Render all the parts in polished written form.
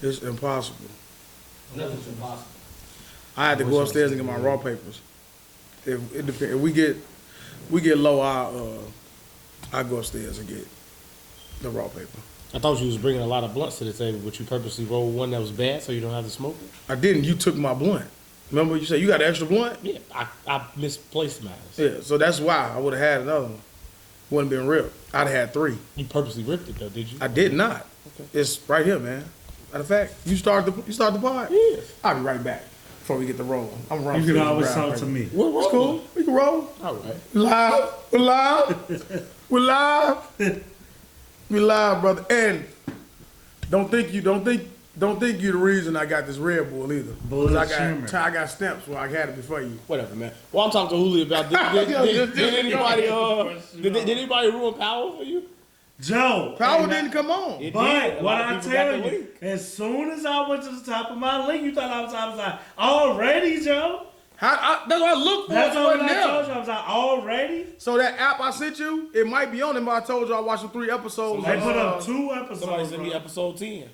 It's impossible. Nothing's impossible. I had to go upstairs and get my raw papers. If it depends. If we get low, I go upstairs and get the raw paper. I thought you was bringing a lot of blunts to the table, but you purposely rolled one that was bad so you don't have to smoke it? I didn't. You took my blunt. Remember you said you got an extra blunt? Yeah, I misplaced mine. Yeah, so that's why I would have had another one. Wouldn't been ripped. I'd have had 3. You purposely ripped it though, did you? I did not. Okay. It's right here, man. Matter of fact, you start the pod? Yeah. I'll be right back before we get the roll. I'm running. You can always talk to me. It's cool. We can roll. All right. Live. We're live. We're live. We live, brother. And don't think you're the reason I got this Red Bull either. I got stamps where I had it before you. Whatever, man. Well, I'm talking to Hilary about did anybody ruin Power for you? Joe. Power didn't come on. But what I tell you, as soon as I went to the top of my link, you thought I was like, already, Joe? That's what I looked for. That's what I told you. I was like, already? So that app I sent you, it might be on it, but I told you I watched the 3 episodes. They put up 2 episodes. Somebody sent me episode 10.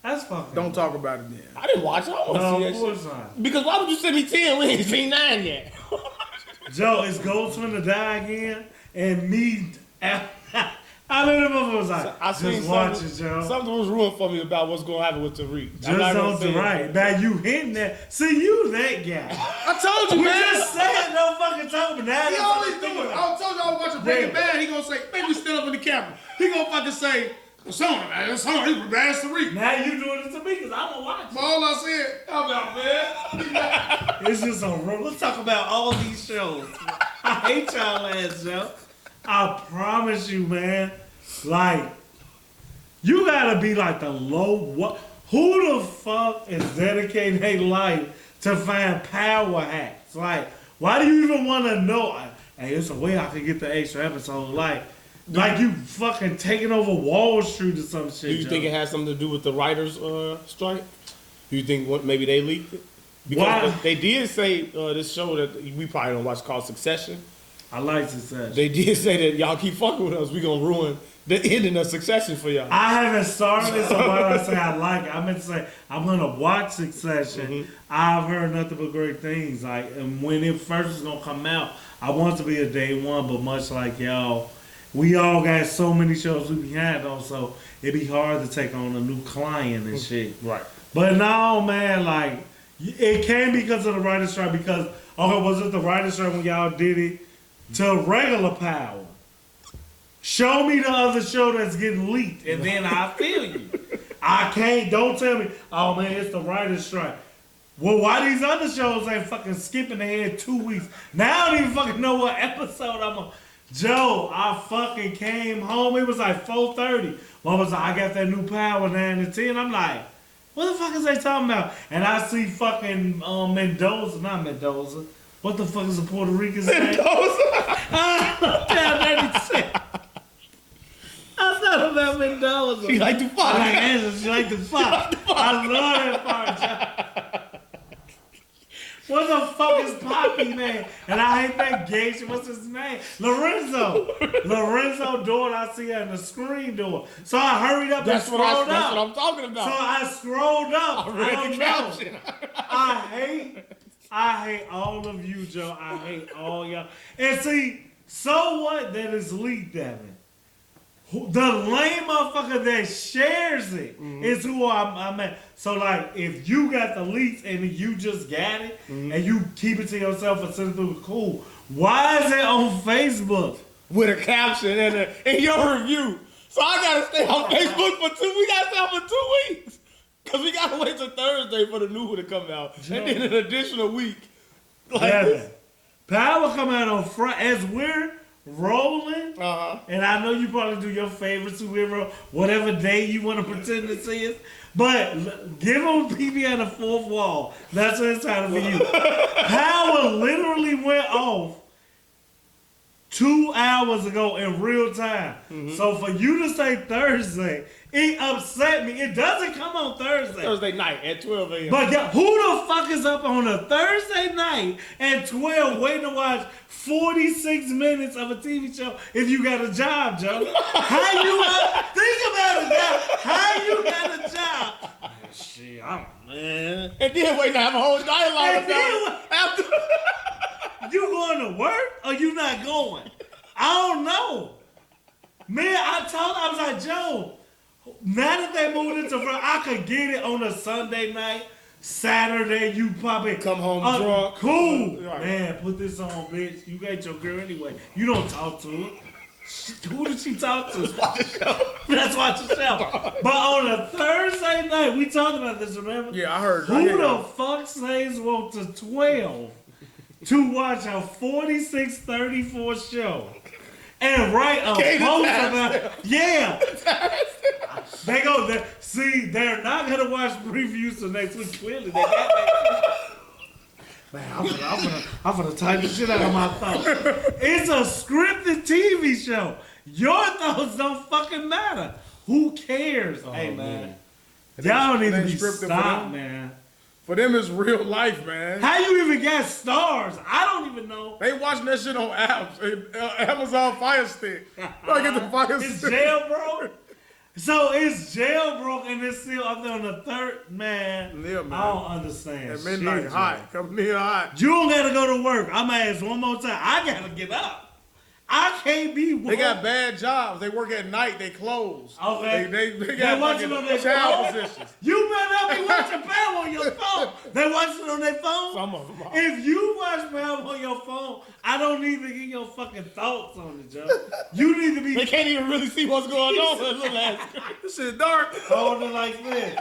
That's fucking. Don't talk about it then. I didn't watch it. I don't want to see that shit. Because why would you send me 10? We ain't seen 9 yet. Joe, is Ghost finna die again? And me, I remember was like, just watch it, Joe. Something was ruined for me about what's going to happen with Tariq. Just on the right. Now you hitting that. See, you that guy. I told you, man. We just said no fucking talk, but now he always do it. I told you I was watching Breaking Bad. He gonna say, maybe stand up in the camera. He gonna fucking say, it's on, man. It's on. He bad as Tariq. Now you doing it to me because I'm gonna watch it. But all I said, how about, man? It's just a room. Let's talk about all these shows. I hate y'all ass, Joe. I promise you, man. Like, you gotta be like the low. What? Who the fuck is dedicating their life to find power hacks? Like, why do you even want to know? Hey, it's a way I can get the extra episode. Like you fucking taking over Wall Street or some shit. Do you think it has something to do with the writers' strike? Do you think maybe they leaked it? Because they did say this show that we probably don't watch called Succession. I like Succession. They did say that y'all keep fucking with us, we gonna ruin the ending of Succession for y'all. I haven't started it, so why do I say I like it? I meant to say I'm gonna watch Succession. Mm-hmm. I've heard nothing but great things. Like, and when it first was gonna come out, I want it to be a day one, but much like y'all, we all got so many shows we behind on, so it'd be hard to take on a new client and shit. Right. But no, man, like, it came because of the writer's strike. Because was it the writer's strike when y'all did it to regular Power? Show me the other show that's getting leaked, and then I feel you. I can't. Don't tell me, oh man, it's the writer's strike. Well, why these other shows ain't fucking skipping ahead 2 weeks? Now I don't even fucking know what episode I'm on. Joe, I fucking came home. It was like 4:30. Mom was like, I got that new Power 9 to 10. I'm like, what the fuck is they talking about? And I see fucking Mendoza, not Mendoza. What the fuck is the Puerto Rican's name? Mendoza. I thought about Mendoza. She like to fuck. I like Angela. She like to fuck. I love that part, Joe. What the fuck is Poppy, man? And I hate that gay shit. What's his name? Lorenzo. Lorenzo door. I see her in the screen door. So I hurried up and scrolled up. That's what I'm talking about. So I scrolled up. I don't know. I hate all of you, Joe. I hate all y'all. And see, so what that is leaked at me? The lame motherfucker that shares it is who I'm at. So, like, if you got the leaks and you just got it and you keep it to yourself and send it through the cool, why is it on Facebook? With a caption and in your review. So I gotta stay on Facebook for we gotta stay on for 2 weeks. Cause we gotta wait till Thursday for the new one to come out. And then an additional week. Like Power come out on Friday as we're rolling, and I know you probably do your favorite superhero whatever day you want to pretend to see it, but give them PB on the fourth wall. That's what it's time for you. Power literally went off 2 hours ago in real time. So for you to say Thursday, it upset me. It doesn't come on Thursday. Thursday night at 12 a.m. But who the fuck is up on a Thursday night at 12 waiting to watch 46 minutes of a TV show if you got a job, Joe? How you think about it now? How you got a job? Yeah, man. And then wait to have a whole dialogue And then about it after. You going to work or you not going? I don't know. Man, I was like, Joe, now that they moved into front, I could get it on a Sunday night, Saturday, you probably Come home drunk. Cool. Right. Man, put this on, bitch. You got your girl anyway. You don't talk to her. Who did she talk to? Watch the show. Let's watch the show. But on a Thursday night, we talked about this, remember? Yeah, I heard. Who the fuck says want to 12 to watch a 46-34 show and write a post about it? Yeah. They go there. See, they're not gonna watch previews till next week. Clearly, they got that. Man, I'm gonna type the shit out of my thoughts. It's a scripted TV show. Your thoughts don't fucking matter. Who cares? Hey, man. Y'all need to be stopped, man. For them, it's real life, man. How you even got stars? I don't even know. They watching that shit on apps. Amazon Fire Stick. I get the Fire It's Stick. jailbroke. So it's jailbroke and it's still up there on the third, man. Yeah, man. I don't understand. At midnight, shit, hot. Come near hot. You don't gotta go to work. I'm gonna ask one more time. I gotta get up. I can't be. They got bad jobs. They work at night. They close. Okay. They got watching fucking on their child phone. positions. You better not be watching Pam on your phone. They watching on their phone. Some of them are. If you watch Pam on your phone, I don't need to get your fucking thoughts on it, Joe. You need to They be can't even really see what's going on with little ass. This shit dark. holding like this.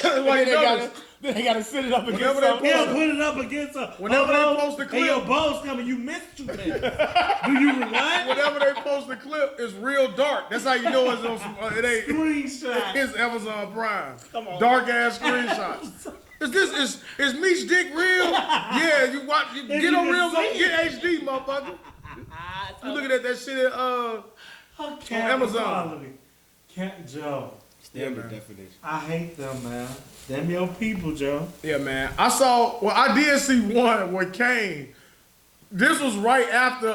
Like, Then they gotta sit it up against Whenever they something. Yeah, put it up against a. Whenever they hold on, post the and your clip. balls coming, you missed 2 minutes. Do you rewind? Whenever they post the clip, it's real dark. That's how you know it's on some. It ain't. Screenshot. It's Amazon Prime. Come on. Dark ass screenshots. Is Meech dick real? Yeah, you watch. You If get you on can real. see Get HD, motherfucker. You looking at that shit at Amazon. Cat Joe. Standard definition. I hate them, man. Them your people, Joe. Yeah, man. I did see one where Kane. This was right after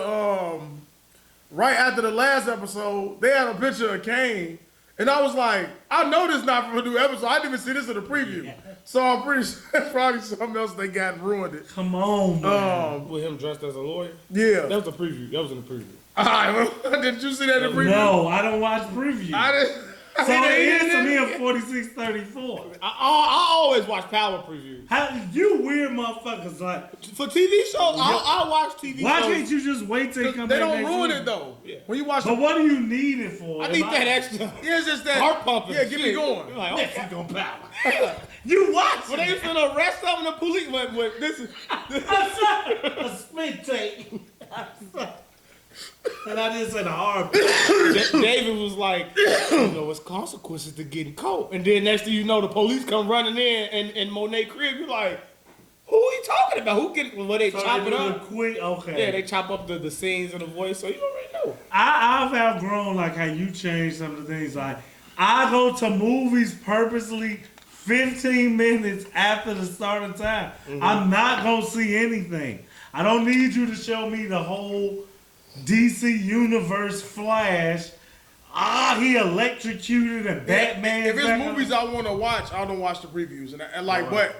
the last episode. They had a picture of Kane, and I was like, I know this not from a new episode. I didn't even see this in the preview, so I'm pretty sure it's probably something else they got and ruined it. Come on, man. With him dressed as a lawyer? Yeah. That was the preview. That was in the preview. All right, well, did you see that in the preview? No, I don't watch previews. I didn't. So it is to me a 46-34. I always watch power previews. How you weird motherfuckers like? For TV shows, I watch TV Why shows. can't you just wait till you come They back don't next ruin week? it though. Yeah. When you watch But what do you need it for? I need that extra yeah, it's just that heart pumping. Yeah, get me shit. going. You're like, oh, fuck on power. You watch When they was finna arrest some of the police, but this is a spit take. And I didn't say the hard. David was like, you know, it's consequences to getting caught. And then next thing you know, the police come running in Monet crib. You're like, who are you talking about? Who can? Well, they chop it up. Quick, okay. Yeah, they chop up the scenes and the voice, so you already know. I've outgrown like how you change some of the things. Like I go to movies purposely 15 minutes after the start of time. I'm not gonna see anything. I don't need you to show me the whole DC Universe Flash. He electrocuted and Batman. If it's movies I want to watch, I don't watch the previews. And like, but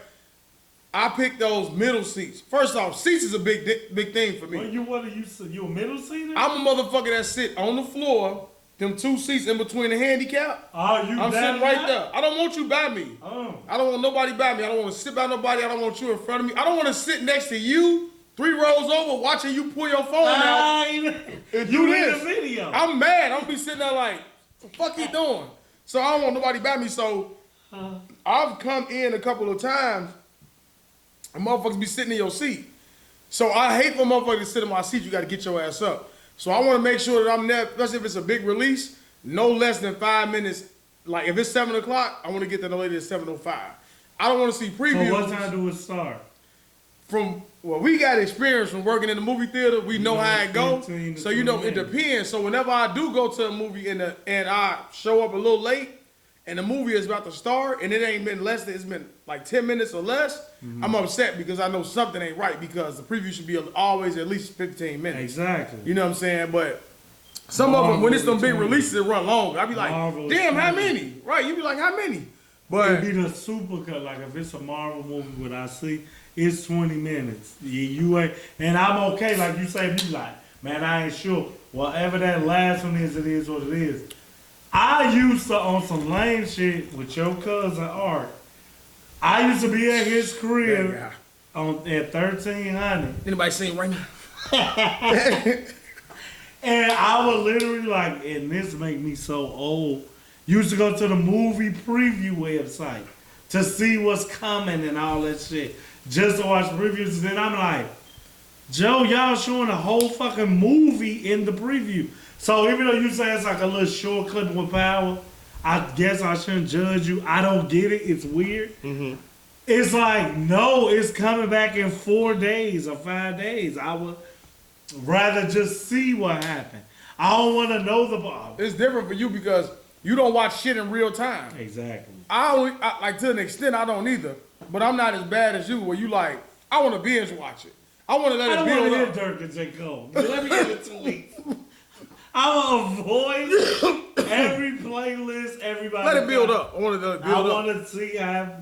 I pick those middle seats. First off, seats is a big thing for me. Well, you a middle seater? I'm a motherfucker that sit on the floor, them 2 seats in between the handicap. Oh, you I'm sitting right there. I don't want you by me. Oh. I don't want nobody by me. I don't want to sit by nobody. I don't want you in front of me. I don't want to sit next to you 3 rows over watching you pull your phone out. You do in this. the video. I'm mad. I'm be sitting there like, what the fuck you doing? So I don't want nobody by me. So I've come in a couple of times and motherfuckers be sitting in your seat. So I hate for motherfuckers to sit in my seat. You got to get your ass up. So I want to make sure that I'm there, especially if it's a big release, no less than 5 minutes. Like if it's 7 o'clock, I want to get there no later than 7:05. I don't want to see previews. So what time do it start? We got experience from working in the movie theater. We know how it goes. So you know it depends. So whenever I do go to a movie and I show up a little late and the movie is about to start and it ain't been less than, it's been like 10 minutes or less, I'm upset because I know something ain't right because the preview should be always at least 15 minutes. Exactly. You know what I'm saying? But some of them, when it's them big releases, it run long. I be like, damn, how many? Right? You be like, how many? But it'd be the super cut. Like if it's a Marvel movie, what I see, it's 20 minutes. You ain't, and I'm okay. Like you say, be like, man, I ain't sure. Whatever that last one is, it is what it is. I used to on some lame shit with your cousin Art. I used to be at his crib at 1300. Anybody seen right now? And I would literally like, and this make me so old. Used to go to the movie preview website to see what's coming and all that shit, just to watch previews. And then I'm like, Joe, y'all showing a whole fucking movie in the preview. So even though you say it's like a little shortcut with power, I guess I shouldn't judge you. I don't get it. It's weird. Mm-hmm. It's like, no, it's coming back in 4 days or 5 days. I would rather just see what happened. I don't want to know the... It's different for you because you don't watch shit in real time. Exactly. I like, to an extent, I don't either. But I'm not as bad as you where you like, I want to binge watch it. I want to let it build up. I don't want to hear Dirk and J. Cole. Let me get it 2 weeks. I will avoid every playlist, everybody. Let it build up. I want to build up. I want to see how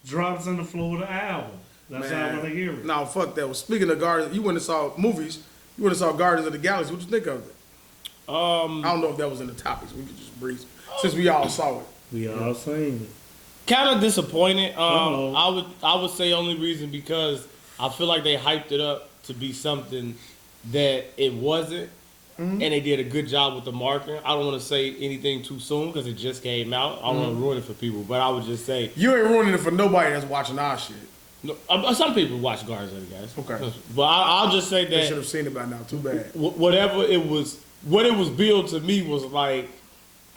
drops on the floor of the album. That's how I want to hear it. No, fuck that. Well, speaking of Guardians, you went and saw movies. You went and saw Guardians of the Galaxy. What you think of it? I don't know if that was in the topics. We could just breeze since we all saw it. We all seen it. Kind of disappointed. I would say only reason because I feel like they hyped it up to be something that it wasn't, and they did a good job with the marketing. I don't want to say anything too soon because it just came out. I don't want to ruin it for people, but I would just say you ain't ruining it for nobody that's watching our shit. No, some people watch Guardians of the Galaxy. Okay, but I'll just say that they should have seen it by now. Too bad. Whatever it was, what it was billed to me was like.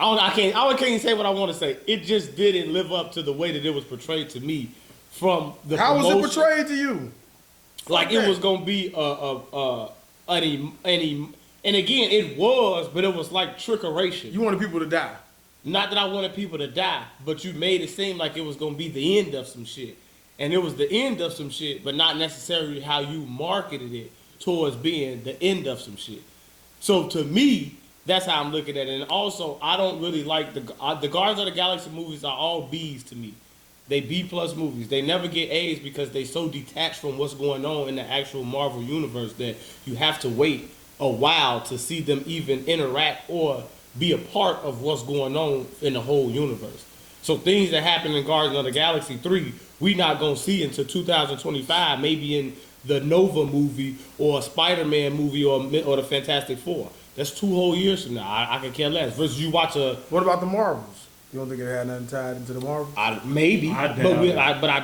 I can't say what I want to say. It just didn't live up to the way that it was portrayed to me from the How promotion. was it portrayed to you? Like it was gonna be and again it was, but it was like trickeration. You wanted people to die. Not that I wanted people to die, but you made it seem like it was gonna be the end of some shit, and it was the end of some shit, but not necessarily how you marketed it towards being the end of some shit. So to me. That's how I'm looking at it. And also, I don't really like the Guardians of the Galaxy movies are all B's to me. They B+ movies. They never get A's because they so detached from what's going on in the actual Marvel universe that you have to wait a while to see them even interact or be a part of what's going on in the whole universe. So things that happen in Guardians of the Galaxy 3, we not going to see until 2025, maybe in the Nova movie or a Spider-Man movie or the Fantastic Four. That's 2 whole years from now. I can care less. Versus you watch a... What about the Marvels? You don't think it had nothing tied into the Marvels? Maybe. I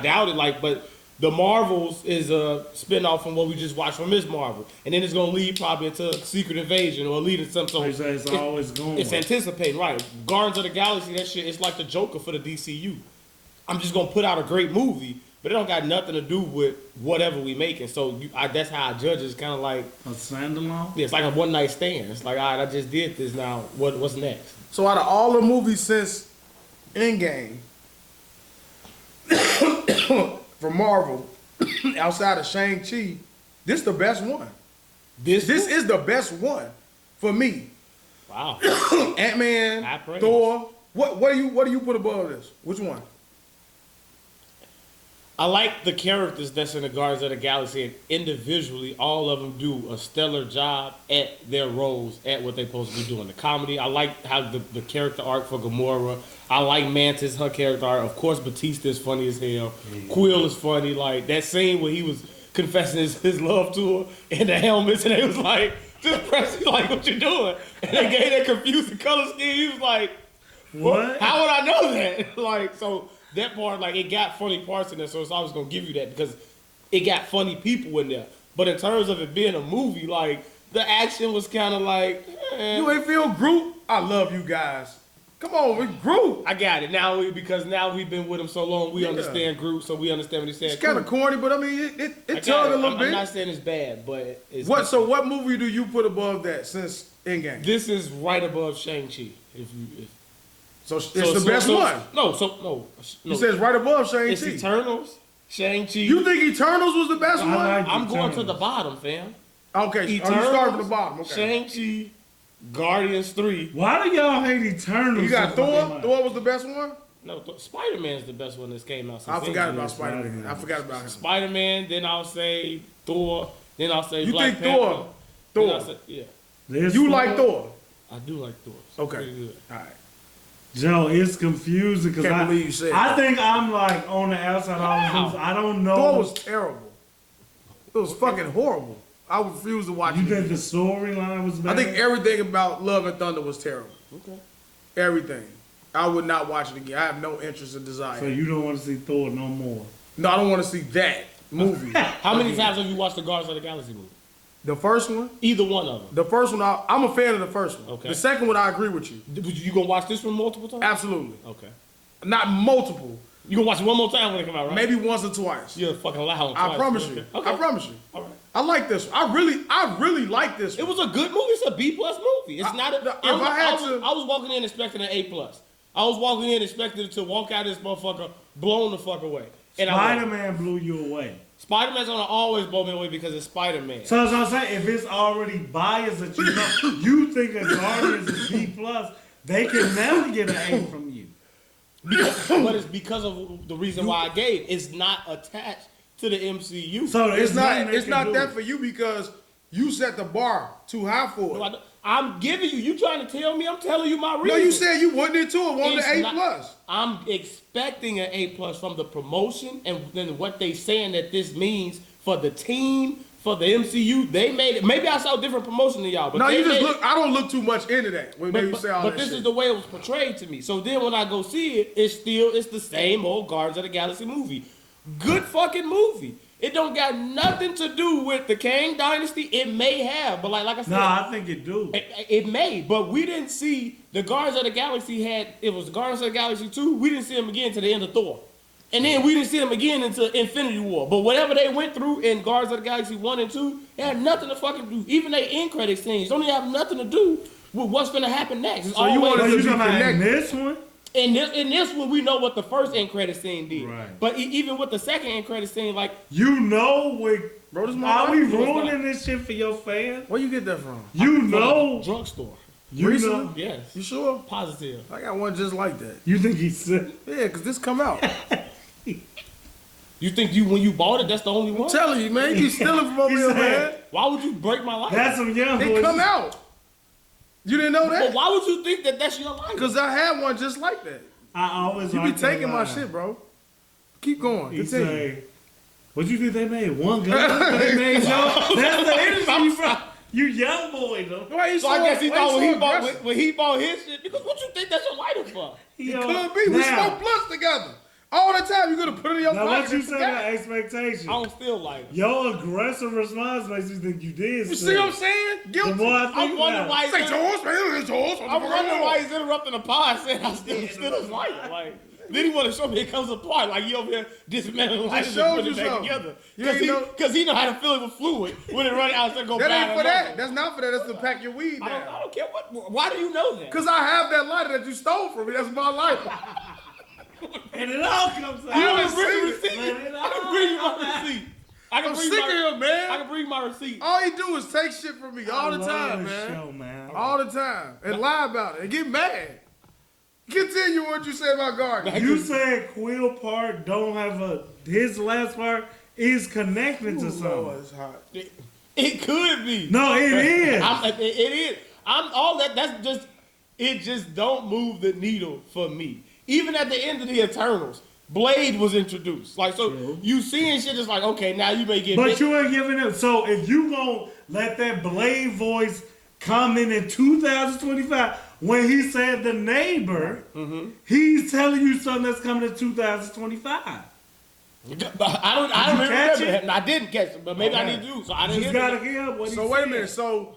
doubt it. Like, but the Marvels is a spinoff from what we just watched from Ms. Marvel. And then it's going to lead probably into Secret Invasion or lead into something. So it's always going. It's anticipating, right. Guardians of the Galaxy, that shit, it's like the Joker for the DCU. I'm just going to put out a great movie, but it don't got nothing to do with whatever we making. So that's how I judge it. It's kind of like... A standalone? Yeah, it's like a one-night stand. It's like, all right, I just did this now. What's next? So out of all the movies since Endgame, from Marvel, outside of Shang-Chi, this the best one. This is the best one for me. Wow. Ant-Man, Thor. What do you put above this? Which one? I like the characters that's in the Guardians of the Galaxy, and individually, all of them do a stellar job at their roles, at what they're supposed to be doing. The comedy, I like how the character arc for Gamora. I like Mantis, her character arc. Of course, Batista is funny as hell. Quill is funny. Like, that scene where he was confessing his love to her in the helmets, and they was like, just press it, like, what you doing? And they gave that confusing color scheme. He was like, what? How would I know that? Like, so... That part, like, it got funny parts in there, so it's always going to give you that because it got funny people in there. But in terms of it being a movie, like, the action was kind of like... You ain't feel Groot? I love you guys. Come on, we Groot. I got it. Because now we've been with him so long, we understand Groot, so we understand what he's saying. It's kind of corny, but I mean, it tugged a little bit. I'm not saying it's bad, but it's... So what movie do you put above that since Endgame? This is right above Shang-Chi, So it's the best one. No. He says right above Shang-Chi. It's Eternals, Shang-Chi. You think Eternals was the best one? I'm going to the bottom, fam. Okay, Eternals, you start from the bottom. Okay. Shang-Chi, Guardians 3. Why do y'all hate Eternals? You got Thor? Thor was the best one? No, Spider-Man's the best one that's came out since. I forgot about Spider-Man. I forgot about him. Spider-Man, then I'll say Thor, then I'll say You Black think Panther. Thor? Say, yeah. You like Thor? I do like Thor. It's Okay. pretty good. All right. Joe, it's confusing because Can't believe you said I that. think I'm like on the outside. I don't know. Thor was terrible. It was fucking horrible. I refuse to watch You it. think the storyline was bad? I think everything about Love and Thunder was terrible. Okay. Everything. I would not watch it again. I have no interest or desire. So you don't want to see Thor no more. No, I don't want to see that movie. How many times have you watched the Guardians of the Galaxy movie? The first one? Either one of them. The first one, I'm a fan of the first one. Okay. The second one, I agree with you. You gonna watch this one multiple times? Absolutely. Okay. Not multiple. You gonna watch it one more time when it come out, right? Maybe once or twice. You're fucking loud. I promise you. Okay. I promise you. All right. I like this one. I really like this It one. was a good movie. It's a B+ movie. It's not a. I was walking in expecting an A+. I was walking in expecting to walk out of this motherfucker blown the fuck away. And Spider-Man blew you away. Spider-Man's gonna always blow me away because it's Spider-Man. So as I'm saying, if it's already biased that you know, you think a Guardians is B+, they can never get an A from you. But it's because of the reason why I gave. It's not attached to the MCU. So It's nothing they it's can not do. that for you because you set the bar too high for it. I'm giving you. You trying to tell me? I'm telling you my reason. No, you said you wanted it to it, wanted It's an A+. not- I'm expecting an A+ from the promotion and then what they saying that this means for the team, for the MCU. They made it. Maybe I saw a different promotion than y'all, but No, they you just made look. I don't look too much into that when But, you say all but that this shit. is the way it was portrayed to me. So then when I go see it, it's the same old Guardians of the Galaxy movie. Good fucking movie. It don't got nothing to do with the Kang Dynasty. It may have, but like I said, Nah, I think it do. it may. But we didn't see the Guardians of the Galaxy it was Guardians of the Galaxy 2. We didn't see them again to the end of Thor. And then we didn't see them again until Infinity War. But whatever they went through in Guardians of the Galaxy 1 and 2, it had nothing to fucking do. Even their end credit scenes don't even have nothing to do with what's going to happen next. It's So you always- wanted So to you be talking about in connected. this one? in this one, we know what the first end credit scene did. Right. But even with the second end credit scene, like, You know what? Bro, this Are we motherfucker- ruining this shit for your fans? Where you get that from? You know. drugstore. You Recently? know. Yes. You sure? Positive. I got one just like that. You think he's sick? Yeah, because this come out. You think when you bought it, that's the only one? I'm telling you, man. You stealing from over He here, said- man. Why would you break my life? That's some young It boys. come out. You didn't know But that? why would you think that that's your life? Because I had one just like that. I always You be like that taking my line. shit, bro. Keep going. He Continue. say, "What you think they made? One gun? They made Joe? That's the energy, bro. You young boy though. Why you So I guess he why thought you so when aggressive? he bought his shit, because what you think that's your lighter for? He It on- could be. We Now- smoke blunts together. All the time. You gonna put it in your Now pocket. what you and say forget. about expectation? I don't feel like it. Your aggressive response makes you think you did. You see what I'm saying? The Guilty. more I I'm think wondering about why it, he's Say in- George, man. It's George. I'm wondering why he's interrupting the pod saying I still his lighter. Like, then he want to show me it comes apart. Like, you over here dismantling lighters and showed putting you it back something. together. You ain't know- Because he know how to fill it with fluid when it run out and go That bad. ain't for that. That's not for that. That's to pack your weed I down. don't care what. Why do you know that? Because I have that lighter that you stole from me. That's my lighter. and it all comes out. You I don't can bring see the it. receipt. Man, it I can bring you my receipt. I can I'm bring sick my, of him, man. I can bring my receipt. All he do is take shit from me all I the love time, this man. Show, man. All the time. And lie about it. And get mad. Continue what you said about Gardner. You said Quill Park don't have his last part is connected to something. it's hot. It could be. No, it is. It is. I'm all that. That's just. It just don't move the needle for me. Even at the end of the Eternals, Blade was introduced. Like, so True. you seeing shit is like, okay, now you may get. But you ain't giving it. So if you gonna let that Blade voice come in 2025, when he said the neighbor, he's telling you something that's coming in 2025. I don't you catch remember it? it. I didn't catch it, but maybe I Okay. need to. So I You didn't just hear gotta it. hear what he So wait a said. minute. So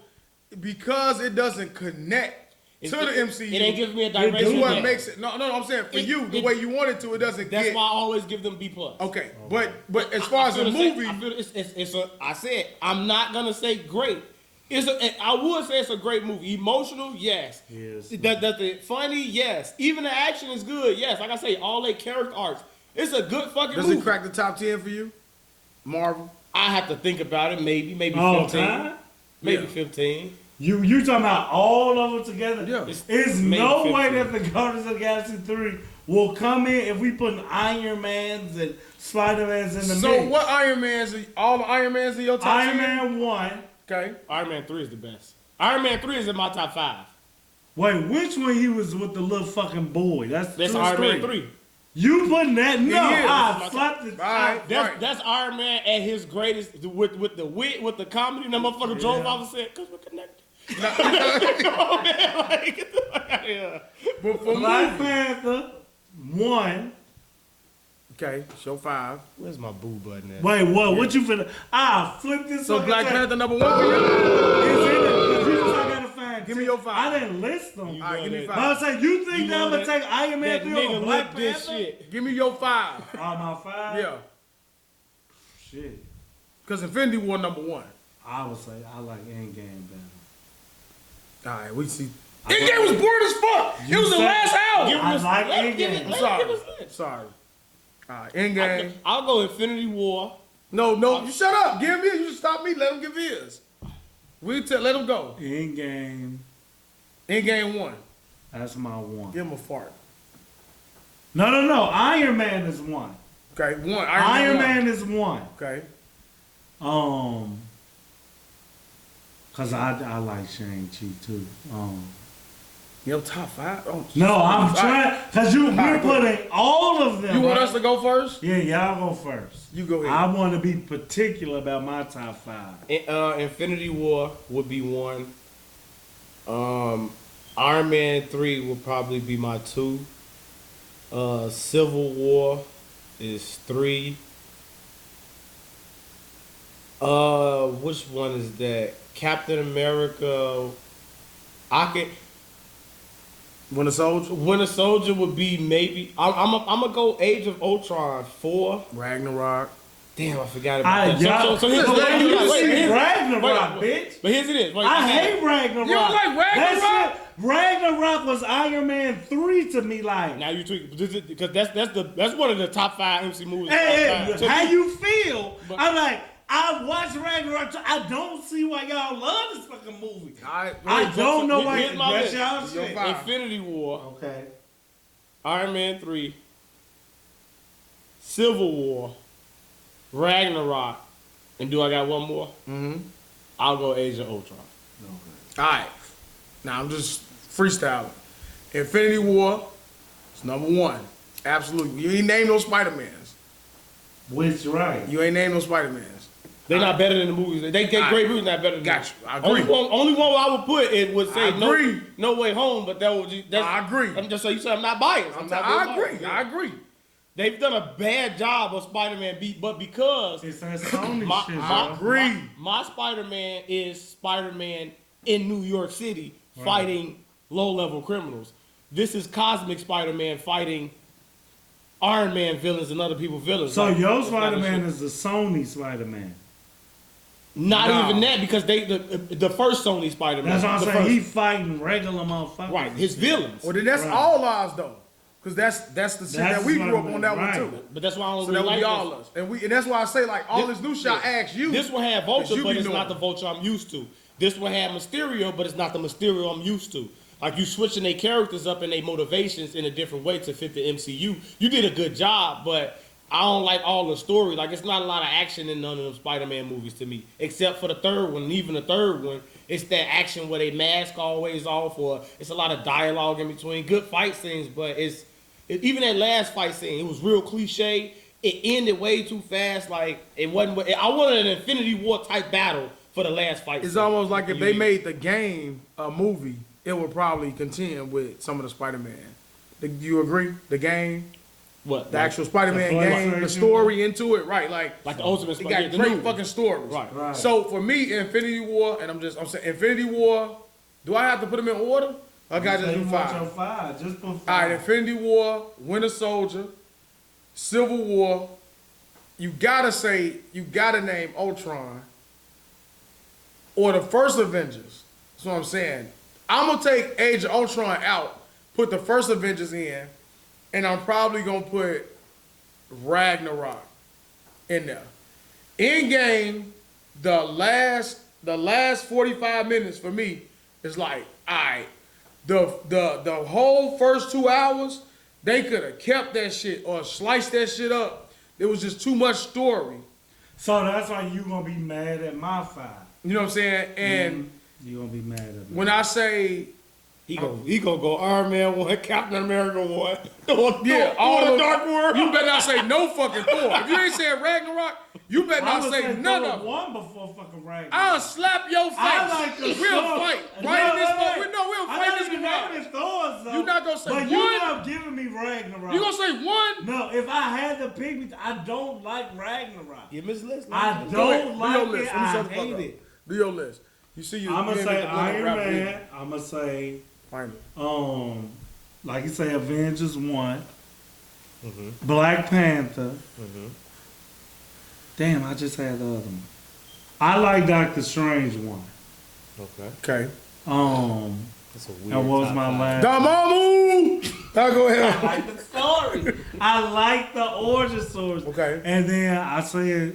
because it doesn't connect to the MCU, It ain't giving me a do direction. that's what yet. makes it. No, I'm saying for you, the it- way you want it to, it doesn't That's get. why I always give them B+. Okay, but as far as I the feel movie, I feel it's a. I said I'm not gonna say great. I would say it's a great movie. Emotional, yes. Yes. Does it funny, yes. Even the action is good, yes. Like I say, all their character arcs. It's a good fucking does movie. it crack the top 10 for you? Marvel. I have to think about it. Maybe All 15. time? Maybe Yeah. 15. You talking about all of them together? Yeah. It's maybe no way 15. that the Guardians of the Galaxy 3 will come in if we put Iron Mans and Spider Mans in the mix. So what Iron Mans? All the Iron Mans in your top Iron 10? Man 1. Okay. Iron Man 3 is the best. Iron Man 3 is in my top 5. Wait, which one he was with the little fucking boy? That's Iron Man 3. You putting that? No, is. I slapped the Right. That's Iron Man at his greatest with the wit, with the comedy. That motherfucker drove off and said, "Cause we're connected." Come on, man. Like, get the fuck out of here. But for Black me, Panther 1. okay, show 5. Where's my boo button at? Wait, what? What you finna? Flip this. So fucking Black thing. Panther number 1 for you? Is in it? 'Cause you just I gotta find. Give me your 5. I didn't list them. All right, give me But I 5. was like, you think You that I'm know gonna take Iron Man That 3 nigga over Black licked this Panther? shit. Give me your 5. My 5. Yeah. Shit. Because Infinity War number 1. I would say I like Endgame better. All right, we see. Endgame was boring as fuck. It was the said- last hour. Give I us- like let him give Endgame. it- I'm let him sorry. give us this. Sorry. All right, Endgame. I'll go Infinity War. No, you shut up. Give me. You stop me. Let him give his. Let him go. Endgame. Endgame 1. That's my 1. Give him a fart. No. Iron Man is 1. Okay, 1. Iron one. Man is 1. Okay. Cause I like Shang-Chi too. Your top 5? Oh, No, I'm all right. trying cause we're right, go putting all of them. You want right? us to go first? Yeah, y'all go first. You go ahead. I want to be particular about my top 5. Infinity War would be 1. Iron Man 3 would probably be my 2. Civil War is 3. Which one is that? Captain America. Winter Soldier? Winter Soldier would be maybe. I'm gonna go Age of Ultron 4. Ragnarok. Damn, I forgot about that. Y'all, So here's Ragnarok, bitch. But here's it is. Wait, I hate Ragnarok. You don't like Ragnarok? That shit, Ragnarok was Iron Man 3 to me. Like, Now you tweak because that's one of the top 5 MC movies. of all hey, time. how you feel? But- I'm like, I watched Ragnarok. I don't see why y'all love this fucking movie. I Right. don't know why. here's my That's list. y'all Your shit. 5. Infinity War, Okay. Iron Man 3, Civil War, Ragnarok, and do I got one more? Mm-hmm. I'll go Age of Ultron. All right. Now I'm just freestyling. Infinity War is number 1. Absolutely. You ain't named no Spider-Mans. Which right? You ain't named no Spider-Mans. They're not better than the movies. They get great movies, not better than Got them. you. I agree. Only one I would put it would say I agree. no Way Home, but that would just, I agree. I'm just so you said I'm not biased. I'm not I being agree. biased. I agree. They've done a bad job of Spider-Man but because It's that Sony my, shit, my, bro. agree. my Spider-Man is Spider-Man in New York City fighting low-level criminals. This is cosmic Spider-Man fighting Iron Man villains and other people's villains. So Like, your it's not Spider-Man a- is the Sony Spider-Man. not No. even that because the first Sony Spider-Man. That's what I'm the saying. first- He fighting regular motherfuckers. right, his villains. Well, then that's Right. all ours though, because that's the shit That's that we grew up what- on that right. one too. But that's why I don't So really that would like be all this. us, and that's why I say like all this new shit. I ask you. This one had Cause Vulture, you but be it's not the knowing. Vulture I'm used to. This one had Mysterio, but it's not the Mysterio I'm used to. Like you switching their characters up and their motivations in a different way to fit the MCU. You did a good job, but I don't like all the story. Like it's not a lot of action in none of them Spider-Man movies to me, except for the third one. And even the third one, it's that action where they mask always off, or it's a lot of dialogue in between. Good fight scenes, but even that last fight scene, it was real cliche. It ended way too fast. Like it wasn't. I wanted an Infinity War type battle for the last fight. It's scene. almost like if they You- made the game a movie, it would probably contend with some of the Spider-Man. Do you agree? The game, what the actual Spider-Man the game, the PlayStation? story into it, right? Like the Ultimate it Spider-Man, got the great new fucking stories. Right. Right. So for me, Infinity War, and I'm saying Infinity War. Do I have to put them in order? I got to So do you want your 5. 5. Just put 5. All right, Infinity War, Winter Soldier, Civil War. You gotta name Ultron or the first Avengers. That's what I'm saying. I'm gonna take Age of Ultron out, put the first Avengers in, and I'm probably gonna put Ragnarok in there. Endgame, the last 45 minutes for me is like, all right, the whole first 2 hours They could have kept that shit or sliced that shit up. There was just too much story. So that's why you gonna be mad at my 5. You know what I'm saying? And you gonna be mad at me. when I say He gonna go Iron Man 1, Captain America 1. all the of Dark World. You better not say no fucking Thor. If you ain't saying Ragnarok, you better not say none of them. One before fucking Ragnarok. I'll slap your face. I like the We'll story. fight. No, Right in this wait. moment. No, we'll fight this naming tomorrow. Thor's though. You not gonna say but one? you not giving me Ragnarok. You gonna say one? No, if I had to pick, I don't like Ragnarok. Give me his list. I Go ahead. don't Do like your it. list. Let me I shut the fuck hate up. it. Do your list. You see, I'm gonna say Iron Man. Man. I'm gonna say Finally. like you say, Avengers 1, Black Panther. Damn, I just had the other one. I like Doctor Strange 1. Okay. That's a weird And what was top my five. last? Damamu! Now go ahead. I like the story. I like the origin stories. Okay. And then I say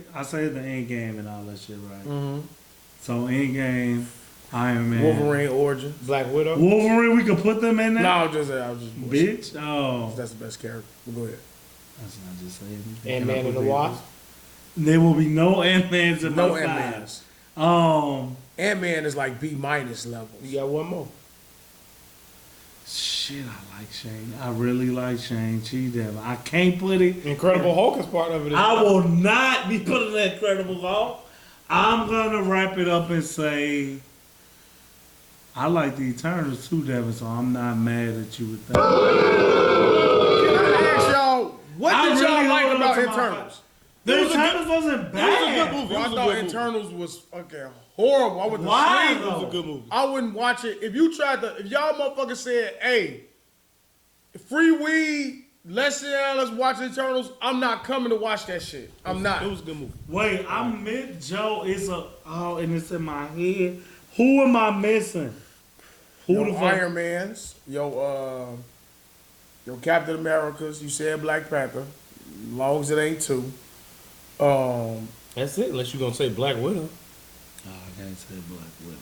the end game and all that shit, right? So end game, Iron Man, Wolverine origin. Black Widow. Wolverine. We could put them in there. No, I was just Bitch. Oh, That's the best character. But go ahead. that's not just saying. Ant-Man and the Wasp. There will be no Ant-Mans in No my Ant-Mans. five. Ant-Man is like B- level. You got one more. Shit, I like Shane. I really like Shang-Chi. Devil. I can't put it. Incredible Hulk is part of it. I will not be putting that Incredible Hulk. I'm gonna wrap it up and say I like the Eternals too, Devin. So I'm not mad at you with that. Can I ask y'all, what I did y'all really like hold about on to my Eternals? The Eternals wasn't bad. It was a good movie. I thought Eternals was fucking horrible. I wouldn't Why sleep. It was though? a good movie. I wouldn't watch it. If y'all motherfuckers said, hey, free weed, let's watch Eternals, I'm not coming to watch that shit. I'm not. It was a good movie. Wait, I meant Joe. And it's in my head. Who am I missing? Who Your the fuck? Iron Mans, your Captain Americas, you said Black Panther, long as it ain't 2. That's it. Unless you're gonna say Black Widow. Oh, I can't say Black Widow.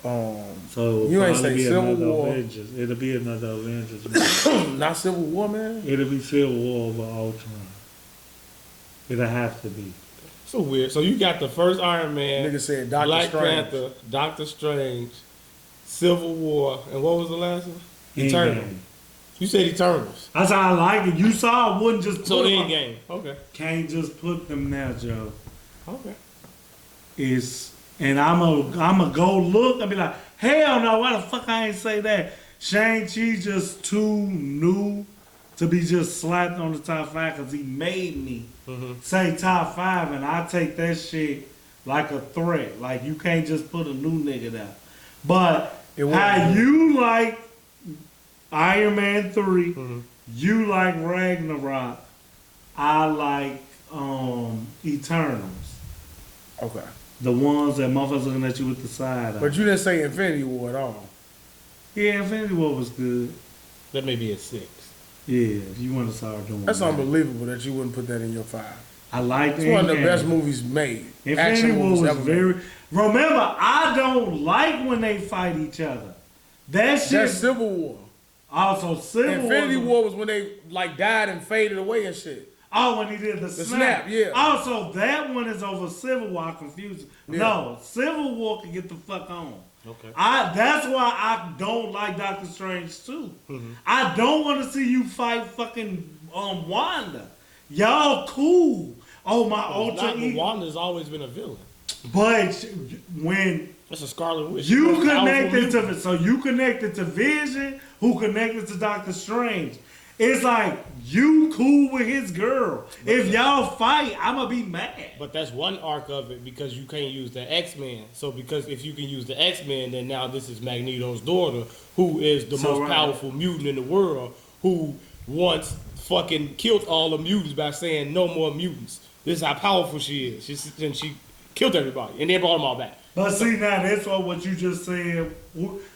Um, So You ain't probably say be Civil another War. Avengers. It'll be another Avengers. movie. not Civil War, man. It'll be Civil War over Ultron. It'll have to be. So weird. So you got the first Iron Man, Nigga said Doctor Black Strange. Panther, Doctor Strange, Civil War, and what was the last one? Endgame. Eternals. You said Eternals. That's how I like it. You saw I wouldn't just So put the them. Endgame. Okay. Can't just put them now, Joe. Okay. And I'm a go look and be like, hell no, why the fuck I ain't say that? Shang-Chi just too new to be just slapped on the top 5 because he made me say top 5, and I take that shit like a threat. Like, you can't just put a new nigga there. But how you like Iron Man 3, you like Ragnarok, I like Eternals. Okay. The ones that motherfuckers looking at you with the side eye. But you didn't say Infinity War at all. Yeah, Infinity War was good. That may be a 6. Yeah, if you want to start doing That's that. unbelievable that you wouldn't put that in your 5. I like It's one of the best movies made. Infinity Action War movies was ever very. made. Remember, I don't like when they fight each other. That shit. That's Civil War. Also, Civil Infinity War. War was when they like died and faded away and shit. Oh, when he did the snap. yeah. Also, that one is over Civil War. I confused. Yeah. No, Civil War can get the fuck on. Okay. That's why I don't like Doctor Strange too. I don't want to see you fight fucking Wanda. Y'all cool. Oh, my ultra ego. Wanda's always been a villain. But when That's a Scarlet Witch. you Most powerful connected mutant. to, so you connected to Vision, who connected to Doctor Strange. It's like you cool with his girl. If y'all fight, I'ma be mad. But that's one arc of it because you can't use the X-Men. So because if you can use the X-Men, then now this is Magneto's daughter, who is the So, most right. powerful mutant in the world, who once fucking killed all the mutants by saying no more mutants. This is how powerful she is. And she killed everybody, and they brought them all back. But see now, that's what you just said.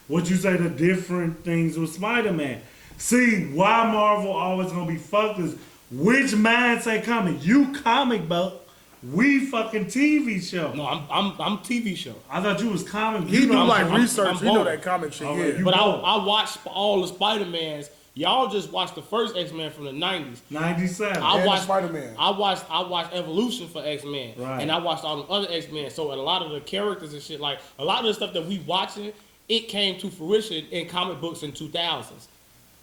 What you say the different things with Spider-Man. See why Marvel always gonna be fucked is which mindset coming. You comic book, we fucking TV show. No, I'm TV show. I thought you was comic. He you do know, like I'm research. bold. He know that comic shit. Alright, Yeah. you- But I watched all the Spider-Mans Y'all just watched the first X-Men from the 90s. 97. And Spider-Man. I watched Evolution for X-Men. Right. And I watched all the other X-Men. So a lot of the characters and shit, like a lot of the stuff that we watching, it came to fruition in comic books in 2000s.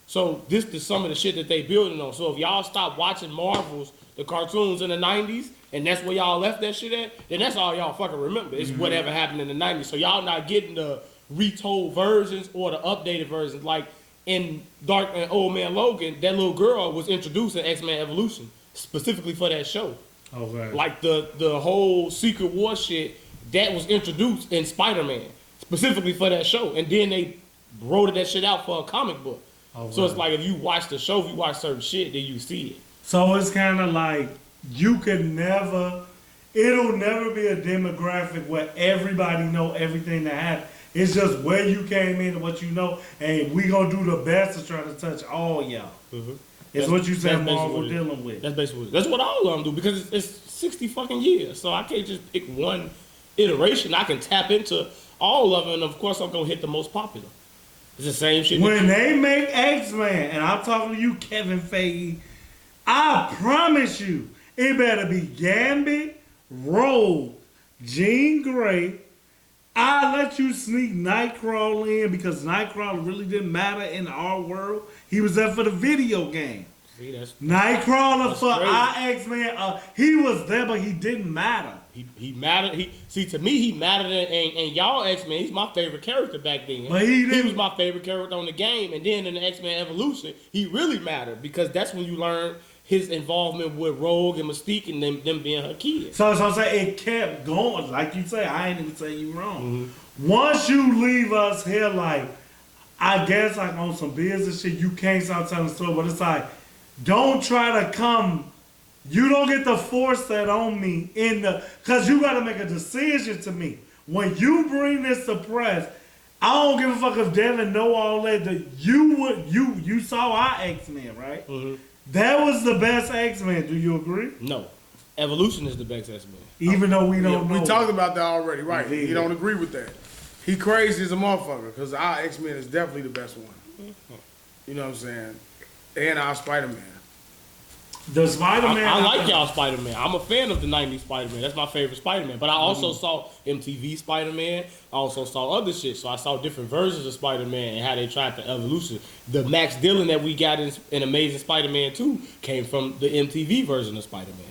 So this is some of the shit that they building on. So if y'all stop watching Marvel's, the cartoons in the 90s, and that's where y'all left that shit at, then that's all y'all fucking remember. It's whatever happened in the 90s. So y'all not getting the retold versions or the updated versions. Like in Dark and Old Man Logan, that little girl was introduced in X-Men Evolution specifically for that show. Okay. Like the whole Secret War shit, that was introduced in Spider-Man specifically for that show. And then they wrote that shit out for a comic book. Okay. So it's like if you watch the show, if you watch certain shit, then you see it. So it's kind of like you can never, it'll never be a demographic where everybody know everything that happened. It's just where you came in and what you know, and we gonna do the best to try to touch all y'all. Mm-hmm. It's what you said that's basically Marvel what it is. dealing with. That's basically what it is. That's what all of them do because it's 60 fucking years. So I can't just pick one iteration. I can tap into all of them, and of course I'm gonna hit the most popular. It's the same shit. When they make X-Men, and I'm talking to you, Kevin Feige, I promise you, it better be Gambit, Rogue, Jean Grey. I let you sneak Nightcrawler in because Nightcrawler really didn't matter in our world. He was there for the video game. See, Nightcrawler for crazy. our X-Men, he was there, but he didn't matter. He mattered. To me, he mattered, and y'all X-Men, he's my favorite character back then. But he was my favorite character on the game, and then in the X-Men Evolution, he really mattered because that's when you learn his involvement with Rogue and Mystique and them being her kids. So I'm saying it kept going. Like you say, I ain't even saying you wrong. Once you leave us here, like, I guess like on some business shit, you can't stop telling the story, but it's like, don't try to come. You don't get to force that on me because you got to make a decision to me. When you bring this to press, I don't give a fuck if Devin know all that. You saw our X-Men, right? Mm-hmm. That was the best X-Men. Do you agree? No, Evolution is the best X-Men. Even though we don't know. We talked about that already, right? Indeed. He don't agree with that. He crazy as a motherfucker because our X-Men is definitely the best one. You know what I'm saying? And our Spider-Man. The Spider-Man. I like y'all Spider-Man. I'm a fan of the 90s Spider-Man. That's my favorite Spider-Man. But I also saw MTV Spider-Man. I also saw other shit. So I saw different versions of Spider-Man and how they tried the evolution. The Max Dillon that we got in Amazing Spider-Man 2 came from the MTV version of Spider-Man.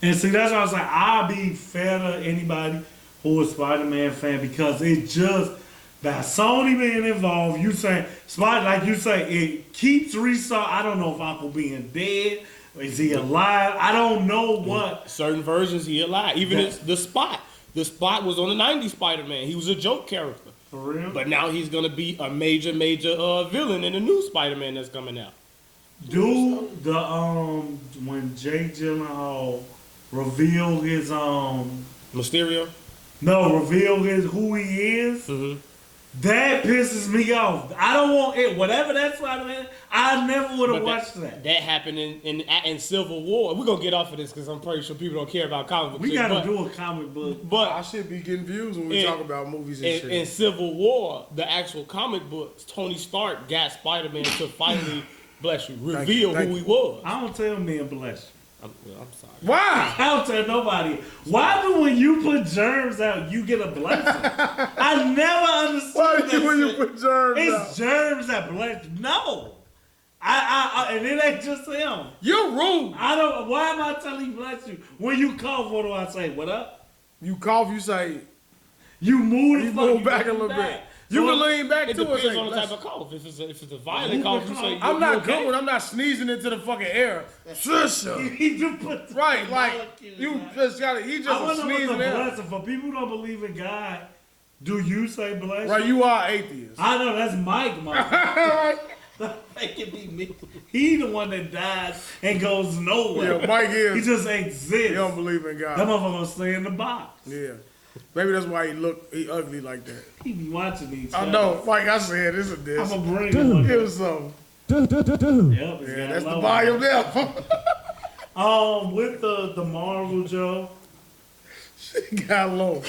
And see, that's why I was like, I'll be fair to anybody who is a Spider-Man fan because it just, by Sony being involved, you saying, like you say, it keeps restart. I don't know if Uncle being dead. Is he alive? I don't know what. Certain versions he alive. Even the Spot. The Spot was on the 90s Spider-Man. He was a joke character. For real? But now he's going to be a major villain in the new Spider-Man that's coming out. Dude, when Jake Gyllenhaal revealed his Mysterio? revealed who he is, that pisses me off. I don't want it. Whatever that's Spider-Man, I never would have watched that. That happened in Civil War. We're going to get off of this because I'm pretty sure people don't care about comic books. We got to do a comic book. But I should be getting views when we talk about movies and shit. In Civil War, the actual comic books, Tony Stark got Spider-Man to finally, bless you, reveal who he was. I don't tell me and bless you. I'm sorry. Why? I don't tell nobody. Why do when you put germs out, you get a blessing? I never understood Why that do when you shit. put germs It's out? germs that bless you. No. I and it ain't just him. You're rude. I don't. Why am I telling you bless you? When you cough, what do I say? What up? You cough, you say, You move the you fuck, move you back a move little back. bit. You So can lean back It to depends it. on the type of cough. If it's a violent cough, you say, I'm not okay? going. I'm not sneezing into the fucking air. Sister. You put Right, like molecules you out. just got it. He I just a wonder what sneezing the air. blessing for people who don't believe in God. Do you say bless? Right, you are atheist. I know that's Mike, Mike. That can be me. He the one that dies and goes nowhere. Yeah, Mike He is. just exists. He don't believe in That God. motherfucker gonna stay in the box. Yeah, maybe that's why he ugly like that. He be watching these. I know. Like I said, this is this. I'm gonna bring him. It was something. Yep, it's Yeah, got that's the low. volume there. With the Marvel Joe, She got low.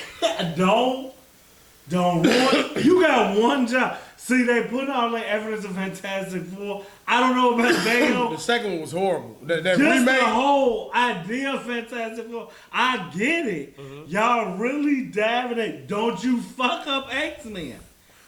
don't ruin. You got one job. See, they put all the evidence of Fantastic Four. I don't know about Daeo. The second one was horrible. That Just remake. the whole idea of Fantastic Four. I get it. Y'all really diving it. Don't you fuck up X-Men.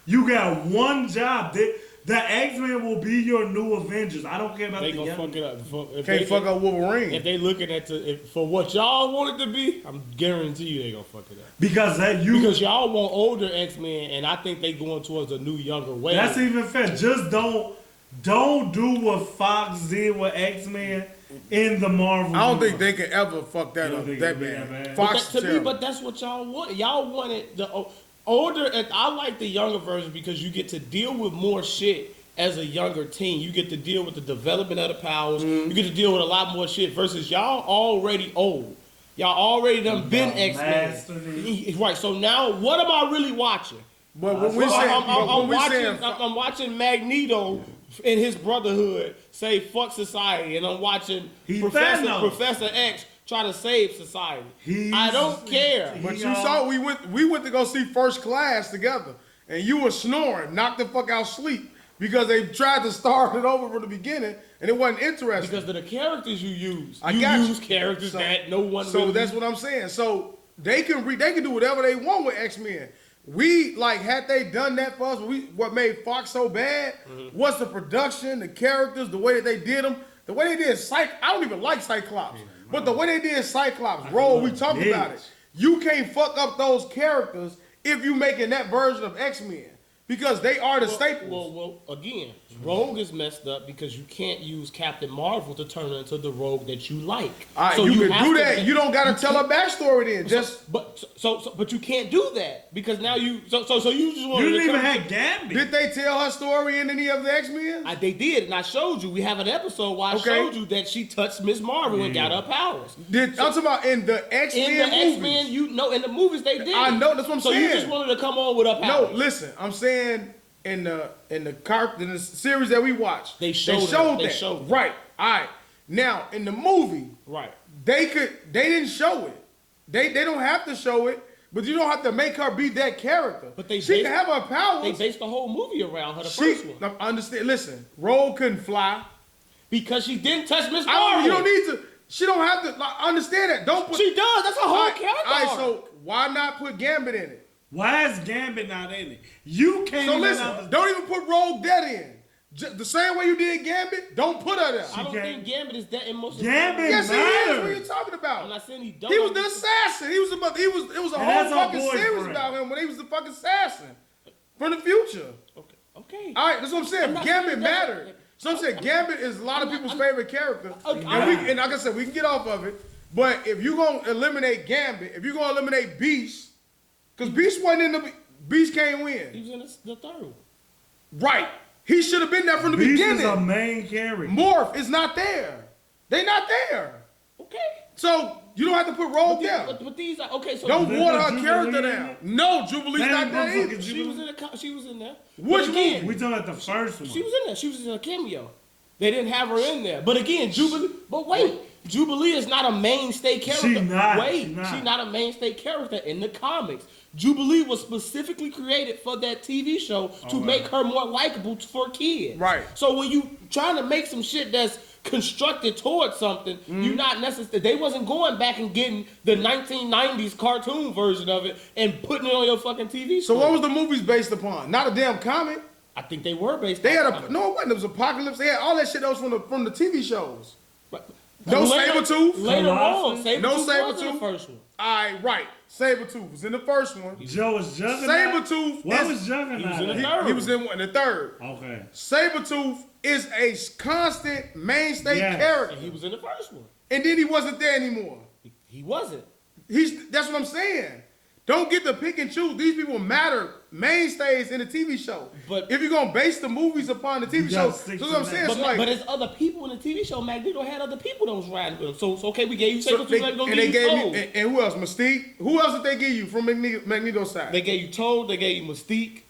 You got one job. The X-Men will be your new Avengers. I don't care about They the gonna young. fuck it up. Can't fuck up Wolverine. If they looking at for what y'all want it to be, I'm guarantee you they gonna fuck it up. Because Because y'all want older X-Men, and I think they going towards a new, younger way. that's even fair. Just don't do what Fox did with X-Men in the Marvel. I don't think universe. they can ever fuck that You don't up think that it'll be bad. that bad? Fox to me, terrible. but that's what y'all want. Y'all wanted the older, and I like the younger version because you get to deal with more shit as a younger teen. You get to deal with the development of the powers. You get to deal with a lot more shit versus y'all already old. Y'all already done been Master X-Men. Right, so now what am I really watching? But when we say, I'm watching Magneto in his Brotherhood say fuck society, and I'm watching Professor X try to save society. I don't care. but you saw we went to go see First Class together, and you were snoring, knocked the fuck out sleep because they tried to start it over from the beginning, and it wasn't interesting. Because of the characters you use. I You got use you. characters that no one So really that's what I'm saying. So they can do whatever they want with X-Men. We had they done that for us, what made Fox so bad was the production, the characters, the way that they did them, the way they did I don't even like Cyclops, but the way they did Cyclops, we talked about it. You can't fuck up those characters if you making that version of X-Men because they are the staples. Well, again, Rogue is messed up because you can't use Captain Marvel to turn her into the Rogue that you like. All right, So you can have do to- that. You don't gotta tell a backstory then. But you can't do that because now you you just want You didn't even have Gambit. Did they tell her story in any of the X-Men? They did, and I showed you. We have an episode where I showed you that she touched Miss Marvel and got her powers. I'm talking about in the X-Men In the movies. X-Men, in the movies they did. I know, that's what I'm so saying. So you just wanted to come on with her No, powers. listen, I'm saying in the series that we watched, They showed that. Right. All right. Now in the movie, Right. they didn't show it. They don't have to show it, but you don't have to make her be that character. But she can have her powers. They based the whole movie around her. The first one. Now, understand? Listen, Rogue couldn't fly Because she didn't touch Miss Marvel. You don't need to. She don't have to understand that. Don't put. She does. That's a whole character. All right. So why not put Gambit in it? Why is Gambit not in it? You can't So even listen, don't even put Rogue Dead in. The same way you did Gambit, don't put her there. I don't think Gambit is that in most of Gambit Yes, he is. What are matters. you talking about? I'm not saying he don't. He was the assassin. It was a And whole that's our fucking series boyfriend. about him when he was the fucking assassin from the future. Okay. All right, that's what I'm saying. I'm not Gambit saying that- mattered. So I'm saying Gambit is a lot of people's favorite character. Okay, And like I said, we can get off of it. But if you're gonna eliminate Gambit, if you're gonna eliminate Beast, because Beast wasn't in the Beast can't He win. was in the third one. Right. He should have been there from the Beast beginning. is a main character. Morph is not there. They not there. Okay. So you don't have to put Rogue there. But these are okay. So Don't Is water there her Jubilee character in down. it? No, Jubilee's Man, not there motherfucker, either. she was in she was in there. Which But again, movie? We talking about the first one. She was in there. She was in a cameo. They didn't have her in there. But again, Jubilee. But wait, Jubilee is not a mainstay character. She not. Wait, She not. she's not a mainstay character in the comics. Jubilee was specifically created for that TV show to make her more likable for kids. Right. So when you trying to make some shit that's constructed towards something, you not necessarily. They wasn't going back and getting the 1990s cartoon version of it and putting it on your fucking TV. So screen. what was the movies based upon? Not a damn comic. I think they were based. They on had no, it wasn't. It was Apocalypse. They had all that shit that was from the TV shows. But No later- Sabretooth. Later on, Colossus. Sabretooth No was in Sabretooth. the first one. Right. Sabretooth was in the first one. Joe was Juggernaut. Sabretooth What is- was Juggernaut? He was in the He, third. he was in the third. Okay. Sabretooth is a constant mainstay Yes. character. And he was in the first one. And then he wasn't there anymore. He wasn't. That's what I'm saying. Don't get to pick and choose. These people matter, mainstays in the TV show. But- if you're gonna base the movies upon the TV You show, gotta stick that's to what I'm that. saying. But, It's like, but there's other people in the TV show. Magneto had other people that was riding with him. So okay, we gave you so Sabretooth. they, Let's go and give they you gave Toad. you, and who else? Mystique. Who else did they give you from Magneto's side? They gave you Toad. They gave you Mystique.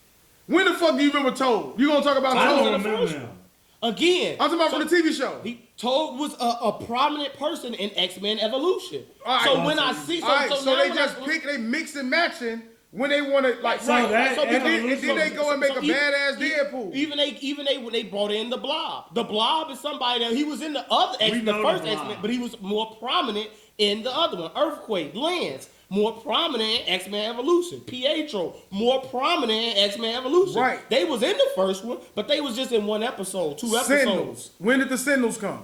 When the fuck do you remember Toad? You gonna talk about I was don't in Toad? the remember first him. Again, I'm talking about from the TV show. Toad was a prominent person in X-Men Evolution. All right. So when I see, All right, so now they when just I- pick, they mix and matching when they want to like So right. that So and then they go and make a even- badass Deadpool. Even they when they brought in the Blob. The Blob is somebody that he was in the other X, the know the first Blob. X-Men, but he was more prominent in the other one. Earthquake, Lance, more prominent in X-Men Evolution. Pietro, more prominent in X-Men Evolution. Right. They was in the first one, but they was just in one episode, 2 episodes. Sentinels. When did the Sentinels come?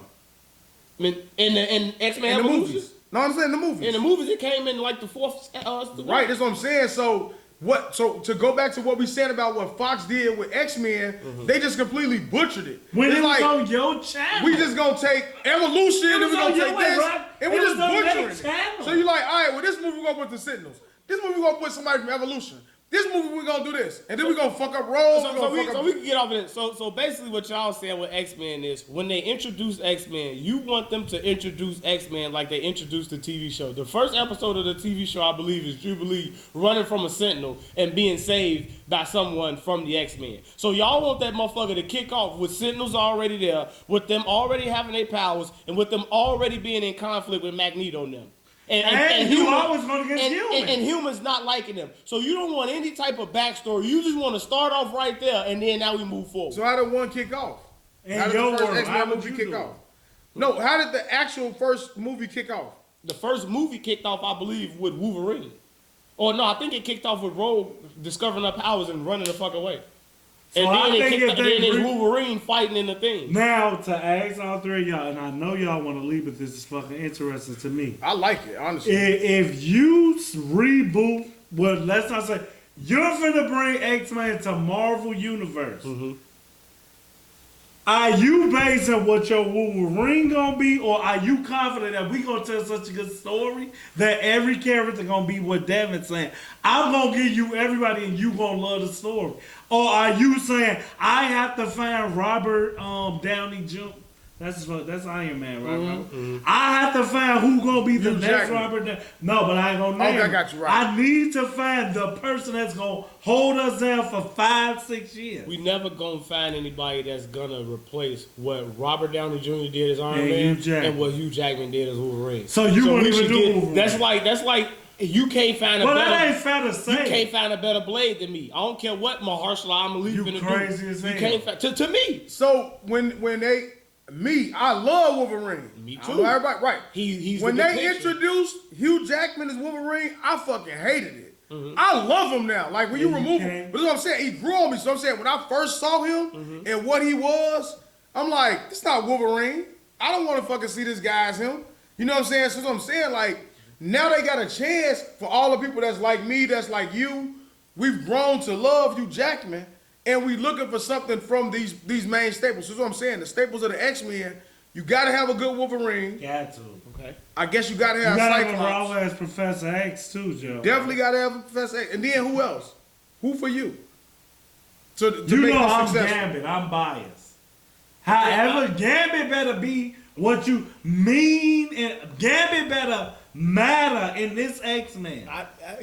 I mean, in X-Men In the Evolution. movies. No, I'm saying the movies. In the movies, it came in like the fourth. Right, that's what I'm saying. So what? So to go back to what we said about what Fox did with X-Men, they just completely butchered it. When It's it was like on your channel. we just gonna take Evolution and was we on gonna your take way, this, right? and we It just was on their butchering it. channel. So you're like, all right, well this movie we gonna put the Sentinels. This movie we gonna put somebody from Evolution. This movie we gonna do this, and then we gonna fuck up roles. So we can get off of it. So basically, what y'all saying with X-Men is when they introduce X-Men, you want them to introduce X-Men like they introduced the TV show. The first episode of the TV show, I believe, is Jubilee running from a Sentinel and being saved by someone from the X-Men. So y'all want that motherfucker to kick off with Sentinels already there, with them already having their powers, and with them already being in conflict with Magneto and them. And you always gonna get human. And humans not liking them. So you don't want any type of backstory. You just want to start off right there, and then now we move forward. So how did one kick off? In How did your the first world, how X-Men would movie you kick do it? off? No, how did the actual first movie kick off? The first movie kicked off, I believe, with Wolverine. Or no, I think it kicked off with Rogue discovering her powers and running the fuck away. So And I then think if then they it's Wolverine fighting in the thing. Now, to ask all three of y'all, and I know y'all want to leave, but this is fucking interesting to me. I like it, honestly. If you reboot, well, let's not say, you're finna bring X-Men to Marvel Universe. Are you basing what your Wolverine gonna be, or are you confident that we gonna tell such a good story that every character gonna be what Devin's saying? I'm gonna give you everybody and you gonna love the story. Or are you saying I have to find Robert Downey Jr.? That's Iron Man, right? I have to find who gonna be the Hugh next Jackman. Robert. No, but I ain't gonna name Okay, I him. got you right. I need to find the person that's gonna hold us down for 5-6 years. We never gonna find anybody that's gonna replace what Robert Downey Jr. did as Iron And Man Hugh Jackman. and what Hugh Jackman did as Wolverine. So you won't we even should do get- Wolverine. That's like you can't find a Well, better. that ain't fair to say. You can't find a better blade than me. I don't care what Mahershala Ali You finna crazy do. as You hell. can't find to me. So when they I love Wolverine. Me I too. know everybody right. He's when the they depiction. introduced Hugh Jackman as Wolverine, I fucking hated it. I love him now. Like when you Yeah, you remove him, can't. but that's what I'm saying. He grew on me. So I'm saying when I first saw him and what he was, I'm like, it's not Wolverine. I don't want to fucking see this guy as him. You know what I'm saying? So that's what I'm saying. Like now they got a chance for all the people that's like me, that's like you. We've grown to love Hugh Jackman, and we looking for something from these main staples. So that's what I'm saying. The staples of the X-Men. You gotta have a good Wolverine. Got to. Okay. I guess you gotta You have gotta have a Cyclops. raw ass Professor X too, Joe. Definitely gotta have a Professor X. And then who else? Who for you? To You make know this I'm successful. Gambit. I'm biased. However, Gambit better be what you mean, and Gambit better matter in this X-Men.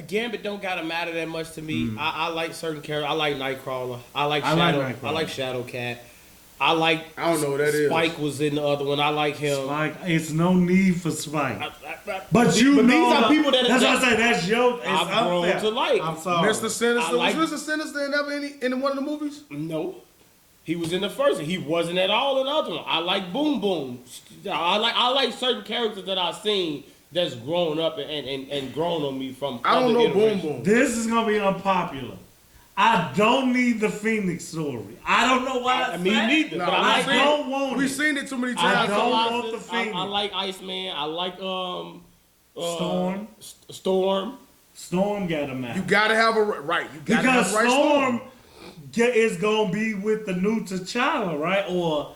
Gambit don't gotta matter that much to me. I like certain characters. I like Nightcrawler. I like I like Shadow. Nightcrawler. I like Shadowcat. I like. I don't know what that is. Spike was in the other one. I like him. Like, it's no need for Spike. But But you know, these are people that that's what I say. That's your. It's I've grown unfair. to like. I'm sorry. Mr. Sinister. I like- Was Mr. Sinister ever in one of the movies? No. He was in the first one. He wasn't at all in the other one. I like Boom Boom. I like certain characters that I've seen that's grown up and grown on me from. I don't other know Boom iterations. Boom. This is gonna be unpopular. I don't need the Phoenix story. I don't know why. Me neither. Nah, but we I seen like. don't want We've it. seen it too many I times. like don't want Colossus. the Phoenix. I like Iceman. I like Storm. Storm. Storm got him out. You gotta have a right. You gotta Because have the right Storm is gonna be with the new T'Challa, right? Or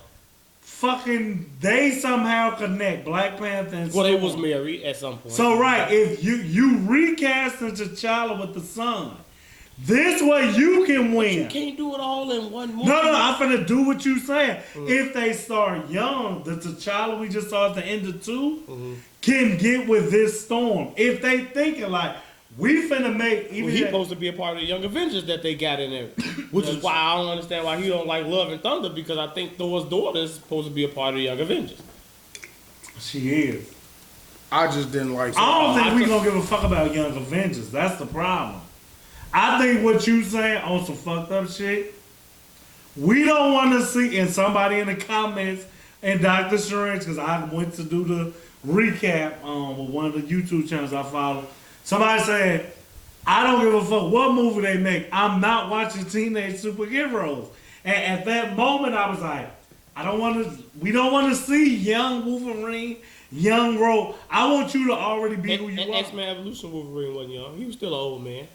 fucking they somehow connect Black Panther and Well, they Storm. was married at some point. So right, if you recasting T'Challa with the son, this way you can win. you can't do it all in one movie. No, I'm finna do what you saying. If they start young, the T'Challa we just saw at the end of 2 can get with this Storm. If they thinking like, we finna make even He's that- supposed to be a part of the Young Avengers that they got in there, which is why I don't understand why he don't like Love and Thunder, because I think Thor's daughter is supposed to be a part of the Young Avengers. she is. I just didn't like. I don't think we gonna give a fuck about Young Avengers. That's the problem. I think what you saying on some fucked up shit, we don't want to see, and somebody in the comments, and Dr. Strange, because I went to do the recap with one of the YouTube channels I follow. Somebody said, I don't give a fuck what movie they make. I'm not watching teenage superheroes. And at that moment, I was like, we don't want to see young Wolverine, young Rogue. I want you to already be who you are. X-Men Evolution Wolverine wasn't young. He was still an old man.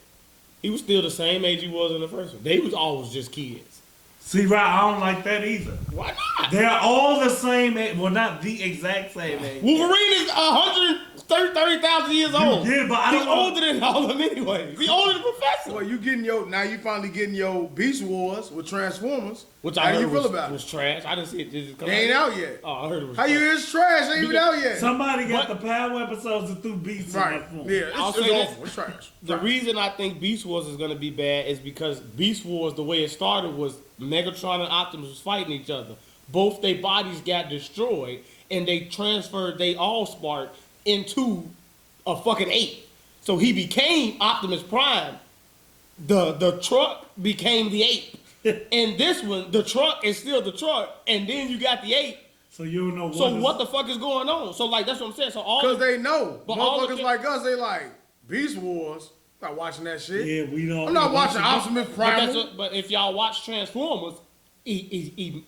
He was still the same age he was in the first one. They was always just kids. See, right, I don't like that either. Why not? They're all the same age. Well, not the exact same age. Wolverine is 130,000 years old. Yeah, but I He's don't know. older than all of them anyway. He's older than Professor. Well, now you finally getting your Beast Wars with Transformers. Which How I do you heard feel about was it? trash. I didn't see it. Did it come It ain't out yet. Oh, I heard it was How you trash. it's trash? Ain't even out yet. Somebody got But- the Power episodes and threw beats in Right. that phone. Yeah, I'll it's say this. awful. It's trash. The reason I think Beast Wars is going to be bad is because Beast Wars, the way it started was Megatron and Optimus was fighting each other. Both their bodies got destroyed, and they transferred their Allspark into a fucking ape. So he became Optimus Prime. The truck became the ape. And this one, the truck is still the truck, and then you got the ape. So you don't know what. So what the fuck is going on? So like that's what I'm saying. So all Because they know. But all the Motherfuckers like us, they like, Beast Wars. I'm not watching that shit. Yeah, we don't. I'm not watching Optimus But, Prime. but if y'all watch Transformers,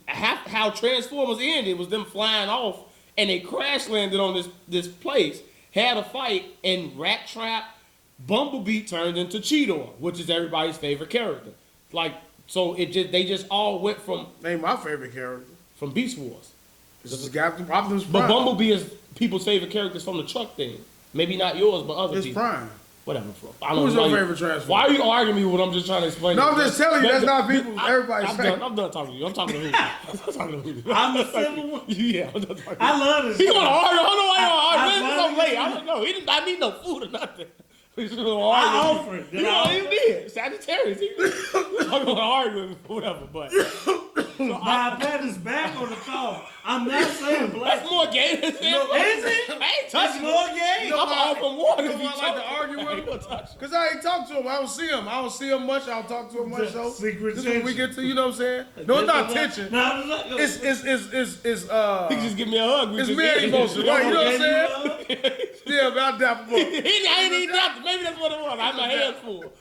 how Transformers ended was them flying off and they crash landed on this place, had a fight, and Rat Trap, Bumblebee turned into Cheetor, which is everybody's favorite character. Like so, they just all went from Ain't my favorite character. Beast Wars. This is Optimus Prime. But Bumblebee is people's favorite characters from the truck thing. Maybe not yours, but other It's people. Prime. Whatever. I don't Who's know your why favorite Transformer? Why are you arguing me when I'm just trying to explain? No, it? I'm just telling you, that's not people. Everybody's favorite. I'm done talking to you. I'm talking to who? I'm talking to who? I'm the simple one. Yeah, I'm done talking to you. I love this. He gonna argue. I don't know why I you love argue. It's so it. late. I don't know. He didn't. I need no food or nothing. He's gonna I argue. offered. He Did I don't even offer? did. Sagittarius. I'm gonna argue with him or whatever. But My pet is back on the call. I'm not saying black. that's more gay than him. Is it? I ain't That's touching more him. gay. I'm offering water. You if know you why I like to choke. argue with I ain't him? gonna touch him. Because I ain't talk to him. I don't see him. I don't see him much. I don't talk to him much. So Secret this is when we tension. get to, you know what I'm saying? No, it's not tension. No, It's He can just give me a hug. We it's just man ate. emotion, right? You know what I'm saying? saying? Yeah, but I dap him up. I ain't even that. Maybe that's what it was. I had my hands full.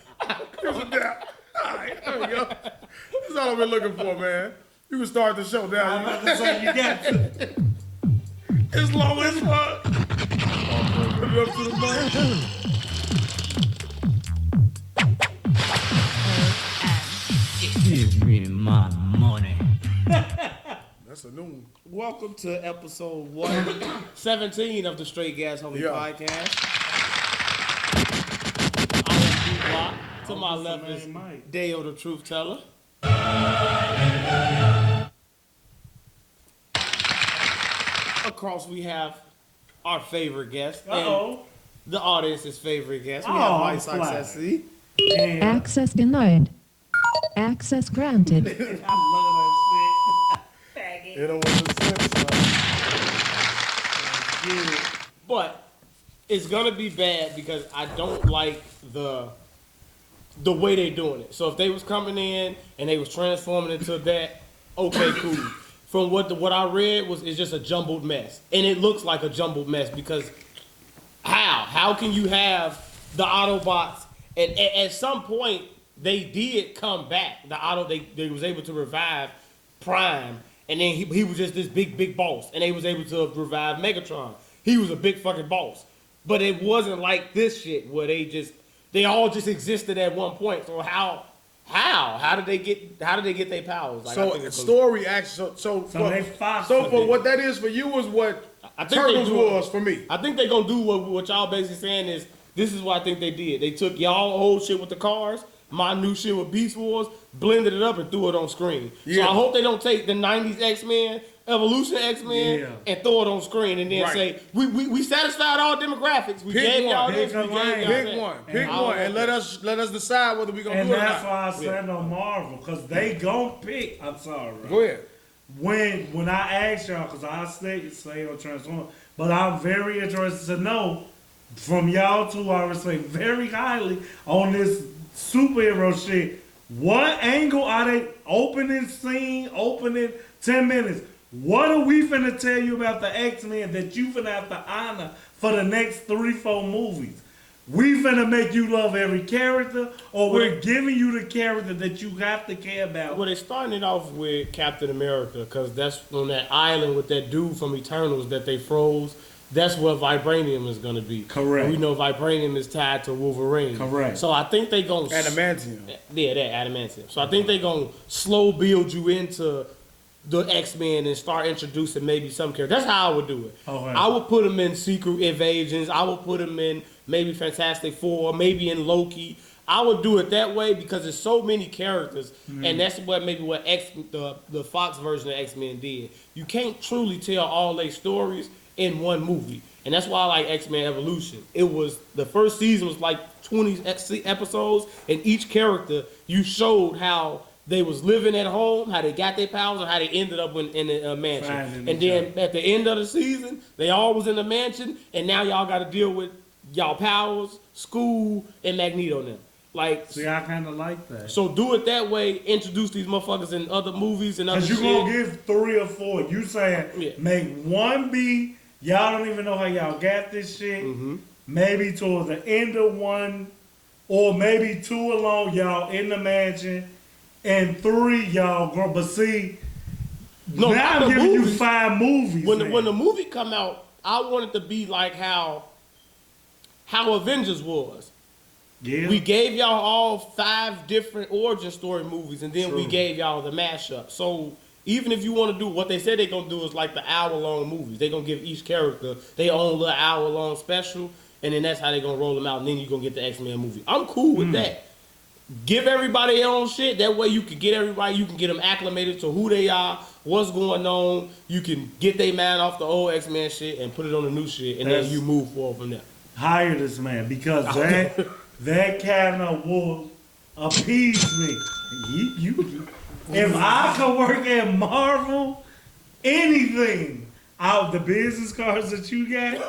Here's a dap. All right, there we go. That's all I've been looking for, man. You can start the show I'm down. about to say you got to. It's low as fuck. Put it up to the button. Give me my money. That's a new one. Welcome to episode 117 of the Straight Gas Homie Yeah. Podcast. I am dblock. To my left is Mike. Daeo, the truth teller. Across we have our favorite guest and the audience's favorite guest. We have Oh, WhitesoxSC. Damn. Access denied. Access granted. I It don't make sense, man. But it's gonna be bad because I don't like the way they doing it. So if they was coming in and they was transforming into that, okay, cool. From what I read is just a jumbled mess, and it looks like a jumbled mess because how can you have the Autobots and at some point they did come back. They was able to revive Prime, and then he was just this big boss, and they was able to revive Megatron. He was a big fucking boss, but it wasn't like this shit where they all just existed at one point. So how did they get their powers? Like, I So think it's story action. So they Fox for for what that is for you is what I think Turtles they do- was for me. I think they're gonna do what y'all basically saying is this is what I think they did. They took y'all old shit with the cars, my new shit with Beast Wars, blended it up and threw it on screen. Yeah. So I hope they don't take the 90s X-Men, Evolution X-Men, Yeah. and throw it on screen and then Right. say, we satisfied all demographics. We Pick gave one. y'all Pick this, we a gave lane. y'all Pick that. one, And pick I don't one, and want let us decide whether we gonna And do it or that's not. why I said on Marvel, because they gon' pick. I'm sorry. Go ahead. When I asked y'all, because I say on Transform, but I'm very interested to know from y'all two I respect very highly on this superhero shit. What angle are they opening 10 minutes? What are we finna tell you about the X-Men that you finna have to honor for the next 3-4 movies? We finna make you love every character, or we're giving you the character that you have to care about. Well, they're starting it off with Captain America, because that's on that island with that dude from Eternals that they froze. That's what vibranium is going to be. Correct. And we know vibranium is tied to Wolverine. Correct. So I think they going to... Adamantium. Yeah, that adamantium. So I think they going to slow build you into the X-Men and start introducing maybe some characters. That's how I would do it. Okay. I would put them in Secret Invasions. I would put them in maybe Fantastic Four, maybe in Loki. I would do it that way because there's so many characters, and that's what the Fox version of X-Men did. You can't truly tell all their stories in one movie, and that's why I like X-Men Evolution. It was the first season was like 20 episodes, and each character you showed how they was living at home, how they got their powers, or how they ended up in a mansion. And then at the end of the season, they all was in the mansion, and now y'all got to deal with y'all powers, school, and Magneto now. Like, see, I kind of like that. So do it that way. Introduce these motherfuckers in other movies and other shit. Because you're going to give 3 or 4. You saying make one be, y'all don't even know how y'all got this shit. Maybe towards the end of one, or maybe 2 alone, y'all in the mansion, and 3 y'all grow. But see, now I'm giving you 5 movies. When the movie come out, I want it to be like how Avengers was. Yeah. We gave y'all all 5 different origin story movies, and then we gave y'all the mashup. So even if you want to do what they said they're going to do is like the hour-long movies. They're going to give each character their own little hour-long special, and then that's how they're going to roll them out, and then you're going to get the X-Men movie. I'm cool with that. Give everybody their own shit. That way you can get everybody, you can get them acclimated to who they are, what's going on. You can get their mind off the old X-Men shit and put it on the new shit, and then you move forward from there. Hire this man, because that kind of will appease me. If I could work at Marvel, anything out the business cards that you got,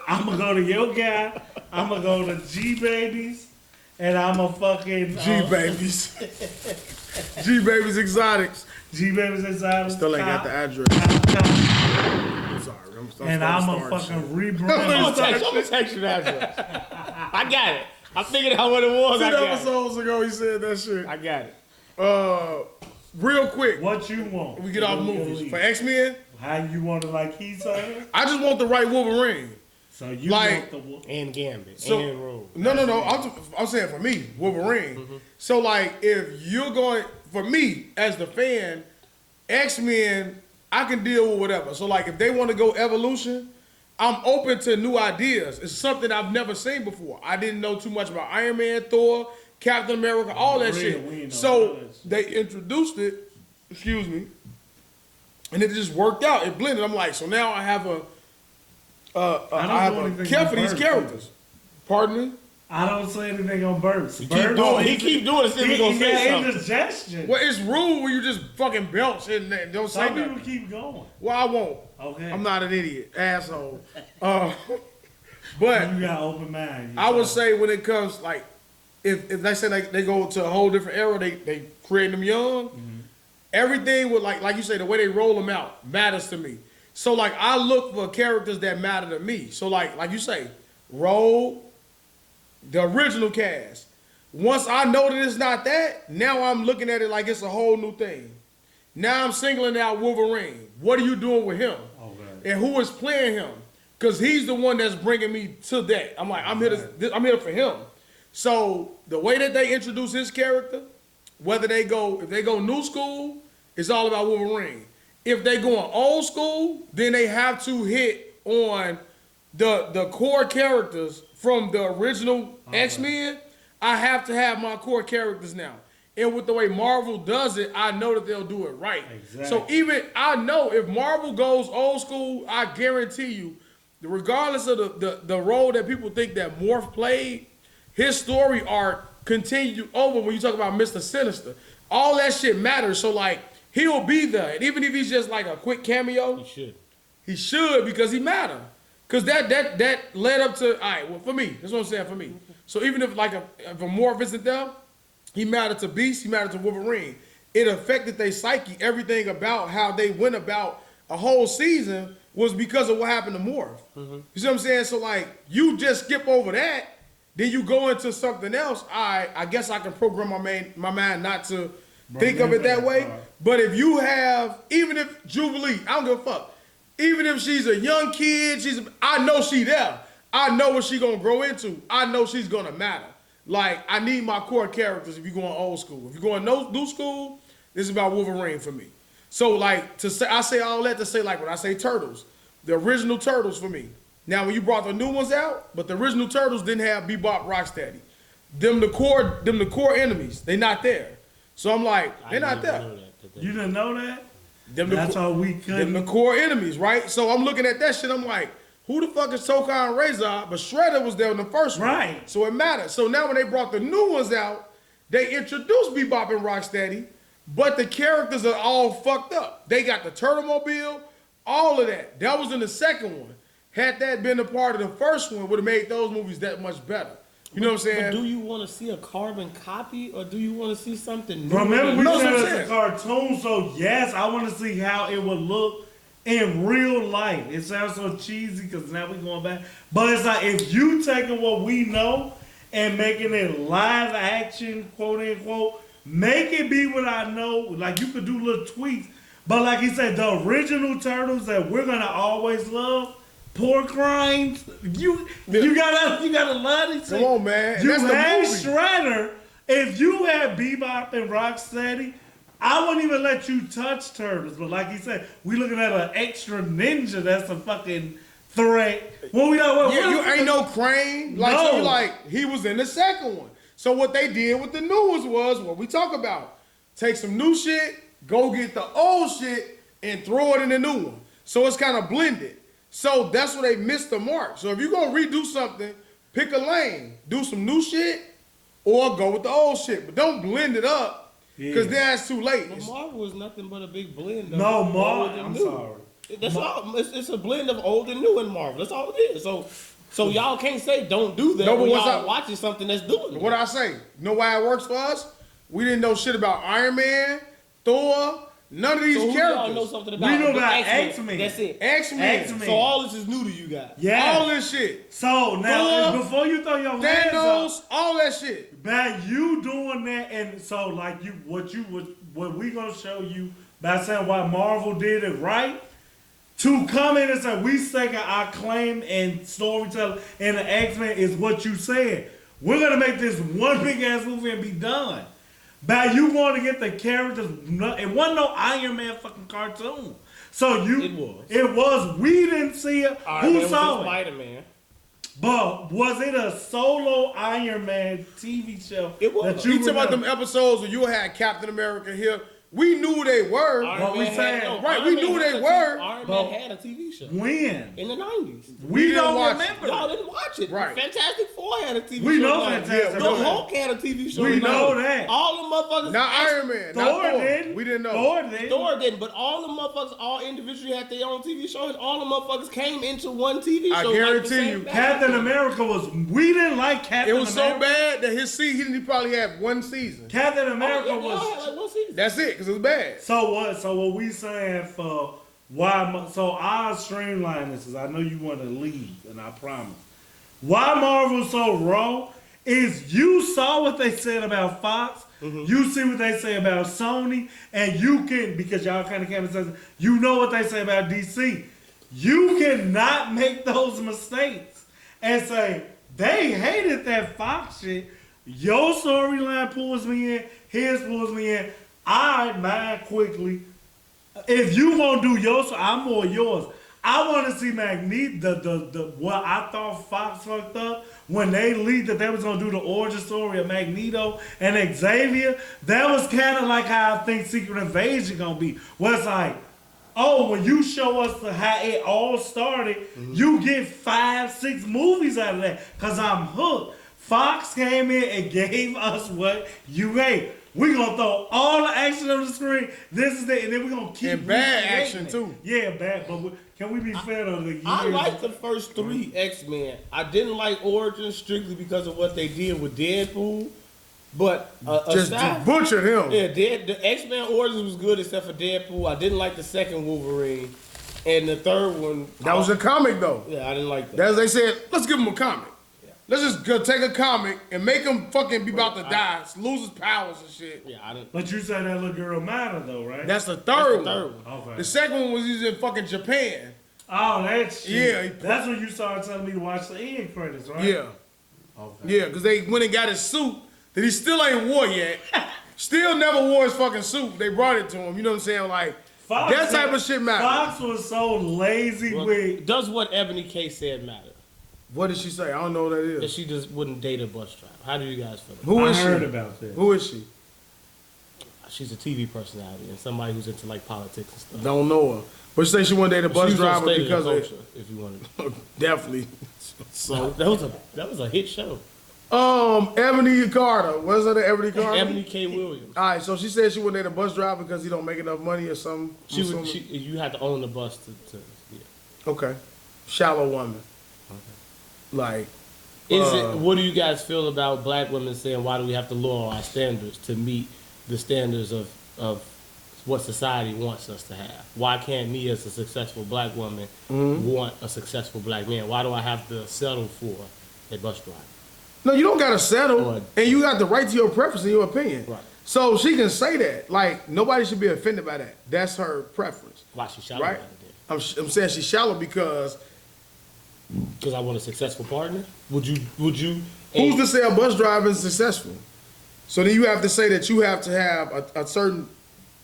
I'm gonna go to your guy. I'm gonna go to G Babies, and I'm a fucking G Babies. G Babies Exotics. G Babies Exotics. Still ain't got the address. I'm sorry. And I'm a fucking rebrand. I'm gonna text you the address. I got it. I figured out what it was. 2 episodes ago, he said that shit. I got it. Real quick. What you want? We get off movies. For X-Men, how you want it like he said? I just want the right Wolverine. So you want the and Gambit and Rogue. No. I'm saying for me, Wolverine. So like, if you're going for me as the fan, X-Men, I can deal with whatever. So like, if they want to go evolution, I'm open to new ideas. It's something I've never seen before. I didn't know too much about Iron Man, Thor, Captain America, all that shit. So they introduced it, and it just worked out. It blended. I'm like, so now I have a care for these characters. Pardon me? I don't say anything on Burks. He keep doing it. He gonna say something. Indigestion. Well, it's rude when you just fucking belch and don't say nothing. Some people keep going. Well, I won't. Okay. I'm not an idiot, asshole. But you got open mind. I would say when it comes like, if they say they go to a whole different era, they create them young. Everything with like you say, the way they roll them out matters to me. So like I look for characters that matter to me. So like you say, Rogue, the original cast. Once I know that it's not that, now I'm looking at it like it's a whole new thing. Now I'm singling out Wolverine. What are you doing with him? Okay. And who is playing him? Because he's the one that's bringing me to that. I'm like, I'm here for him. So the way that they introduce his character, if they go new school, it's all about Wolverine. If they going old school, then they have to hit on the core characters from the original X-Men. I have to have my core characters now. And with the way Marvel does it, I know that they'll do it right. Exactly. So even I know if Marvel goes old school, I guarantee you, regardless of the role that people think that Morph played, his story arc continued over when you talk about Mr. Sinister. All that shit matters. So like he'll be there. And even if he's just like a quick cameo, he should because he matter. Because that led up to, all right, well, for me, that's what I'm saying for me. So even if like if a Morph isn't there, He mattered to Beast. He mattered to Wolverine. It affected their psyche. Everything about how they went about a whole season was because of what happened to Morph. You see what I'm saying? So like, you just skip over that, then you go into something else. I guess I can program my mind not to think of it that way. But if you have, even if Jubilee, I don't give a fuck. Even if she's a young kid, I know she there. I know what she gonna grow into. I know she's gonna matter. Like, I need my core characters if you're going old school. If you're going new school, this is about Wolverine for me. So like, I say all that to say, like, when I say Turtles, the original Turtles for me. Now, when you brought the new ones out, but the original Turtles didn't have Bebop, Rocksteady. Them the core enemies. They not there. So I'm like, they're not there. You didn't know that? That's all we could. Them the core enemies, right? So I'm looking at that shit. I'm like, who the fuck is Tokai and Razor? But Shredder was there in the first one. Right. So it matters. So now when they brought the new ones out, they introduced Bebop and Rocksteady, but the characters are all fucked up. They got the Turtlemobile, all of that. That was in the second one. Had that been a part of the first one, would have made those movies that much better. You know what I'm saying? But do you want to see a carbon copy, or do you want to see something new? Remember, we No, said I'm it's saying. a cartoon, so yes, I want to see how it would look in real life. It sounds so cheesy because now we're going back. But it's like, if you taking what we know and making it live action, quote unquote, make it be what I know. Like, you could do little tweaks. But like he said, the original Turtles that we're going to always love, Pork Rinds, you gotta love these. Come on, man. You That's the had movie. Shredder. If you had Bebop and Rocksteady, I wouldn't even let you touch Turtles. But like he said, we looking at an extra ninja that's a fucking threat. Well, You ain't no Crane. Like, No. so like, he was in the second one. So what they did with the new ones was what we talk about. Take some new shit, go get the old shit, and throw it in the new one. So it's kind of blended. So that's where they missed the mark. So if you're going to redo something, pick a lane. Do some new shit or go with the old shit. But don't blend it up because then it's too late. But Marvel is nothing but a big blend of No, old Marvel. and I'm new. sorry. That's all. It's a blend of old and new in Marvel. That's all it is. So y'all can't say don't do that No, but when what's y'all up? watching something that's doing it. What I say? You know why it works for us? We didn't know shit about Iron Man, Thor, none of these So who characters. y'all know something about? We know The about X-Men. X-Men. That's it. X-Men. X-Men. So all this is new to you guys. Yeah. All this shit. So now, Thor, before you throw your hands Thanos, up, all that shit. by you doing that, and so like what we gonna show you by saying why Marvel did it right, to come in and say we taking our claim and storytelling and the X-Men is what you said. We're gonna make this one big ass movie and be done. By you want to get the characters, it wasn't no Iron Man fucking cartoon. So it was. We didn't see it. Who saw it? Spider-Man. But was it a solo Iron Man TV show? It was. That You talking about remember? them episodes where you had Captain America here? We knew they were. What we saying? Right, we knew they were. Iron But- Man had a TV show When? in the 90s. We didn't don't watch it. remember. Y'all didn't watch it. Right. Fantastic Four had a TV show. We know in the 90s. Fantastic The Four. Hulk had a TV show. We in the know 90s. that. All the motherfuckers. Not Iron Man. Not Thor Thor. didn't. We didn't know. Thor didn't. Thor didn't, but all the motherfuckers, all individually had their own TV shows. All the motherfuckers came into one TV show. I like the guarantee same you, thing. Captain America was. We didn't like Captain It was so America. bad that his season, he probably had one season. Captain Oh, America yeah, they all was. had like one season. That's it, because it was bad. So what? So what we saying for why? So I'll streamline this, because I know you want to leave, and I promise. Why Marvel's so raw is you saw what they said about Fox. You see what they say about Sony, and you can, because y'all kind of came and said, you know what they say about DC. You cannot make those mistakes and say they hated that Fox shit. Your storyline pulls me in, his pulls me in. Mine quickly. If you gonna do yours, I'm more yours. I want to see Magneto. The what I thought Fox fucked up when they leaked that they was gonna do the origin story of Magneto and Xavier. That was kind of like how I think Secret Invasion gonna be. Where it's like, oh, when you show us how it all started, you get 5-6 movies out of that. Cause I'm hooked. Fox came in and gave us what you hate. We're going to throw all the action on the screen. This is it. And then we're going to keep And bad recreating action, it. too. Yeah, bad. But can we be fair on the years? I liked the first 3 X-Men. I didn't like Origins strictly because of what they did with Deadpool. But Just butchered him. Yeah, the X-Men Origins was good except for Deadpool. I didn't like the second Wolverine. And the third one... That was a comic, though. Yeah, I didn't like that. That's they said, let's give him a comic. Yeah. Let's just go take a comic and make him fucking be about to die, lose his powers and shit. Yeah, I didn't... But you said that little girl matter, though, right? That's the third one. Okay. The second one was he's in fucking Japan. Oh, that shit. Yeah. That's when you started telling me to watch the end credits, right? Yeah. Okay. Yeah, because they went and got his suit that he still ain't wore yet. Still never wore his fucking suit. They brought it to him. You know what I'm saying? Like, Fox that type of shit matters. Fox was so lazy with... Does what Ebony K said matter? What did she say? I don't know what that is. That she just wouldn't date a bus driver. How do you guys feel? Who is I she? heard about that. Who is she? She's a TV personality and somebody who's into like politics and stuff. Don't know her. But she say she wanted to date a bus She was on driver State of the because of Culture, if you wanted. definitely. So that was a hit show. Ebony Carter. What's her name? Ebony Carter? Ebony K. Williams. All right, so she said she wouldn't date a bus driver because he don't make enough money or something. You had to own the bus to yeah. Okay. Shallow woman. Okay. Like. What do you guys feel about black women saying, why do we have to lower our standards to meet the standards of what society wants us to have? Why can't me as a successful black woman want a successful black man? Why do I have to settle for a bus driver? No, you don't got to settle, and you got the right to your preference and your opinion. Right. So she can say that. Like, nobody should be offended by that. That's her preference. Why she shallow right? about it then? I'm saying she's shallow because I want a successful partner? Would you who's to say a bus driver is successful? So then you have to say that you have to have a certain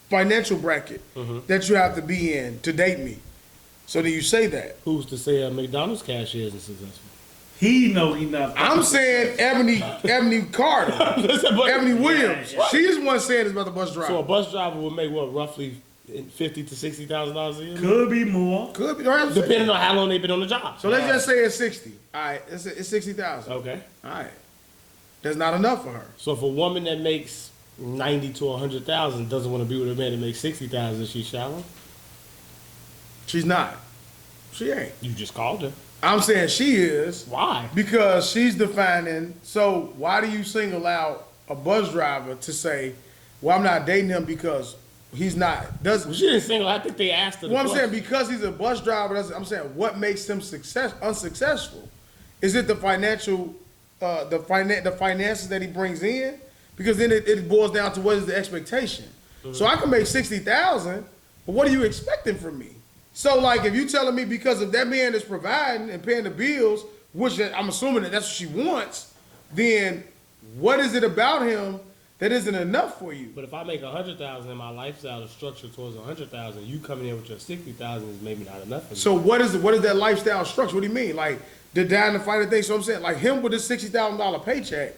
financial bracket that you have to be in to date me. So then you say that. Who's to say a McDonald's cashier isn't successful? He know he not. I'm saying Ebony Carter, Ebony Williams. Yeah. She's the one saying it's about the bus driver. So a bus driver would make what, roughly $50,000 to $60,000 a year? Could be more. Could be. Right, depending on how long they've been on the job. So let's just say it's 60. All right, it's 60,000. Okay. All right, that's not enough for her. So if a woman that makes 90 to 100,000 doesn't want to be with a man that makes 60,000, she's shallow? She's not. She ain't. You just called her. I'm saying she is. Why? Because she's defining. So why do you single out a bus driver to say, well, I'm not dating him because he's not? Well, she didn't single. I think they asked her. Well, I'm saying because he's a bus driver. I'm saying what makes him unsuccessful? Is it the financial, the finances that he brings in? Because then it boils down to what is the expectation. So I can make 60,000, but what are you expecting from me? So, like, if you telling me because if that man is providing and paying the bills, which I'm assuming that that's what she wants, then what is it about him that isn't enough for you? But if I make 100,000 and my lifestyle is structured towards 100,000, you coming in with your 60,000 is maybe not enough for me. So what is that lifestyle structure? What do you mean? Like the down and fighting thing. So I'm saying, like him with his $60,000 paycheck,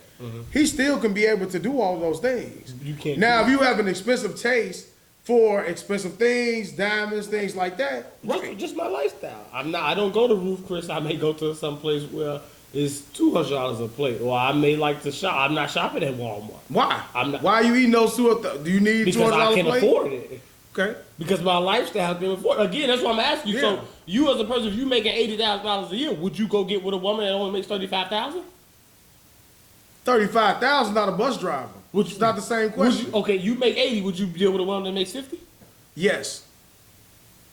he still can be able to do all those things. You can't. Now, if you have an expensive taste for expensive things, diamonds, things like that, right? Just my lifestyle. I don't go to Ruth Chris. I may go to some place where it's $200 a plate, or I may like to shop. I'm not shopping at Walmart. Why? I'm not. Why are you eating those two? Do you need Because $200 I can plate? afford it. Okay. Because my lifestyle can afford it. Again, that's what I'm asking you. Yeah. So you as a person, if you making $80,000 a year, would you go get with a woman that only makes $35,000? $35,000, not a bus driver. It's not the same question. Okay, you make 80. Would you deal with a woman that makes 50? Yes.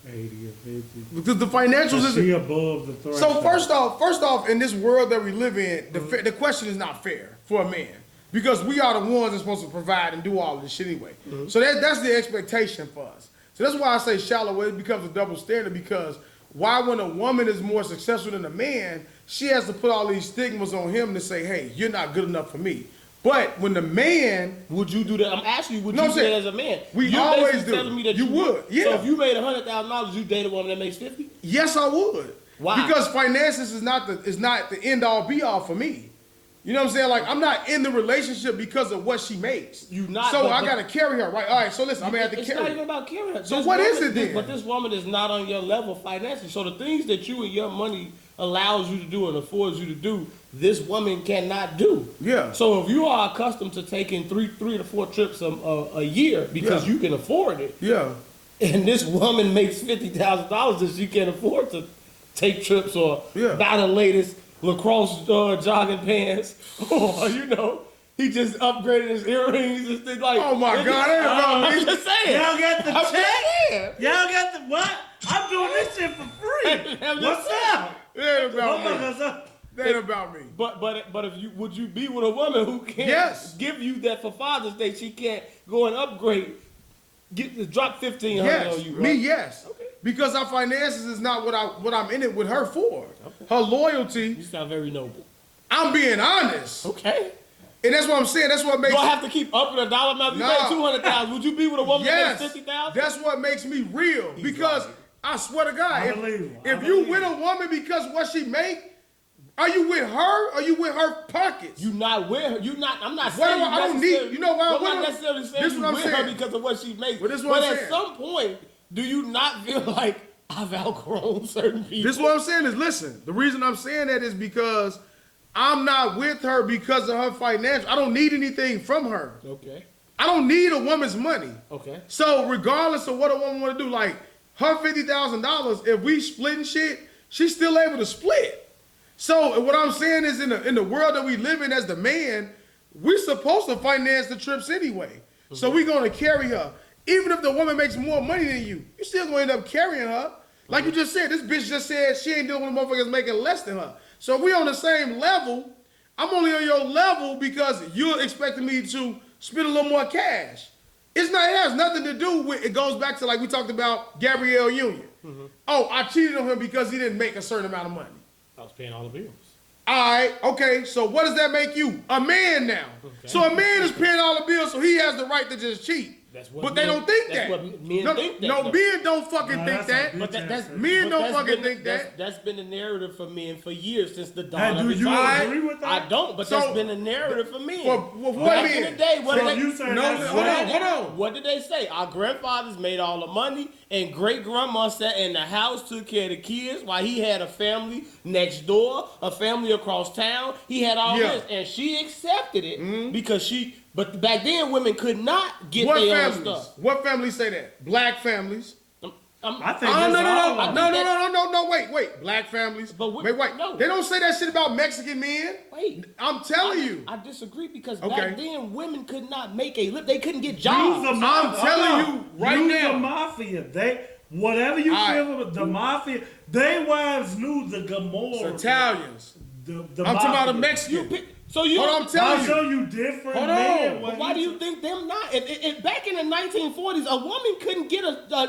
80 or 50. Because the financials is She above the threshold. so. First off, in this world that we live in, the question is not fair for a man because we are the ones that's supposed to provide and do all of this shit anyway. So that's the expectation for us. So that's why I say shallow. It becomes a double standard because why when a woman is more successful than a man, she has to put all these stigmas on him to say, hey, you're not good enough for me. But when the man, would you do that? I'm asking you, would No, you I'm do that saying, as a man? we You're always basically do. telling me that You would, yeah. So if you made $100,000, you date a woman that makes 50? yes, I would. Why? Because finances is not the end all be all for me. You know what I'm saying? Like I'm not in the relationship because of what she makes. You not. So but- I gotta carry her, right? All right. So listen, I'm gonna have to It's carry not her. even about carrying her. So This what is woman- it then? But this woman is not on your level financially. So the things that you and your money allows you to do and affords you to do, this woman cannot do. Yeah. So if you are accustomed to taking three to four trips a year because Yeah. you can afford it, Yeah. and this woman makes $50,000 and she can't afford to take trips or Yeah. buy the latest lacrosse jogging pants, or he just upgraded his earrings and things like. Oh my God, ain't about me. I'm just saying. Y'all got the I'm check? just saying. Y'all got the what? I'm doing this shit for free. I'm just What's saying. up? It ain't about me. Motherfuckers, It ain't about me. But if you would you be with a woman who can't Yes. give you that for Father's Day? She can't go and upgrade, drop $1,500 Yes, on you. me, Right? yes. Okay. Because our finances is not what I'm in it with her for. Her loyalty. You sound very noble. I'm being honest, Okay. and that's what I'm saying. That's what makes. Do I have to keep upping a dollar amount? You Nah. made $200,000. Would you be with a woman Yes, that makes $50,000? that's what makes me real. Because I swear to God, I believe him. if you with a woman because what she make, are you with her or you with her pockets? You not with her. You not. I'm not What saying do I don't necessarily- need- you know why I'm I'm with not her? necessarily saying This you what I'm with her saying. because of what she makes. But this what I'm at saying. some point, do you not feel like I've outgrown certain people? This is what I'm saying is, listen, the reason I'm saying that is because I'm not with her because of her financial. I don't need anything from her. Okay. I don't need a woman's money. Okay. So regardless of what a woman want to do, like her $50,000, if we splitting shit, she's still able to split. So what I'm saying is, in the world that we live in as the man, we're supposed to finance the trips anyway. So we're gonna carry her. Even if the woman makes more money than you still gonna end up carrying her. Like you just said, this bitch just said she ain't dealing with motherfuckers making less than her. So if we on the same level, I'm only on your level because you're expecting me to spend a little more cash. It has nothing to do with, it goes back to like we talked about Gabrielle Union. Oh, I cheated on him because he didn't make a certain amount of money. I was paying all the bills. All right, okay, so what does that make you? A man now. Okay. So a man is paying all the bills, so he has the right to just cheat. That's what But they men- don't think that's that. what men no, think that, no, though. men don't fucking Nah, think that's a that. bitch But that's Men don't that's fucking been- think that's- that. That's been the narrative for men for years since the dawn Hey, of do its you time. agree with that? I don't, but So- that's been the narrative for men. For what Back men? in the day, what So did they? you saying No, that's hold right? on. What did they say? Our grandfathers made all the money, and great grandma sat in the house, took care of the kids, while he had a family next door, a family across town. He had all Yeah. this, and she accepted it because she. But back then, women could not get What their own families? stuff. What families say that? Black families. I think Oh, that's no, all. wait. Black families. But we- wait. no. They don't say that shit about Mexican men. Wait. I'm telling you. I disagree because Okay. back then women could not make a living. They couldn't get Use jobs. the mafia. I'm telling you right Use now. the mafia. They whatever you All feel about the mafia, they wives knew the It's Gomorrah. Italians. The I'm talking about a mafia. Mexican. So you Hold on, I'm telling I'll you. show you different Hold men. on. But why do you think them not? If back in the 1940s, a woman couldn't get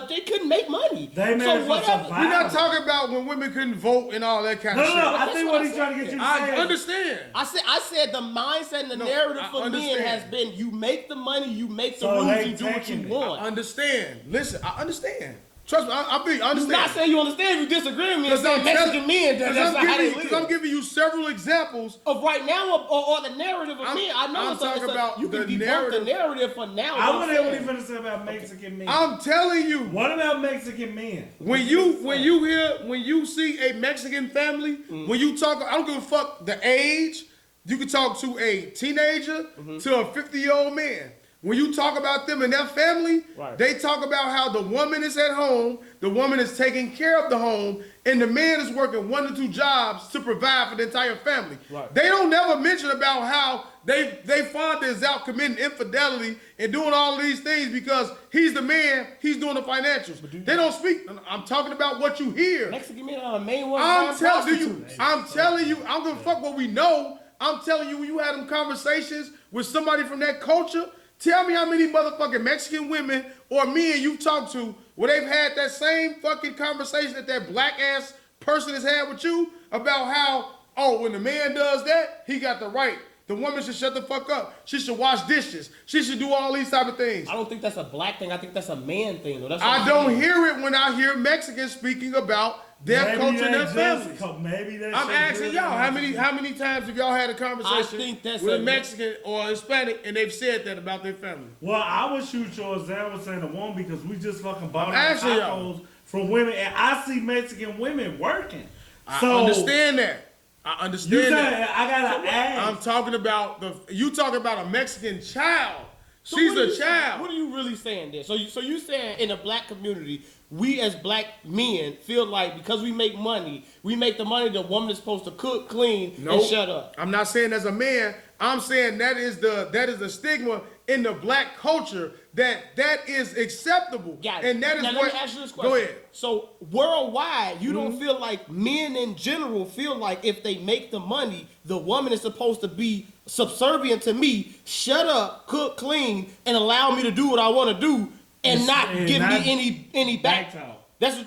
they couldn't make money. They made so it for whatever. survival. We're not talking about when women couldn't vote and all that kind No, of no, shit. no. I That's think what what I he's trying to get said. you to I say. understand. I said the mindset and the No, narrative I for men understand. has been you make the money, you make the So rules, they you do what you taking it. want. Understand. Listen, I understand. Trust me, I I'm understand. not saying you understand. You disagree with me. And Because saying Mexican men, that's not how they live. I'm giving you several examples. Of right now, or the narrative of men. I know I'm it's talking about you can the debunk the narrative. narrative for now. I but I'm wonder what saying- he's gonna say about Mexican men. I'm telling you, What about Mexican men? when you see a Mexican family, when you talk, I don't give a fuck the age. You can talk to a teenager to a 50-year-old man. When you talk about them and their family, Right. they talk about how the woman is at home, the woman is taking care of the home, and the man is working 1 to 2 jobs to provide for the entire family. Right. They don't never mention about how they father is out committing infidelity and doing all of these things because he's the man, he's doing the financials. They don't speak. I'm talking about what you hear. Mexican men are the main ones. I'm buying telling you, prostitutes. I'm telling you, I'm gonna fuck what we know. I'm telling you, when you had them conversations with somebody from that culture, tell me how many motherfucking Mexican women or men you've talked to where they've had that same fucking conversation that black ass person has had with you about how, oh, when the man does that, he got the right. The woman should shut the fuck up. She should wash dishes. She should do all these type of things. I don't think that's a black thing. I think that's a man thing. Though. That's what I I'm don't saying. hear it when I hear Mexicans speaking about their culture and their families. Maybe that's I'm asking y'all, how many times have y'all had a conversation think that's with a a- Mexican or a Hispanic and they've said that about their family? Well, I would shoot your example saying a woman because we just fucking bought I'm our asking y'all. tacos from women, and I see Mexican women working. I understand that. I You understand saying that. I gotta ask? I'm talking about you talking about a Mexican child. So She's what are a you saying? child. What are you really saying there? So you saying in the black community, we as black men feel like because we make money, we make the money, the woman is supposed to cook, clean, and shut up. I'm not saying as a man. I'm saying that is the stigma in the black culture that is acceptable. Got it. And that is now, what. let me ask you this question. Go ahead. So worldwide, you don't feel like men in general feel like if they make the money, the woman is supposed to be subservient to me, shut up, cook, clean, and allow me to do what I want to do, and not give me any back.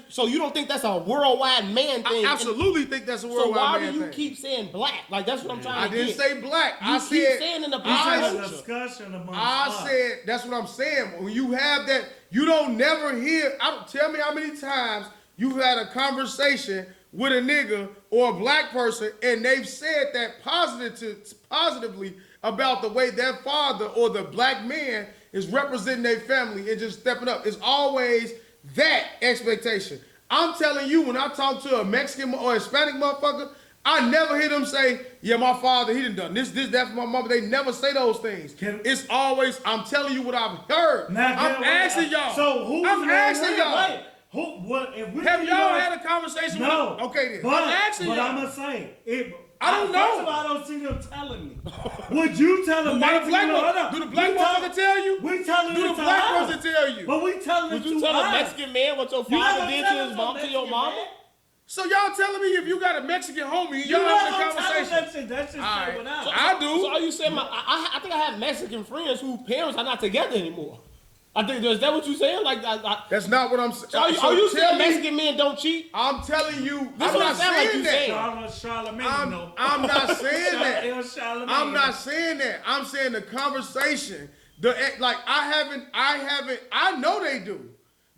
So you don't think that's a worldwide man thing? I absolutely think that's a worldwide man thing. So why do you keep saying black? Like that's what I'm trying to get. I didn't say black. I keep saying in the black culture. Discussion amongst I said that's what I'm saying. When you have that, you don't never hear. Tell me how many times you've had a conversation with a nigga or a black person, and they've said that positively about the way their father or the black man is representing their family and just stepping up. It's always that expectation. I'm telling you, when I talk to a Mexican or Hispanic motherfucker, I never hear them say, yeah, my father, he done this, that for my mother. They never say those things. It's always, I'm telling you what I've heard. I'm asking y'all. So I'm asking y'all. Have y'all had a conversation with them? Okay, then. I'm asking y'all. But I'm going to say, I don't know. First of all, I don't see them telling me. Would you tell them? Do the black person tell you? We telling Do the black person tell you? But we telling them. Would you tell a Mexican man what your father did to your mama? So y'all telling me if you got a Mexican homie, y'all having a conversation? That's just right. So I do. So are you saying I think I have Mexican friends whose parents are not together anymore? I think is that what you saying? Like that's not what I'm saying. So are you saying Mexican men don't cheat? I'm telling you, I'm not saying that. I'm not saying that. I'm not saying that. I'm saying the conversation. I know they do,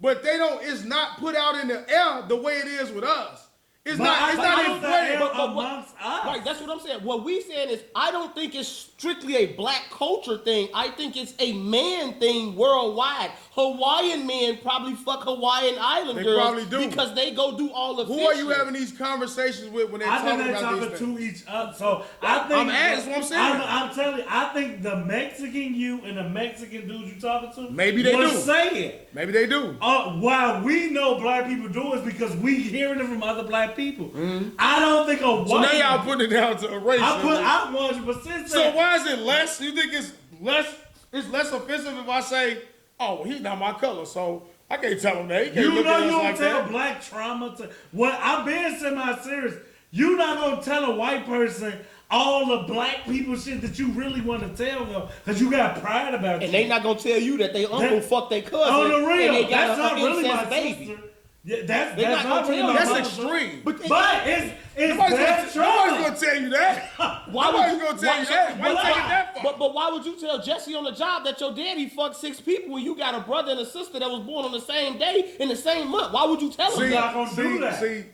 but they don't. It's not put out in the air the way it is with us. It's not inflated amongst us. Right, that's what I'm saying. What we saying is, I don't think it's strictly a black culture thing. I think it's a man thing worldwide. Hawaiian men probably fuck Hawaiian island girls probably do. because they go do all the fishing. Who are you having these conversations with when they're talking about these things? To each other. So I think that's what I'm saying. I'm telling you, I think the Mexican you and the Mexican dude you talking to, maybe they do. Say it. Maybe they do. Why we know black people do is because we hearing it from other black people. Mm-hmm. I don't think a white. So now y'all putting it down to a race. I'm 100%. So why is it less? You think it's less? It's less offensive if I say, "Oh, well, he's not my color," so I can't tell him that. He can't you look know at us you don't like tell that. black trauma to. Well, I'm being semi-serious. You not gonna tell a white person all the black people shit that you really want to tell them because you got pride about it. And they not gonna tell you that they uncle fucked their cousin. On the real, and they got that's not really my baby. sister. Yeah, that's not not really That's extreme. But it's nobody's gonna tell you that. Nobody's gonna tell you that. Why you take it that far? But why would you tell Jesse on the job that your daddy fucked 6 people when you got a brother and a sister that was born on the same day in the same month? Why would you tell him that?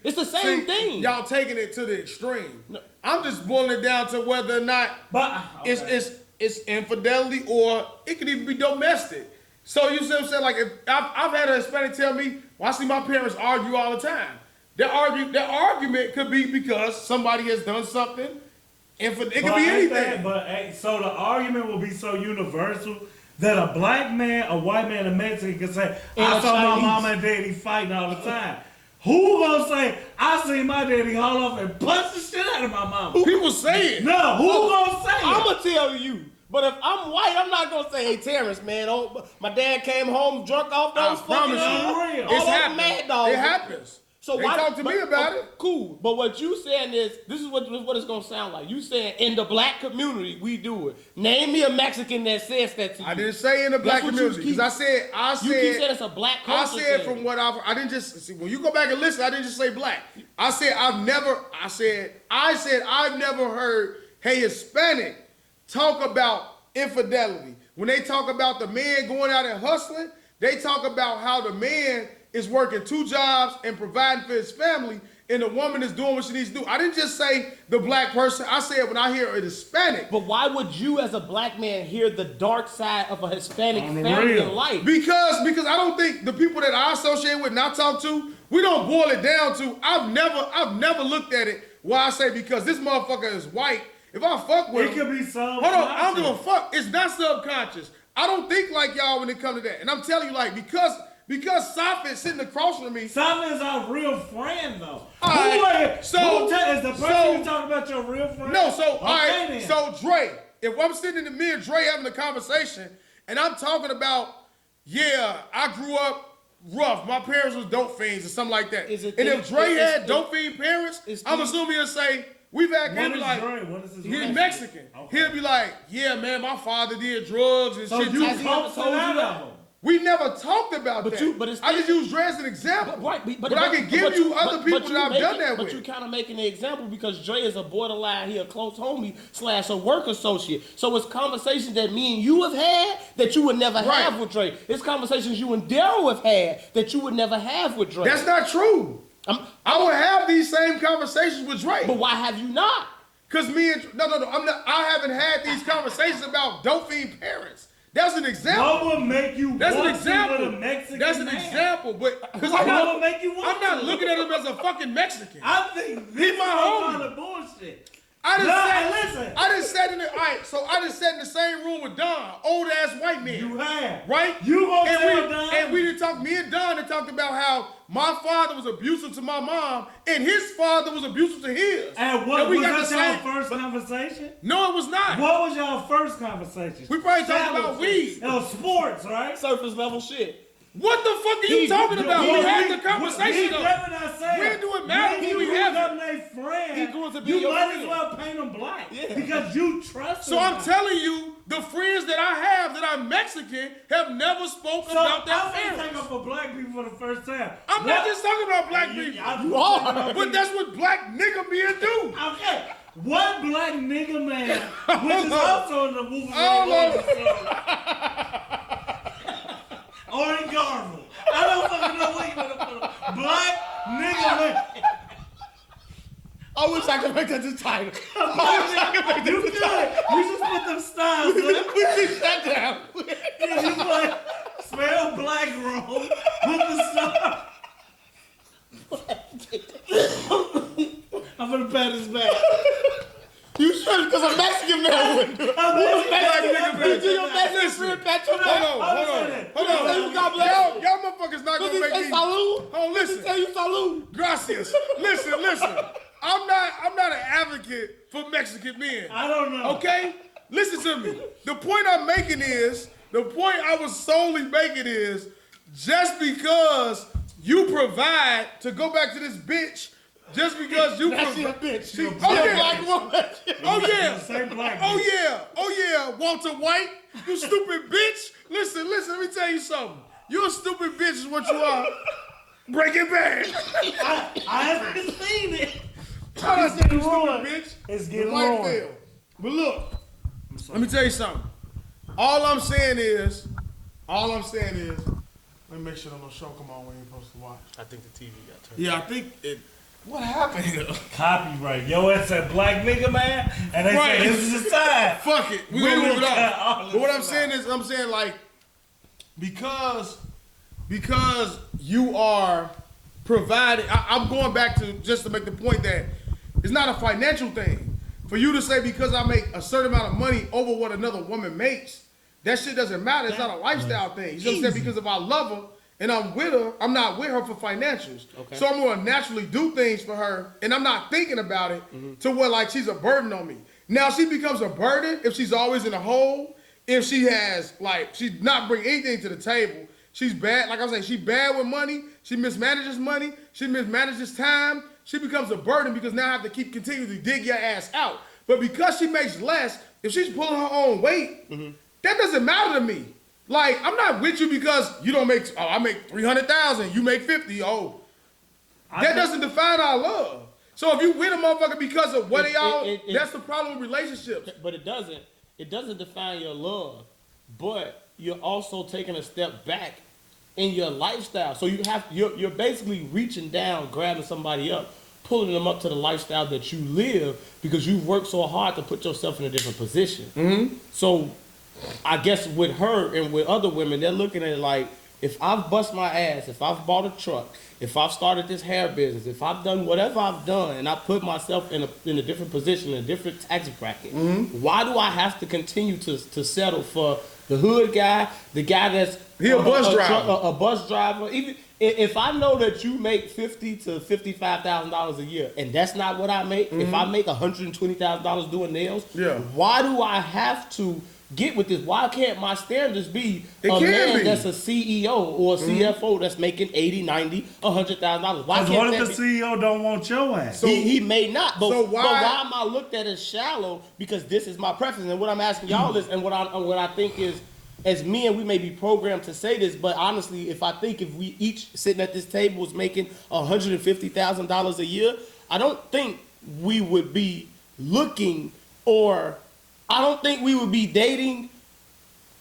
It's the same thing. Y'all taking it to the extreme. No. I'm just boiling it down to whether or not it's infidelity or it could even be domestic. So you see what I'm saying? Like if I've had a Hispanic tell me, well, I see my parents argue all the time. Their argument could be because somebody has done something. It could be anything. So the argument will be so universal that a black man, a white man, a Mexican can say, I saw my mama and daddy fighting all the time. Who gonna say, I seen my daddy haul off and punch the shit out of my mama? People say it. No, who gonna say it? I'm gonna tell you. But if I'm white, I'm not gonna say, hey, Terrence, man, my dad came home drunk off those fucking mad dogs. It happens. So they talk to me about it. Cool. But what you saying is, this is what it's gonna sound like. You saying in the black community, we do it. Name me a Mexican that says that to you. I didn't say in the black community. Because I said you keep saying it's a black culture. I said thing. From what I didn't just see, when you go back and listen, I didn't just say black. I said I've never heard hey Hispanic talk about infidelity. When they talk about the man going out and hustling, they talk about how the man is working 2 jobs and providing for his family, and the woman is doing what she needs to do. I didn't just say the black person. I said when I hear a Hispanic. But why would you, as a black man, hear the dark side of a Hispanic family in life? Because I don't think the people that I associate with and I talk to, we don't boil it down to. I've never looked at it where I say because this motherfucker is white. If I fuck with him, it could be subconscious. Hold on, I don't give a fuck. It's not subconscious. I don't think like y'all when it comes to that. And I'm telling you, like, because because Safin sitting across from me. Safin is our real friend, though. All right, Is the person you talking about your real friend? No, so okay, all right, then. so Dre, if I'm sitting in me and Dre having a conversation, and I'm talking about, yeah, I grew up rough. My parents was dope fiends or something like that. And if Dre had dope fiend parents, I'm assuming he'll say, we've had What kids is like, Dre? What is his he's race? Mexican. Okay. He'll be like, yeah, man, my father did drugs and So shit. you Has he coaxed ever it told you out that? of him. We never talked about that. But it's I just use Dre as an example. Right, but I can give you other people that I've done that with. But you kind of making the example because Dre is a borderline, he a close homie / a work associate. So it's conversations that me and you have had that you would never have with Dre. It's conversations you and Daryl have had that you would never have with Dre. That's not true. I would have these same conversations with Dre. But why have you not? Because me and no, I'm not. I haven't had these conversations about dope fiend parents. That's an example. What would make you That's an want to example. with a Mexican That's an man? example, but because What would make you want I'm not to? looking at him as a fucking Mexican. I think this is my all homie. kind of bullshit. I Listen. just sat in the all right. So I just sat in the same room with Don, old ass white man. You have. Right? You gonna and tell we, Don? And we didn't talk. Me and Don had talked about how my father was abusive to my mom, and his father was abusive to his. And what we was got that the y'all same- first conversation? No, it was not. What was y'all first conversation? We probably talked about weed. It was sports, right? Surface level shit. What the fuck are you talking about? We had the conversation though. When When do it matter who we have? up their friend, He grew up to be you your might friend. as well paint them black. Yeah. Because you trust So them. I'm telling you, the friends that I have that are Mexican have never spoken about their I'm gonna take parents. up for black people for the first time. I'm not just talking about black people. You are. But that's what black nigga men do. Okay. What black nigga man, which is also in the movie, or in Garfield. I don't fucking know what you want to put. Black nigga man. I wish I could make that the title. You could. You just put them styles. We should shut down. Yeah, you put spell black wrong. Put the star. I'm gonna pat his back. You should, because a Mexican man wouldn't do it. Black nigga man. You do your Mexican friend pat your back. Hold on. God bless you. Y'all motherfuckers not Does gonna he make say me. salud? Oh, Does he listen. tell you salud? Gracias. Listen. I'm not an advocate for Mexican men. I don't know. Okay? Listen to me. The point I'm making is, the point I was solely making is, just because you provide, to go back to this bitch, just because you That's your provide. bitch. She- Oh, oh, yeah. yeah. Black woman. Oh, yeah. Say black. Oh yeah, Walter White, you stupid bitch. Listen, let me tell you something. You a stupid bitch is what you are. Breaking Bad. I haven't seen it. I said you stupid bitch. It's getting White wrong. Field. But look, let me tell you something. All I'm saying is, let me make sure no show come on when you're supposed to watch. I think the TV got turned. Yeah, I think it. What happened here? Copyright. Yo, it's a black nigga man, and they Right. say this is the time. Fuck it. We We gonna move will it cut all on. this But what I'm out. saying is, I'm saying like, because you are providing, I'm going back to just to make the point that it's not a financial thing. For you to say because I make a certain amount of money over what another woman makes, that shit doesn't matter. It's not a lifestyle thing. You know what I'm saying? Because if I love her and I'm with her, I'm not with her for financials. Okay. So I'm gonna naturally do things for her, and I'm not thinking about it to where like she's a burden on me. Now she becomes a burden if she's always in a hole, if she has like she's not bring anything to the table. She's bad, like I was saying, she's bad with money, she mismanages money, she mismanages time, she becomes a burden because now I have to keep continuing to dig your ass out. But because she makes less, if she's pulling her own weight, that doesn't matter to me. Like, I'm not with you because you don't make, oh, I make 300,000, you make 50, oh. That doesn't define our love. So if you with a motherfucker because of what that's the problem with relationships. But it doesn't define your love, but you're also taking a step back in your lifestyle. So you're basically reaching down, grabbing somebody up, pulling them up to the lifestyle that you live because you've worked so hard to put yourself in a different position. So I guess with her and with other women, they're looking at it like, if I've bust my ass, if I've bought a truck, if I've started this hair business, if I've done whatever I've done and I put myself in a different position, in a different tax bracket, why do I have to continue to settle for the hood guy, the guy that's He a bus driver. a bus driver. Even if I know that you make $50,000 to $55,000 a year, and that's not what I make, if I make $120,000 doing nails, why do I have to get with this? Why can't my standards be that's a CEO or a CFO that's making $80,000, $90,000, $100,000? Why can't what if the CEO don't want your ass? So he may not, but why am I looked at as shallow? Because this is my preference, and what I'm asking y'all is, and what I think is, as men, we may be programmed to say this, but honestly, if we each sitting at this table was making $150,000 a year, I don't think we would be looking, or I don't think we would be dating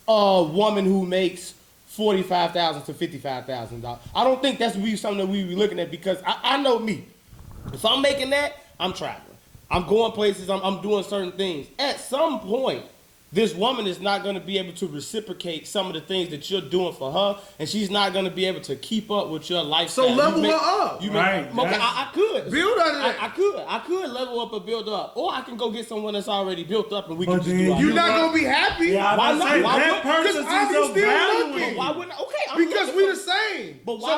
a woman who makes $45,000 to $55,000. I don't think that's something that we be looking at, because I know me. If I'm making that, I'm traveling. I'm going places. I'm doing certain things. At some point, this woman is not going to be able to reciprocate some of the things that you're doing for her, and she's not going to be able to keep up with your lifestyle. So level her up. Right. Okay, I could. Build out of that. I could level up or build up. Or I can go get someone that's already built up and we can just do our You're thing. not going to be happy. Yeah, Why not? That person Because I'm is so still valuable. looking. Why wouldn't I? Okay, I'm Because looking we for- the same. But So why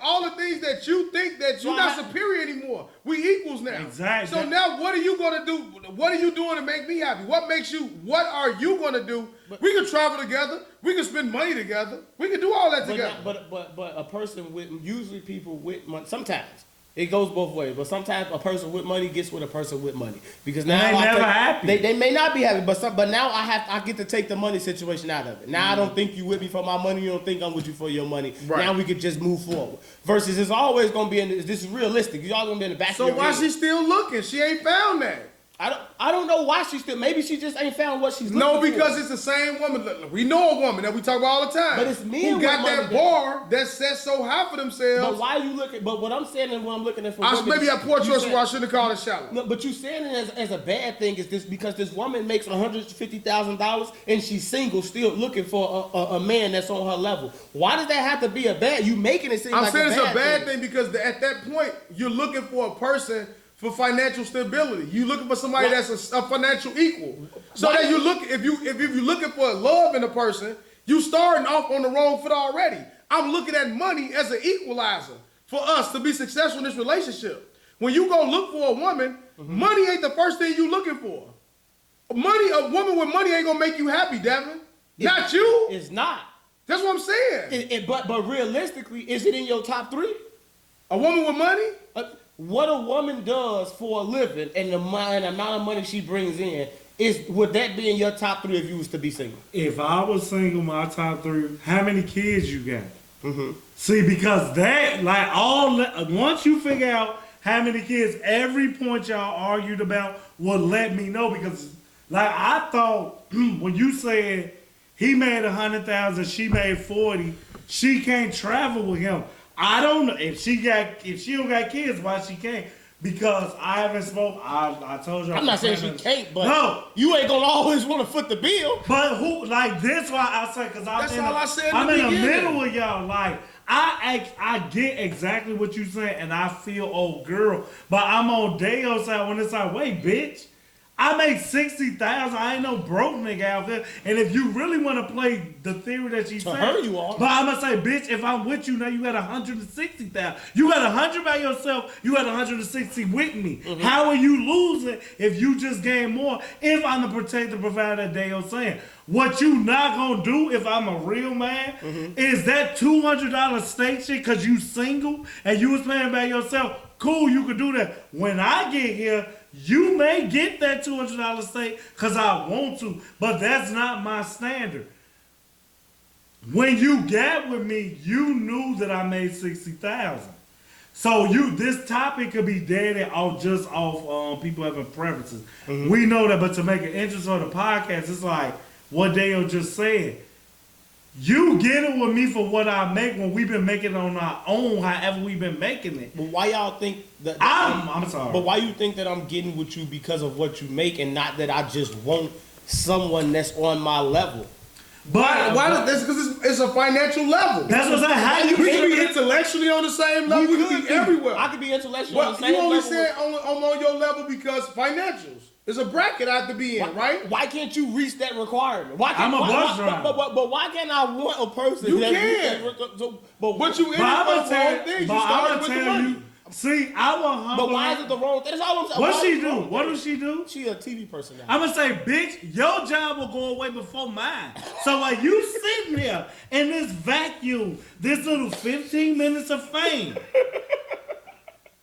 all the things that you think that you're not superior anymore, we equals now. Exactly. So now what are you gonna do? What are you doing to make me happy? What are you gonna do? We can travel together. We can spend money together. We can do all that together. But a person with, usually people with money, sometimes it goes both ways, but sometimes a person with money gets with a person with money, because now They never happy. They may not be happy, but now I get to take the money situation out of it. Now I don't think you with me for my money. You don't think I'm with you for your money. Right. Now we could just move forward. Versus it's always gonna be this is realistic. Y'all gonna be in the back. So of your why head. she still looking? She ain't found that. I don't know why she's still. Maybe she just ain't found what she's looking No, for. because it's the same woman. Look, we know a woman that we talk about all the time. But it's men who with got money that bar that set so high for But themselves. why you looking? But what I'm saying and what I'm looking at for women, Maybe I poor you choice said- where I shouldn't have called it shallow. No, but you saying it as a bad thing is this because this woman makes $150,000 and she's single, still looking for a man that's on her level. Why does that have to be a bad? You making it seem I'm like saying a it's bad a bad thing because at that point you're looking for a person for financial stability. You looking for somebody that's a financial equal. So that you look if you're looking for love in a person, you starting off on the wrong foot already. I'm looking at money as an equalizer for us to be successful in this relationship. When you go look for a woman, money ain't the first thing you looking for. A woman with money ain't gonna make you happy, Devin. Not you. It's not. That's what I'm saying. But realistically, is it in your top three? A woman with money? What a woman does for a living and the amount of money she brings in, would that be in your top three if you was to be single? If I was single, my top three, how many kids you got? See, because that, once you figure out how many kids, every point y'all argued about would let me know, because, I thought when you said he made 100,000, she made 40, she can't travel with him. I don't know if she don't got kids, why she can't? Because I haven't spoke. I told you. I'm not saying she can't, but no, you ain't gonna always want to foot the bill. But who this? Why I say because I'm in the middle of y'all. I get exactly what you saying, and I feel old girl, but I'm on Daeo's side when it's like, wait, bitch. I make 60,000. I ain't no broke nigga out there. And if you really want to play the theory that she's saying, her you are. But I'm gonna say, bitch, if I'm with you now, you got 160,000. You got 100 by yourself. You got 160 with me. How are you losing if you just gain more? If I'm the protector provider that Daeo's saying, what you not gonna do if I'm a real man is that $200 state shit because you single and you was paying by yourself. Cool, you could do that. When I get here, you may get that $200 steak because I want to, but that's not my standard. When you got with me, you knew that I made 60,000. So this topic could be dead off people having preferences. We know that, but to make it interesting on the podcast, it's like what Daeo just said. You get it with me for what I make when we've been making it on our own, however we've been making it. But why y'all think that? I'm sorry. But why you think that I'm getting with you because of what you make and not that I just want someone that's on my level? But Why? That's because it's a financial level. that's what I'm saying. How you We can be can intellectually on the same level. We can be everywhere. I could be intellectual on the But same you only level. said I'm on your level because financials. There's a bracket I have to be in, right? Why can't you reach that requirement? Why I'm can't, a bus driver. But why can't I want a person? You that can. But you in it But I'm for gonna the wrong tell, thing. You but I'm started gonna with the tell money. you. See, I will humble. But why her. is it the wrong thing? That's all I'm saying. What Why she is it the do? wrong What thing? does she do? She a TV person now. I'm gonna say, bitch, your job will go away before mine. So while you sitting there in this vacuum, this little 15 minutes of fame,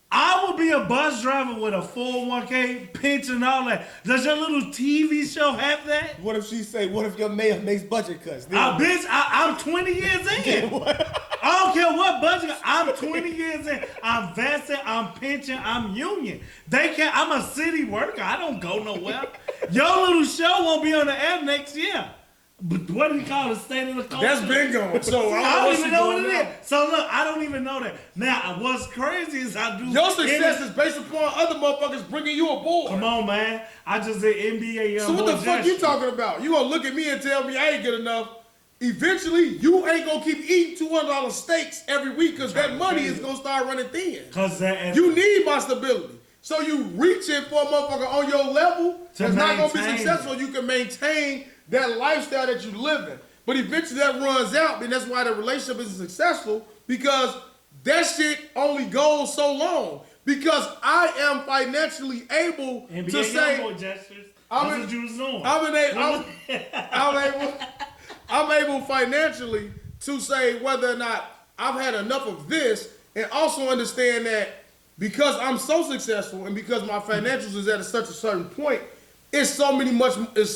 I will be a bus driver with a 401k pension and all that. Does your little TV show have that? What if she say, what if your mayor makes budget cuts? Then Bitch, I'm 20 years in. I don't care what budget. I'm 20 years in. I'm vested. I'm pension. I'm union. They can't. I'm a city worker. I don't go nowhere. Your little show won't be on the air next year. But what do you call it? State of the culture? That's been going. So I don't even know what it is. So look, I don't even know that. Now, what's crazy is I do. Your success is based upon other motherfuckers bringing you aboard. Come on, man. I just did NBA young So what boy the fuck gesture. you talking about? You gonna look at me and tell me I ain't good enough? Eventually, you ain't gonna keep eating $200 steaks every week because that money is gonna start running thin. Cause that You need my stability. So you reaching for a motherfucker on your level that's not gonna be maintain successful. You can maintain that lifestyle that you live in. But eventually that runs out, and that's why the relationship isn't successful, because that shit only goes so long. Because I am financially able NBA to say, young boy gestures. I'm That's in- what you was doing. I'm able financially to say whether or not I've had enough of this, and also understand that because I'm so successful and because my financials is at such a certain point, it's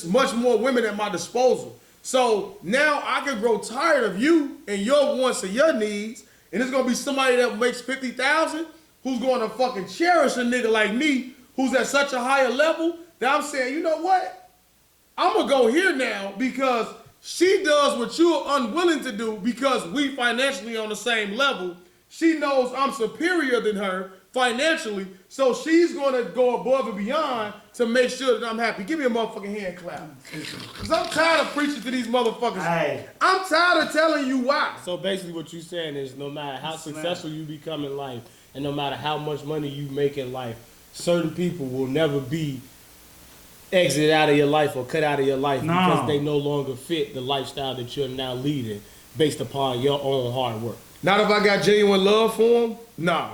much more women at my disposal. So now I can grow tired of you and your wants and your needs, and it's gonna be somebody that makes $50,000 who's gonna fucking cherish a nigga like me who's at such a higher level that I'm saying, you know what? I'm gonna go here now because she does what you're unwilling to do because we financially on the same level. She knows I'm superior than her financially, so she's gonna go above and beyond to make sure that I'm happy. Give me a motherfucking hand clap. Cause I'm tired of preaching to these motherfuckers. Hey. I'm tired of telling you why. So basically what you're saying is no matter how successful you become in life and no matter how much money you make in life, certain people will never be exited out of your life or cut out of your life because they no longer fit the lifestyle that you're now leading based upon your own hard work. Not if I got genuine love for them. Nah,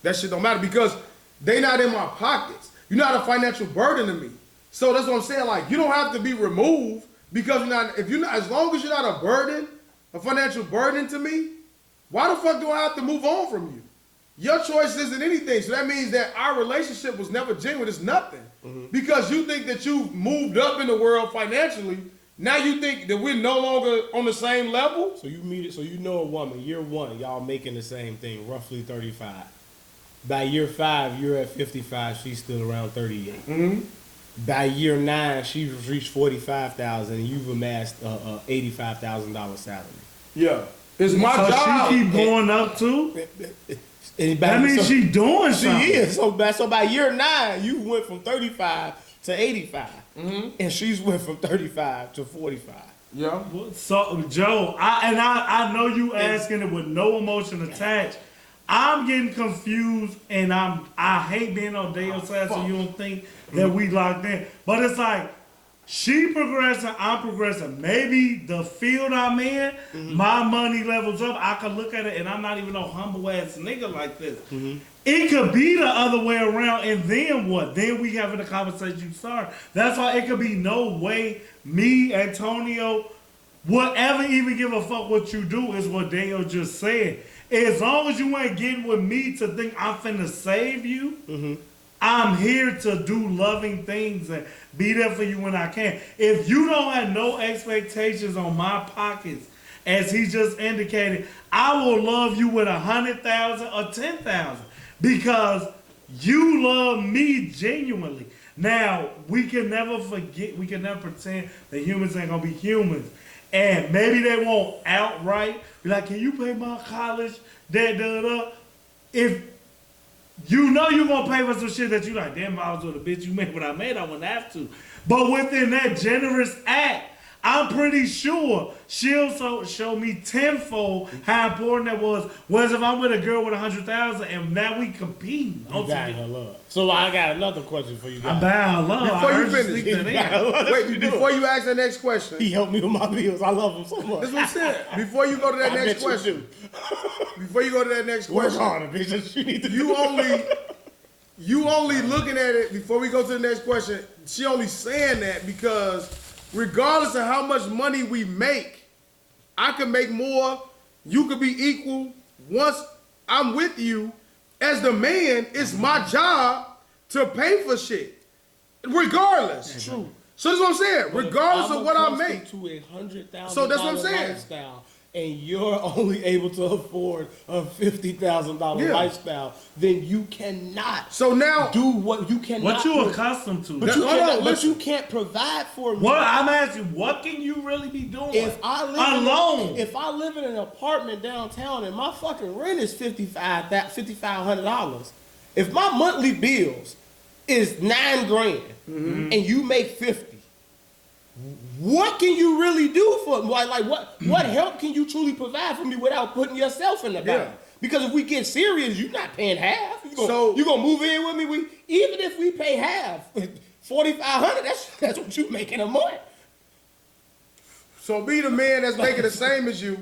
that shit don't matter because they not in my pockets. You're not a financial burden to me. So that's what I'm saying. Like, you don't have to be removed because you're not. If you're not, as long as you're not a burden, a financial burden to me, why the fuck do I have to move on from you? Your choice isn't anything. So that means that our relationship was never genuine. It's nothing. Because you think that you've moved up in the world financially. Now you think that we're no longer on the same level? So you meet it, so you know a woman, year one, y'all making the same thing, roughly 35. By year 5, you're at 55, she's still around 38. By year 9, she's reached 45,000 and you've amassed a $85,000 salary. Yeah. It's my So job. she keep going up too? Anybody, That means she doing she something. is. So by year 9, you went from 35 to 85. And she's went from 35 to 45. Yeah. So Joe, I know you asking it with no emotion attached. I'm getting confused, and I hate being on daeo side, so you don't think that we locked in. But it's like she progressing, I'm progressing. Maybe the field I'm in, my money levels up. I could look at it, and I'm not even no humble ass nigga like this. It could be the other way around, and then what? Then we having a conversation you start. That's why it could be no way me, Antonio, would ever even give a fuck what you do is what daeo just said. As long as you ain't getting with me to think I'm finna save you, I'm here to do loving things and be there for you when I can. If you don't have no expectations on my pockets, as he just indicated, I will love you with 100,000 or 10,000 because you love me genuinely. Now, we can never forget, we can never pretend that humans ain't gonna be humans. And maybe they won't outright be like, can you pay my college? If you know you're going to pay for some shit that you like, damn, if I was with a bitch you made what I made, I wouldn't have to. But within that generous act, I'm pretty sure she'll show me tenfold how important that was. Whereas if I'm with a girl with 100,000 and now we compete, You got her love. So I got another question for you guys. I'm buying her love. Before I you heard you finish, sneak that in. Wait, before you ask the next question, He helped me with my bills. I love him so much. that's what I said. Before you go to that I next bet you question, before you go to that next Work question, harder, bitch. You need to you only looking at it before we go to the next question. She only saying that because regardless of how much money we make, I could make more. You could be equal. Once I'm with you, as the man, it's my job to pay for shit, regardless. True. So that's what I'm saying. Regardless of what I make. To $100,000 So that's what I'm saying. lifestyle, and you're only able to afford a $50,000 Yeah. lifestyle, then you cannot So now, do what you cannot. What you accustomed to? But you, Hold cannot, on, but listen. you can't provide for me. What I'm asking, what can you really be doing? If I live alone, if I live in an apartment downtown and my fucking rent is $5,500, if my monthly bills is $9,000 and you make 50, what can you really do for me? Like what help can you truly provide for me without putting yourself in the Yeah. bound? Because if we get serious, you're not paying half. You So- gonna move in with me? Even if we pay half, $4,500. That's what you making a month. so be the man that's making the same as you.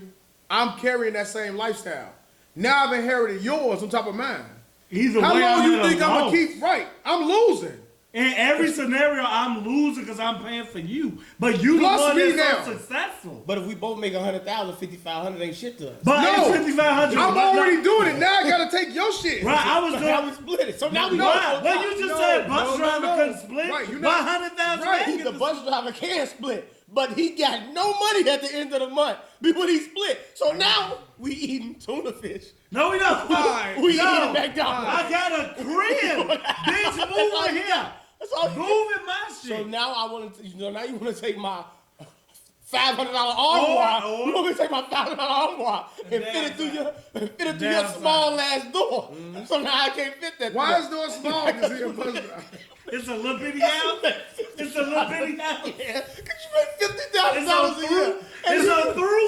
I'm carrying that same lifestyle. Now I've inherited yours on top of mine. either How way, long you I'm think I'm gonna keep? Right, I'm losing. In every scenario, I'm losing because I'm paying for you. But you the Plus one me that's so now. successful. But if we both make 100,000, 5,500 ain't shit to us. But No, it's 5,500. I'm already doing it. Now I gotta take your shit. Right, I was So now we doing. split it. So now we Right, both well, you just No, said bus no, driver no. couldn't split. Right, you Why not- 100,000? right, the bus driver can split, but he got no money at the end of the month before he split. So now we eating tuna fish. No, we don't. Fine. We No. eating McDonald's. I got a crib. Bitch, move over here. That's all you Moving my So shit. now I want to, now you want to take my $500 armoire. Or- You want me to take my $500 armoire and fit it through your Downside. small ass door. So now I can't fit that. Why door. is door small? Because he a bus driver. It's a little bitty house. It's a little bitty house. Yeah, cause you make $50,000 It's on a year. through. It's on through.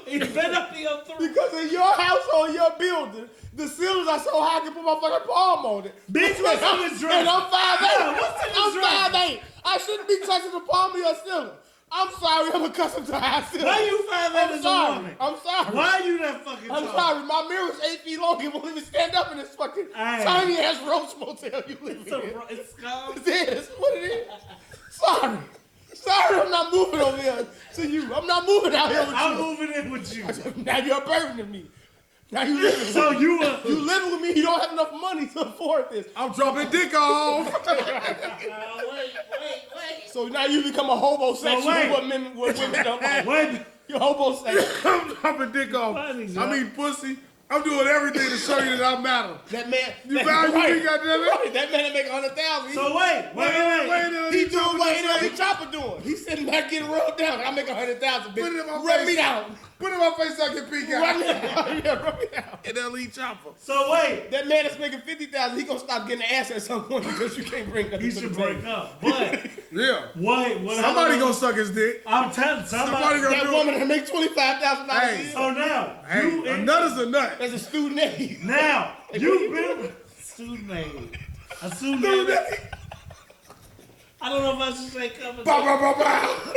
It better be on through. Because in your household, your building, the ceilings are so high I can put my fucking palm on it. Bitch, what's in this dress? And I'm 5'8". Yeah, what's in this I'm dress? 5'8". I shouldn't be touching the palm of your ceiling. I'm sorry, I'm accustomed to high ceilings. Why you 5'8" I'm as a sorry. woman? I'm sorry. Why are you that fucking I'm tall? sorry. My mirror's 8 feet long. It won't even stand up in this fucking Hey. tiny ass roach motel you live It's, in. it's scum. It is what it is. Sorry. Sorry, I'm not moving over here to you. I'm not moving out here with I'm you. moving in with you. Now you're a burden to me. Now you living with So me. you You living with me, you don't have enough money to afford this. I'm dropping dick off. So now you become a homosexual wait. what women don't like. Wait. You're homosexual. I'm dropping dick off. Funny, I John. mean pussy. I'm doing everything to show you that I matter. That man. You value me, goddammit? Right, that man that make 100,000. So wait. He He doing what any chopper doing. He's sitting back getting rubbed down. I make 100,000, bitch. Put it in my Rub face. me down. Put it in my face so I can peek Rub me out. down. Yeah, rub me down. In that lead chopper. So wait. That man that's making 50,000, he gonna stop getting ass at some point because you can't bring nothing He to the should table. break up. But Yeah. what Somebody gonna suck his dick. I'm telling Somebody gonna That do woman it. that make $25,000 a Hey. year. So now Hey, you a nut is a nut. That's a student aid. now you've been student aid. A student aid. I don't know if I should say cover. Bow, bow, bow, bow.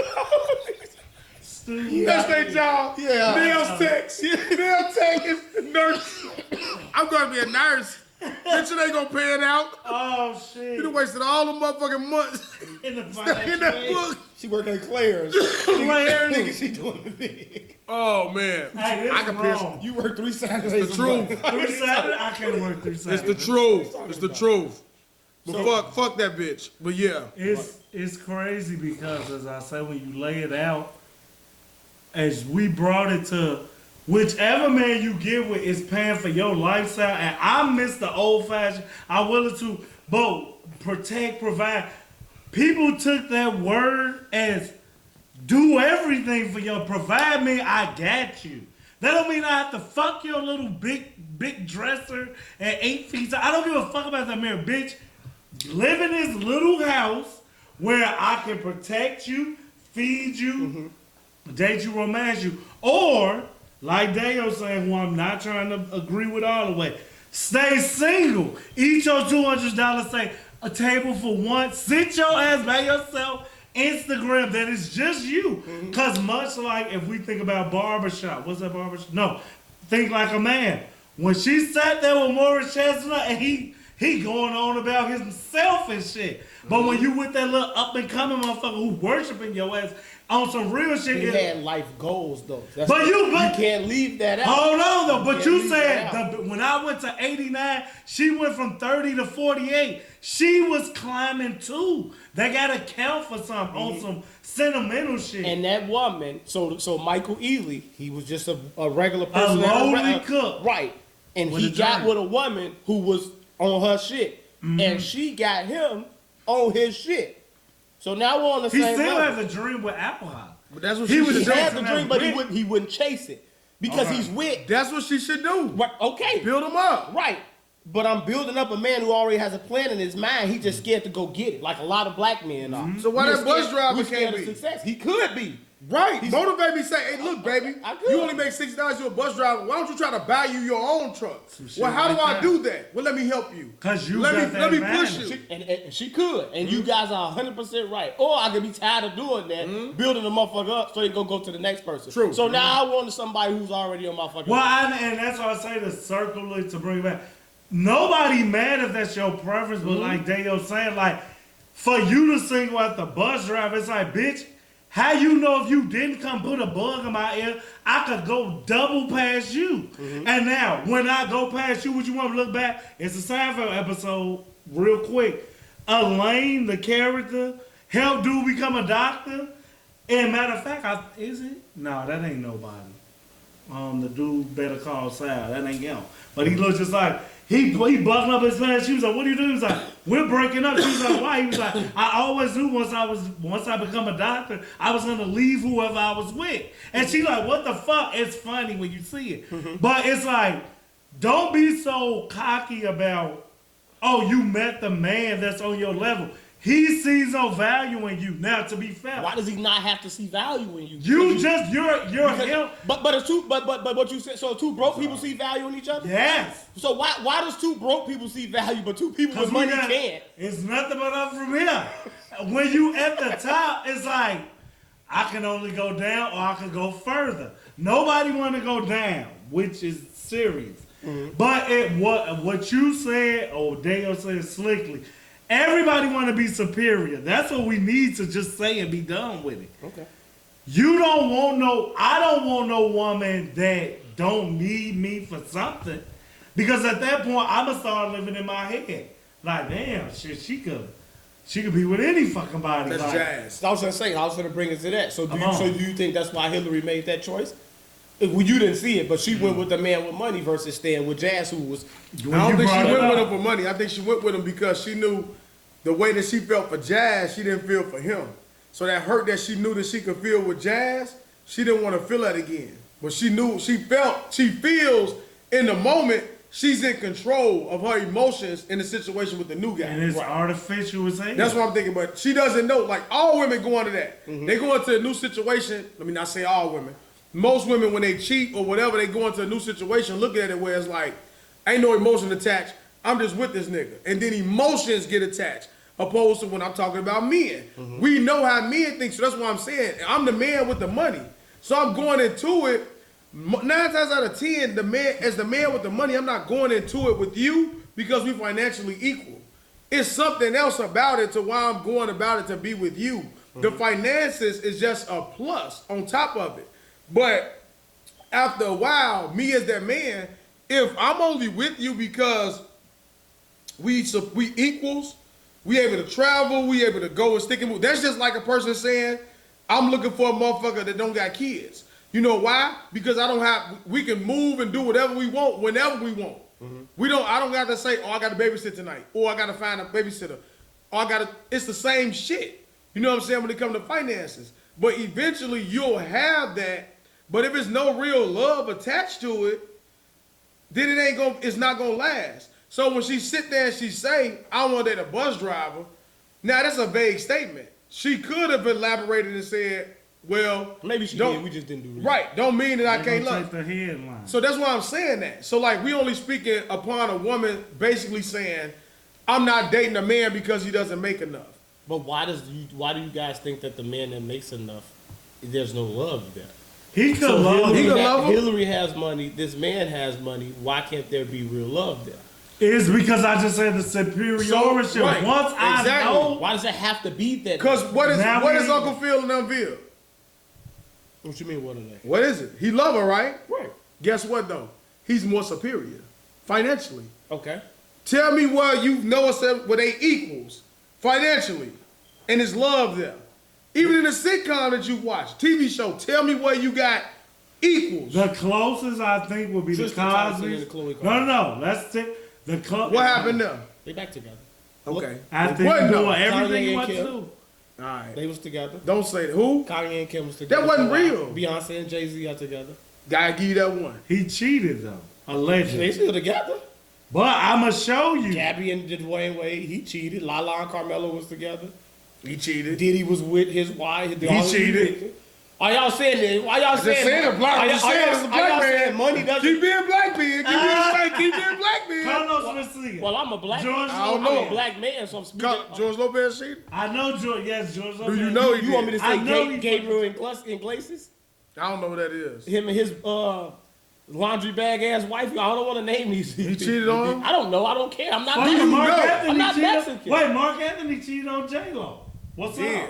Student That's aid. their job. Yeah. Nails tech. Nail tech is nurse. I'm gonna be a nurse. Bitch, you ain't gonna pay it out. Oh You shit. done wasted all the motherfucking months In the in financial that aid. book. She working at Claire's. Claire's. Nigga, she doing the thing. Oh man. Hey, this I can pierce. wrong. You work 3 Saturdays. The a truth. month. 3 Saturday, I can't work 3 It's Saturdays. the truth. It's the truth. But fuck that bitch. But yeah. It's crazy because, as I say, when you lay it out, as we brought it to whichever man you get with is paying for your lifestyle, and I miss the old fashioned. I'm willing to both protect, provide. People took that word as do everything for your provide me. I got you. That don't mean I have to fuck your little big dresser at 8 feet. I don't give a fuck about that mirror, bitch. Live in this little house where I can protect you, feed you, date you, romance you, or like Daeo saying, who I'm not trying to agree with all the way, stay single. Eat your $200, say a table for one. Sit your ass by yourself. Instagram that is just you. Cause much like if we think about barbershop, what's that barbershop? No, think like a man. When she sat there with Morris Chestnut and he going on about himself and shit. But when you with that little up and coming motherfucker who worshiping your ass on some real shit. He had life goals though. You can't leave that out. Hold on though, but you said when I went to 89, she went from 30 to 48. She was climbing too. They gotta count for something on some sentimental shit. And that woman, so Michael Ealy, he was just a regular person. A lowly cook. Right. And With he a got dream. with a woman who was on her shit. And she got him on his shit. So now we're on the He same still level. has a dream with Alcohol. But that's what He she was should He do. had the dream, but he wouldn't chase it. Because he's with. That's what she should do. Right, okay. Build him up. Right. But I'm building up a man who already has a plan in his mind. He just scared to go get it, like a lot of black men are. So why We're that bus scared- driver we're scared can't of be? success. He could be. Right. Motivate me. Say, hey, look, baby, I could. you only make $60. You're a bus driver. Why don't you try to buy you your own truck? shit Well, how do like I that. do that? Well, let me help you. 'Cause you let got me that let me push advantage. you. And she could. And you guys are 100% right. Or I could be tired of doing that, building the motherfucker up so they go to the next person. True. So now I want somebody who's already on my fucking Well, and that's why I say to circle it, to bring it back. Nobody mad if that's your preference, but like Dayo saying, like, for you to single out the bus driver, it's like, bitch, how you know if you didn't come put a bug in my ear, I could go double past you. And now, when I go past you, would you want to look back? It's a Seinfeld episode, real quick. Elaine, the character, helped dude become a doctor. And matter of fact, is it? No, that ain't nobody. The dude Better Call Saul, that ain't him. But he looks just like, he buttoned up his pants. She was like, what do you do? He was like, we're breaking up. She was like, why? He was like, I always knew once I become a doctor, I was gonna leave whoever I was with. And she like, what the fuck? It's funny when you see it. But it's like, don't be so cocky about, oh, you met the man that's on your level. He sees no value in you. Now, to be fair, Why does he not have to see value in you? you're him. But it's two. But what you said. So two broke people see value in each other. Yes. So why does two broke people see value, but two people with we money got- can't? It's nothing but up from here. When you at the top, it's like, I can only go down or I can go further. Nobody want to go down, which is serious. But what you said, or Dayo said slickly, everybody want to be superior. That's what we need to just say and be done with it. Okay. I don't want no woman that don't need me for something. Because at that point, I'ma start living in my head. Like, damn, shit, she could be with any fucking body. That's like, jazz. I was gonna say, I was gonna bring us to that. So do Come on. you think that's why Hilary made that choice? Well, you didn't see it, but she went with the man with money versus staying with Jazz, who was. I don't think she brought it went with up. him for money. I think she went with him because she knew the way that she felt for Jazz, she didn't feel for him. So that hurt that she knew that she could feel with Jazz, she didn't want to feel that again. But she feels in the moment she's in control of her emotions in the situation with the new guy. And it's artificial as hell. That's what I'm thinking, but she doesn't know. Like, all women go into that. They go into a new situation. Let me not say all women. Most women, when they cheat or whatever, they go into a new situation, look at it where it's like, ain't no emotion attached. I'm just with this nigga. And then emotions get attached, opposed to when I'm talking about men. We know how men think, so that's what I'm saying. I'm the man with the money. So I'm going into it, 9 times out of 10, as the man with the money, I'm not going into it with you because we financially equal. It's something else about it to why I'm going about it to be with you. The finances is just a plus on top of it. But after a while, me as that man, if I'm only with you because we equals, we able to travel, we able to go and stick and move. That's just like a person saying, I'm looking for a motherfucker that don't got kids. You know why? Because we can move and do whatever we want whenever we want. I don't got to say, oh, I got to babysit tonight, or I got to find a babysitter, or it's the same shit. You know what I'm saying when it comes to finances. But eventually you'll have that. But if there's no real love attached to it, then it's not gonna last. So when she sit there and she say, I want that a bus driver, now that's a vague statement. she could have elaborated and said, well, Maybe she don't, did. We just didn't do research. Right. Don't mean that I They can't gonna love. take the headline. So that's why I'm saying that. So like we only speaking upon a woman basically saying, I'm not dating a man because he doesn't make enough. But why do you guys think that the man that makes enough, there's no love there? He could love He her. could love her. Hillary has money. This man has money. Why can't there be real love there? It's because I just said the superiority. So, right, Once I exactly. know, Why does it have to be that? Because what is Now what we- is Uncle Phil and Unveiled? What you mean? What are they? What is it? He love her, right? Right. Guess what though? He's more superior financially. Okay. Tell me where you know us where they equals financially, and it's love there. Even in the sitcom that you watch, TV show, tell me where you got equals. the closest I think would be the Tristan Thompson Cosby's. and Khloe No. Let's take the What happened there? They back together. Okay. I It think wasn't doing though. everything Kanye you and want to Kim. do. All right. They was together. Don't say that. Who? Kanye and Kim was together. That wasn't for a while. real. Beyonce and Jay-Z are together. Gotta give you that one. He cheated though, They allegedly. still together. But I'ma show you. Gabby and Dwayne Wade, he cheated. Lala and Carmelo was together. He cheated. Diddy was with his wife. He cheated. Are y'all saying that? Why y'all saying saying a black- are I'm y'all- just saying are y'all- it's a are black y'all man. saying money doesn't? Keep being black man. Keep being black man. Carlos Mencia. Well, I'm a black. George I don't I'm know. a black man, so I'm speaking. George Lopez cheated? I know George. Yes, George. Do you know he You want me to did? I say know he- Gabriel Iglesias? I don't know what that is. Him and his laundry bag ass wife. I don't want to name these. He cheated on him? I don't know. I don't care. I'm not. Fucking Mark know? Anthony I'm not cheated. Mexican. Wait, Mark Anthony cheated on J Lo. What's Yeah. up?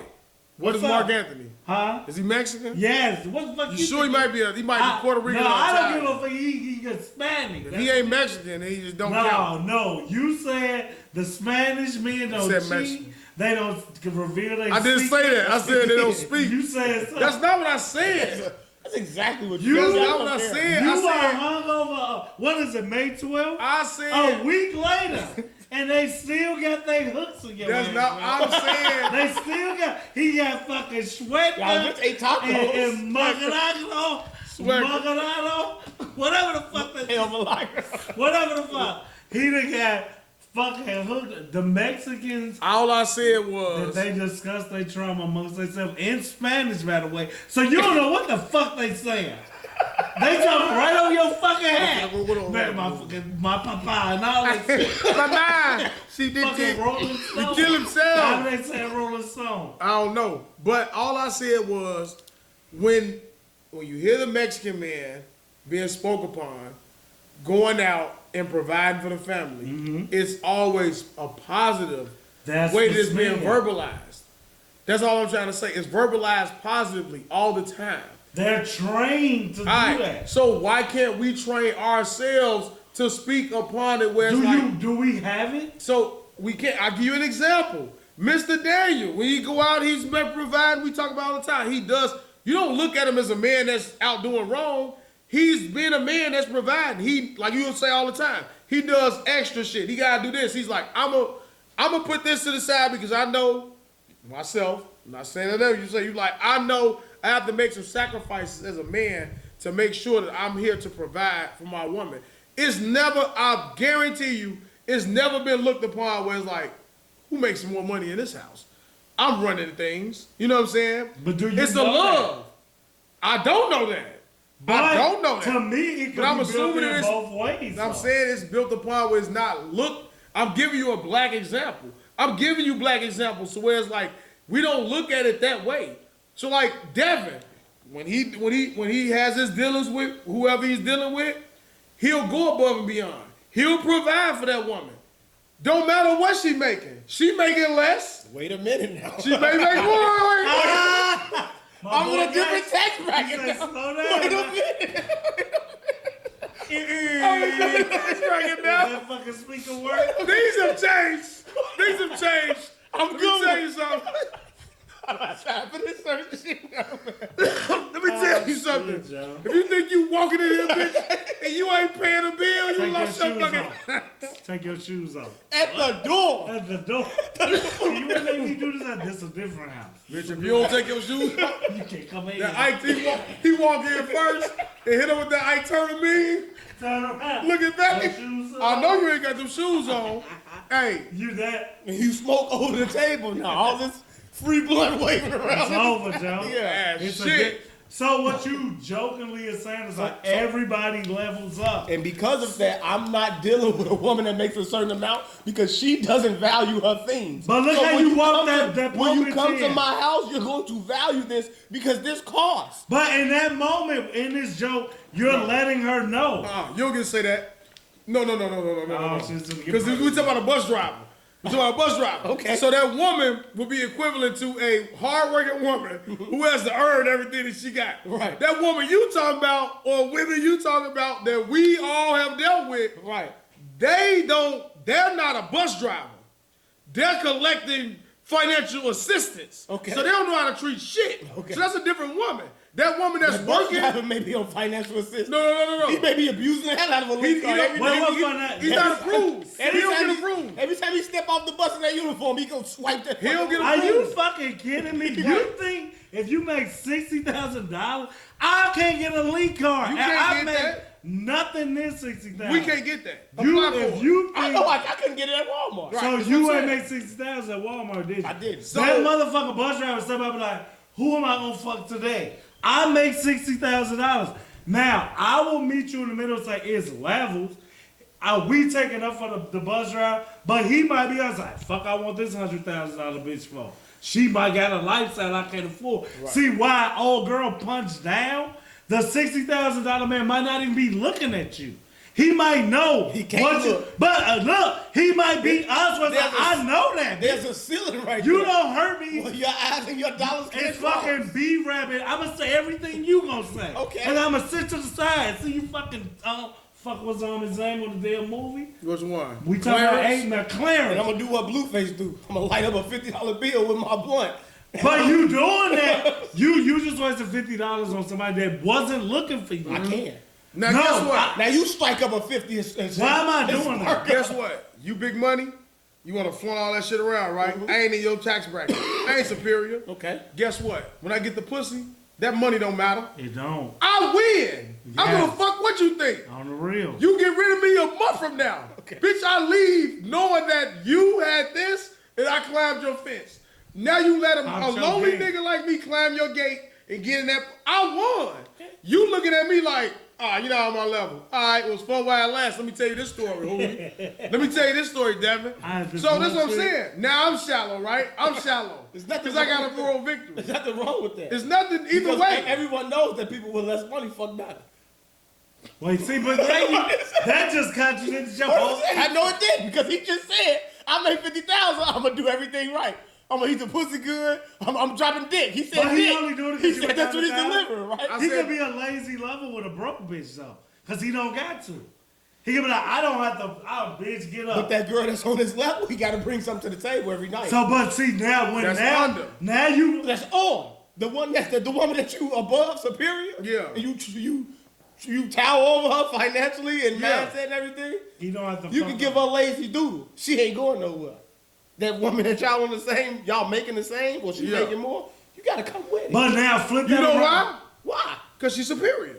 What is What's Mark up? Anthony? Huh? Is he Mexican? Yes. What the fuck? You sure he might be Puerto Rican? No, or I don't Italian? give a fuck. He Hispanic. If he ain't Mexican, then he just don't count. No. You said the Spanish men don't said cheat. Mexican. They don't reveal their I didn't say that. I said they don't speak. You said something. That's not what I said. That's exactly what You- That's said. not what I said. You I are said, hungover. What is it, May 12th? I A said, week later, and they still got their hooks in your that's ass, not, man. I'm saying, They still got. He got fucking sweat Y'all just ate tacos. and Magarano, whatever the fuck that. Hell, Malaya. Whatever the fuck. He done got fucking hooked. The Mexicans. all I said That was, they discuss their trauma amongst themselves in Spanish, by the way. So you don't know what the fuck they saying. They talking right over your fucking head. Man, my papa and all that shit. Mama, she did Fucking it. Rolling Stone. He killed himself. How they say Rolling Stone? I don't know. But all I said was, when you hear the Mexican man being spoke upon, going out and providing for the family, it's always a positive That's way the that it's being spirit. verbalized. That's all I'm trying to say. It's verbalized positively all the time. They're trained to do All right. that. So why can't we train ourselves to speak upon it where it's Do we have it? so we can't. I'll give you an example. Mr. Daniel, when he go out, he's providing, we talk about all the time. He does, you don't look at him as a man that's out doing wrong. He's been a man that's providing. He, like you would say all the time, he does extra shit. He gotta do this. He's like, I'm gonna put this to the side because I know myself. I'm not saying that you say, you like, I know I have to make some sacrifices as a man to make sure that I'm here to provide for my woman. It's never, I guarantee you, it's never been looked upon where it's like, who makes more money in this house? I'm running things. You know what I'm saying? But do you It's the know love. I don't know that. I don't know that. To me, it But could I'm be built assuming in it's- both ways. I'm though. saying it's built upon where it's not. Look, I'm giving you a black example. I'm giving you black examples, so where it's like we don't look at it that way. So like Devin, when he has his dealings with whoever he's dealing with, he'll go above and beyond. He'll provide for that woman. Don't matter what she making. She making less. Wait a minute now. She may make more. I'm on a different tax He bracket said, now. slow down. Wait a minute. That fucking speaker work. These have changed. These have changed. I'm gonna tell you something. Time for this certain shit now, man. Let me tell you something. shit, Joe. If you think you walking in here, bitch, and you ain't paying a bill, you Take your lost your shoes fucking. off. Take your shoes off. At the door. At the door. You wouldn't let me do this at this a different house. Bitch, if you don't take your shoes off, You can't come in. that Ike, he walk in first and hit him with that Ike turn me. Turn around. Looking back, Your shoes I off. know you ain't got them shoes on. Hey, You that. And you smoke over the table now. All this free blunt waving around. It's over, Joe. Yeah, it's shit. So what you jokingly are saying is like everybody levels up. And because of that, I'm not dealing with a woman that makes a certain amount because she doesn't value her things. But look how when you walk come that when you puppet come to in. my house, you're going to value this because this costs. But in that moment, in this joke, you're letting her know. You don't get to say that. No. Oh, she's gonna get Because we talking about a bus driver. We're talking about a bus driver. Okay. So that woman will be equivalent to a hardworking woman who has to earn everything that she got. Right. That woman you talking about, or women you talking about that we all have dealt with, Right. they're not a bus driver. They're collecting financial assistance. Okay. So they don't know how to treat shit. Okay. So that's a different woman. That woman that's The bus working. driver may be on financial assistance. No. He may be abusing the hell out of a link card every What day. was on that? He's not approved. He don't get approved. Every time he step off the bus in that uniform, he gonna swipe that. He don't get Are approved. you fucking kidding me? You think if you make $60,000, I can't get a link card? You And can't I get make that. nothing near $60,000. We can't get that. You, Apply for if it. you I think, know I couldn't get it at Walmart. Right. so that's you what I'm ain't saying. make $60,000 at Walmart, did you? I did. That motherfucker bus driver step up and like, who am I gonna fuck today? I make $60,000. Now I will meet you in the middle and say it's levels. We taking up for the bus driver, but he might be like, fuck, I want this $100,000 bitch for. She might got a lifestyle I can't afford. Right. See why old girl punched down? The $60,000 man might not even be looking at you. He might know. He can't look. But look, he might be us. I know that. There's a ceiling right You there. don't hurt me. Well, your eyes and your dollars can't It's cross. fucking B-Rabbit. I'm gonna say everything you gonna say. Okay. And I'm gonna sit to the side. See you fucking, fuck what's on his name on the damn movie? Which one? We talking about Clarence? Aiden And I'm Clarence. gonna do what Blueface do. I'm gonna light up a $50 bill with my blunt. But you doing that, you just wasted $50 on somebody that wasn't looking for you. I can. Now No, guess what? Now you strike up a 50 and Why am I doing that? Guess what? You big money. You want to flaunt all that shit around, right? I ain't in your tax bracket. I ain't superior. Okay. Guess what? When I get the pussy, that money don't matter. It don't. I win. I'm Yeah. gonna fuck what you think. On the real. You get rid of me a month from now. Okay. Bitch, I leave knowing that you had this and I climbed your fence. Now you let a I'm so lonely big. nigga like me climb your gate and get in that. I won. You looking at me like, you're not on my level. All right, it was fun while it lasts. Let me tell you this story, homie. Let me tell you this story, Devin. So that's what I'm saying. Now I'm shallow, right? I'm shallow. There's nothing Because I got wrong a with moral that. victory. There's nothing wrong with that. There's nothing either Because way. everyone knows that people with less money fuck better. Wait, see, but that just contradicts your whole. I know it did because he just said I make 50,000. I'm gonna do everything right. I'm gonna eat the pussy good. I'm dropping dick. He said But he dick. only doing it He 'cause you said that's what he's 100,000. delivering, right? He said- could be a lazy lover with a broke bitch though, cause he don't got to. He could be like, I don't have to. I'll bitch get But up. that girl that's on his level, he got to bring something to the table every night. So, but see now when That's now under. now you that's on the one that's the woman that you above superior. Yeah. And you tower over her financially and Yeah. mindset and everything. you don't have to. You fuck can give her. her lazy doodle. She ain't going nowhere. That woman that y'all on the same, y'all making the same, or she Yeah. making more. You gotta come with it. But now flip You that know around. why? Why? Because she's superior.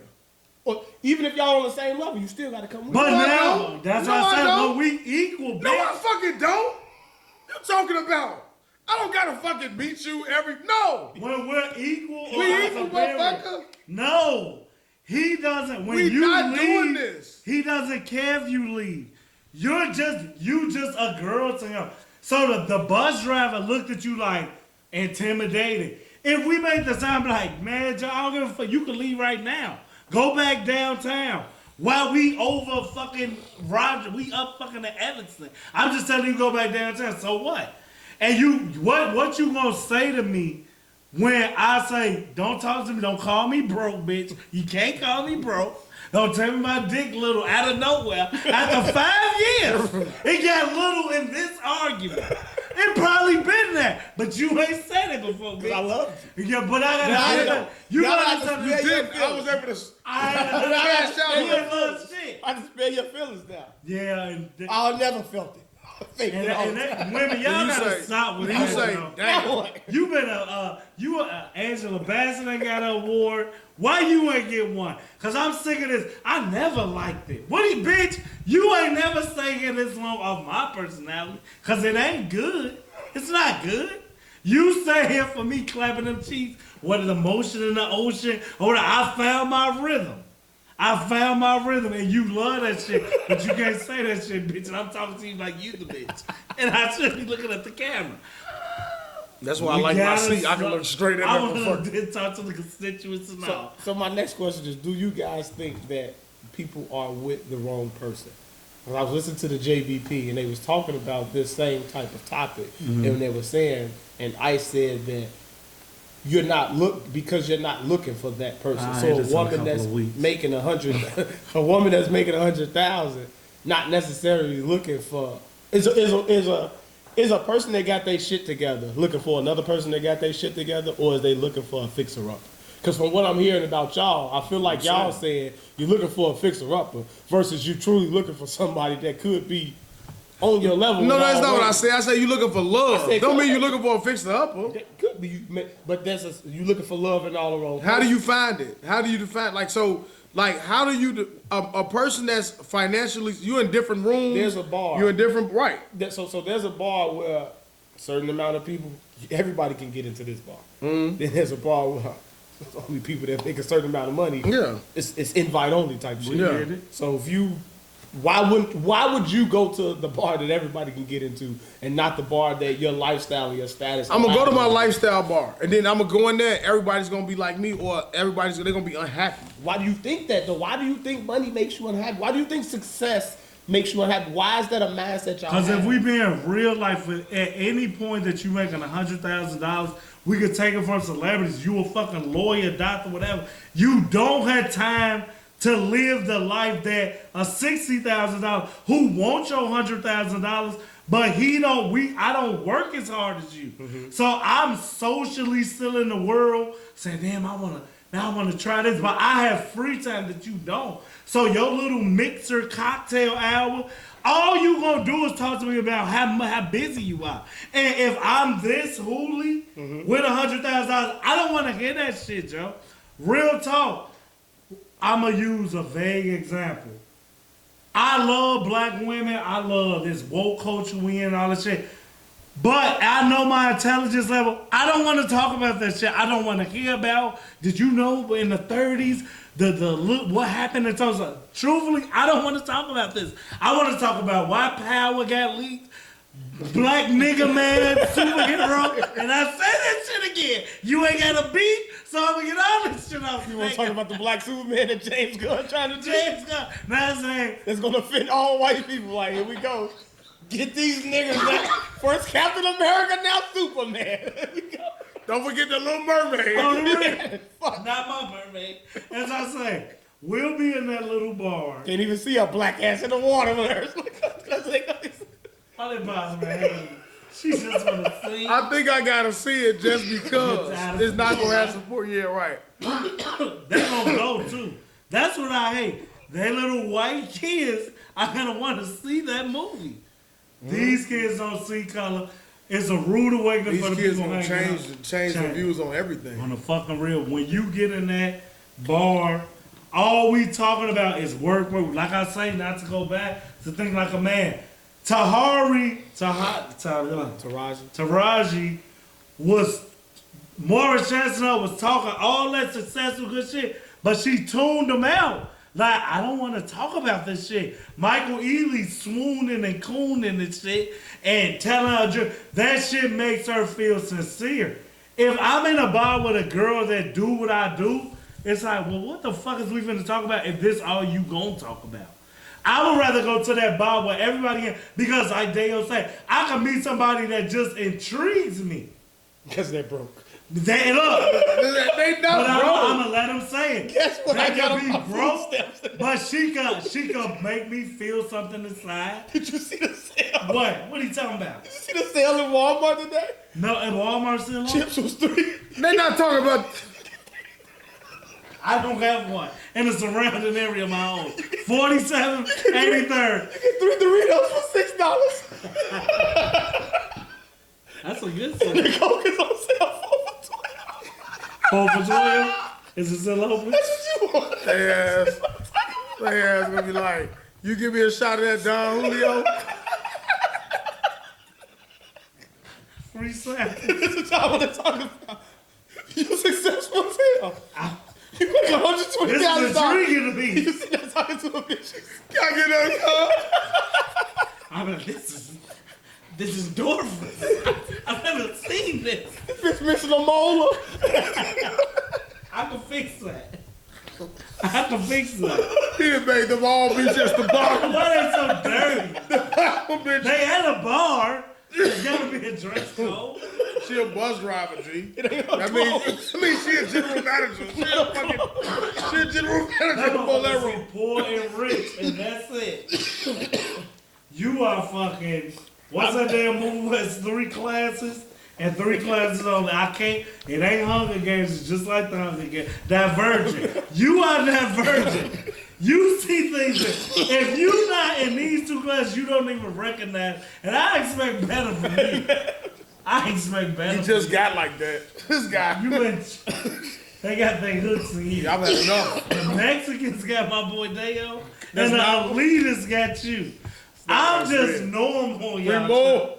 Or even if y'all on the same level, you still gotta come with But it. No, I now don't. that's No, what I I said. don't. But we equal, No, I bitch. fucking don't. You talking about? I don't gotta fucking beat you every. No. When we're equal, or We I'm equal, superior. motherfucker. No, he doesn't. When We you not leave, doing this. he doesn't care if you leave. You just a girl to him. So the bus driver looked at you like intimidated. If we make the sign, be like, man, Joe, I don't give a fuck. You can leave right now. Go back downtown. While we over fucking Roger, we up fucking the Evanston. I'm just telling you, go back downtown. So what? And you, what you gonna say to me when I say, don't talk to me, don't call me broke, bitch. You can't call me broke. Don't tell me my dick little out of nowhere. After 5 years, it got little in this argument. It probably been there, but you ain't said it before, bitch. I love you. Yeah, but I Now I gotta know. you Now I gotta just tell feel me. your Did I was able to. I gotta shout you out. ain't love shit. I just spare your feelings now. Yeah, and I never felt it. I fake and, that all and the time. that, women, y'all You gotta say- stop with You that. say, now. damn. Now what? You been Angela Bassett ain't got an award. Why you ain't get one? Cause I'm sick of this. I never liked it. What you bitch? You ain't never singing this long of my personality. Cause it ain't good. It's not good. You stay here for me clapping them cheeks, whether the motion in the ocean or I found my rhythm. I found my rhythm, and you love that shit, but you can't say that shit, bitch. And I'm talking to you like you the bitch, and I should be looking at the camera. That's why I like my seat. I can look straight at I them. want to talk to the constituents and all. So my next question is, do you guys think that people are with the wrong person? When I was listening to the JVP and they was talking about this same type of topic, and they were saying, and I said that you're not because you're not looking for that person. So a woman that's making 100, a woman that's making 100,000, not necessarily looking for is a person that got their shit together looking for another person that got their shit together, or is they looking for a fixer upper? Because from what I'm hearing about y'all, I feel like y'all saying you're looking for a fixer-upper versus you truly looking for somebody that could be on your level. No, that's not what I say. I say you looking for love. Don't mean you looking for a fixer-upper. That could be, but you looking for love in all the wrong places. How do you find it? How do you define how do you a person that's financially you in different rooms? There's a bar. You're in different So there's a bar where a certain amount of people, everybody can get into this bar. Then there's a bar where only people that make a certain amount of money. Yeah, it's invite only type shit. Yeah. So why would you go to the bar that everybody can get into and not the bar that your lifestyle and your status? I'm gonna go to my lifestyle bar and then I'm gonna go in there. Everybody's gonna be like me, or they're gonna be unhappy. Why do you think that though? Why do you think money makes you unhappy? Why do you think success makes you unhappy? Why is that a mindset y'all have? Because if we be in real life, at any point that you making $100,000, we could take it from celebrities. You a fucking lawyer, doctor, whatever. You don't have time to live the life that a $60,000 who wants your $100,000, but I don't work as hard as you. So I'm socially still in the world saying, damn, I want to try this, but I have free time that you don't. So your little mixer cocktail hour, all you gonna do is talk to me about how busy you are. And if I'm this hooly with $100,000, I don't want to hear that shit, Joe. Real talk. I'ma use a vague example. I love black women. I love this woke culture we in and all that shit. But I know my intelligence level. I don't want to talk about that shit. I don't want to hear about. Did you know in the 30s what happened in terms of? Truthfully, I don't want to talk about this. I want to talk about why power got leaked. Black nigga man, superhero, and I say that shit again. You ain't got a beat, so I'm gonna get all this shit off. You want to talk about the black Superman that James Gunn trying to do? James Gunn. Now I'm saying it's gonna offend all white people. Like, here we go. Get these niggas back. First Captain America, now Superman. Here we go. Don't forget the Little Mermaid. Not my mermaid. As I say, we'll be in that little bar. Can't even see a black ass in the water. All that bothers me. She just wanna see. I think I gotta see it just because it's not gonna have support. Yeah, right. They gonna go too. That's what I hate. They little white kids are gonna want to see that movie. These kids don't see color. It's a rude awakening for the These kids people. gonna change their views on everything. On the fucking real. When you get in that bar, all we talking about is work. Like I say, not to go back to think like a man. Taraji was, Morris Chestnut was talking all that successful good shit, but she tuned them out. Like, I don't want to talk about this shit. Michael Ealy swooning and cooning and shit and telling her that shit makes her feel sincere. If I'm in a bar with a girl that do what I do, it's like, well, what the fuck is we finna talk about if this all you gonna talk about? I would rather go to that bar where everybody, because like Daeo said, I can meet somebody that just intrigues me. Because they're broke. They not broke. I'm gonna let them say it. Guess what? They I got can be on my broke, footsteps. but she could make me feel something inside. Did you see the sale? What? What are you talking about? Did you see the sale in Walmart today? No, at Walmart still on? Chips was $3. They not talking about. I don't have one in the surrounding area of my own. 47, 83rd. You get 3 Doritos for $6. That's a good The one. Coke is on sale for $4 4 for 12? Is it still open? That's what you want. They ass gonna be like, you give me a shot of that Don Julio. Free sack. This is how not what they're talking about. You successful as hell. You make This $120,000. is intriguing to me. You see that talking to a bitch? Can I get that car? I mean, this is Dorfman. I've never seen this. Bitch missing a molar. I can fix that. I have to fix that. He done made them all be just the bottom. Why they so dirty? Bitch, They at a bar. There's gotta be a dress code. she a bus driver, G. I mean, she a general manager. She a general manager That of motherfucker Bolero. say poor and rich, and that's it. You are fucking. What's that damn movie where it's 3 classes? And 3 classes only. I can't. It ain't Hunger Games. It's just like the Hunger Games. Divergent. You are divergent. You see things that if you not in these 2 classes, you don't even recognize. And I expect better from you. I expect better. He just got like that. This guy. You went. They got their hooks in you. I've had enough. The Mexicans got my boy Daeo, That's and the not- elitists got you. I'm just normal, y'all. Primo.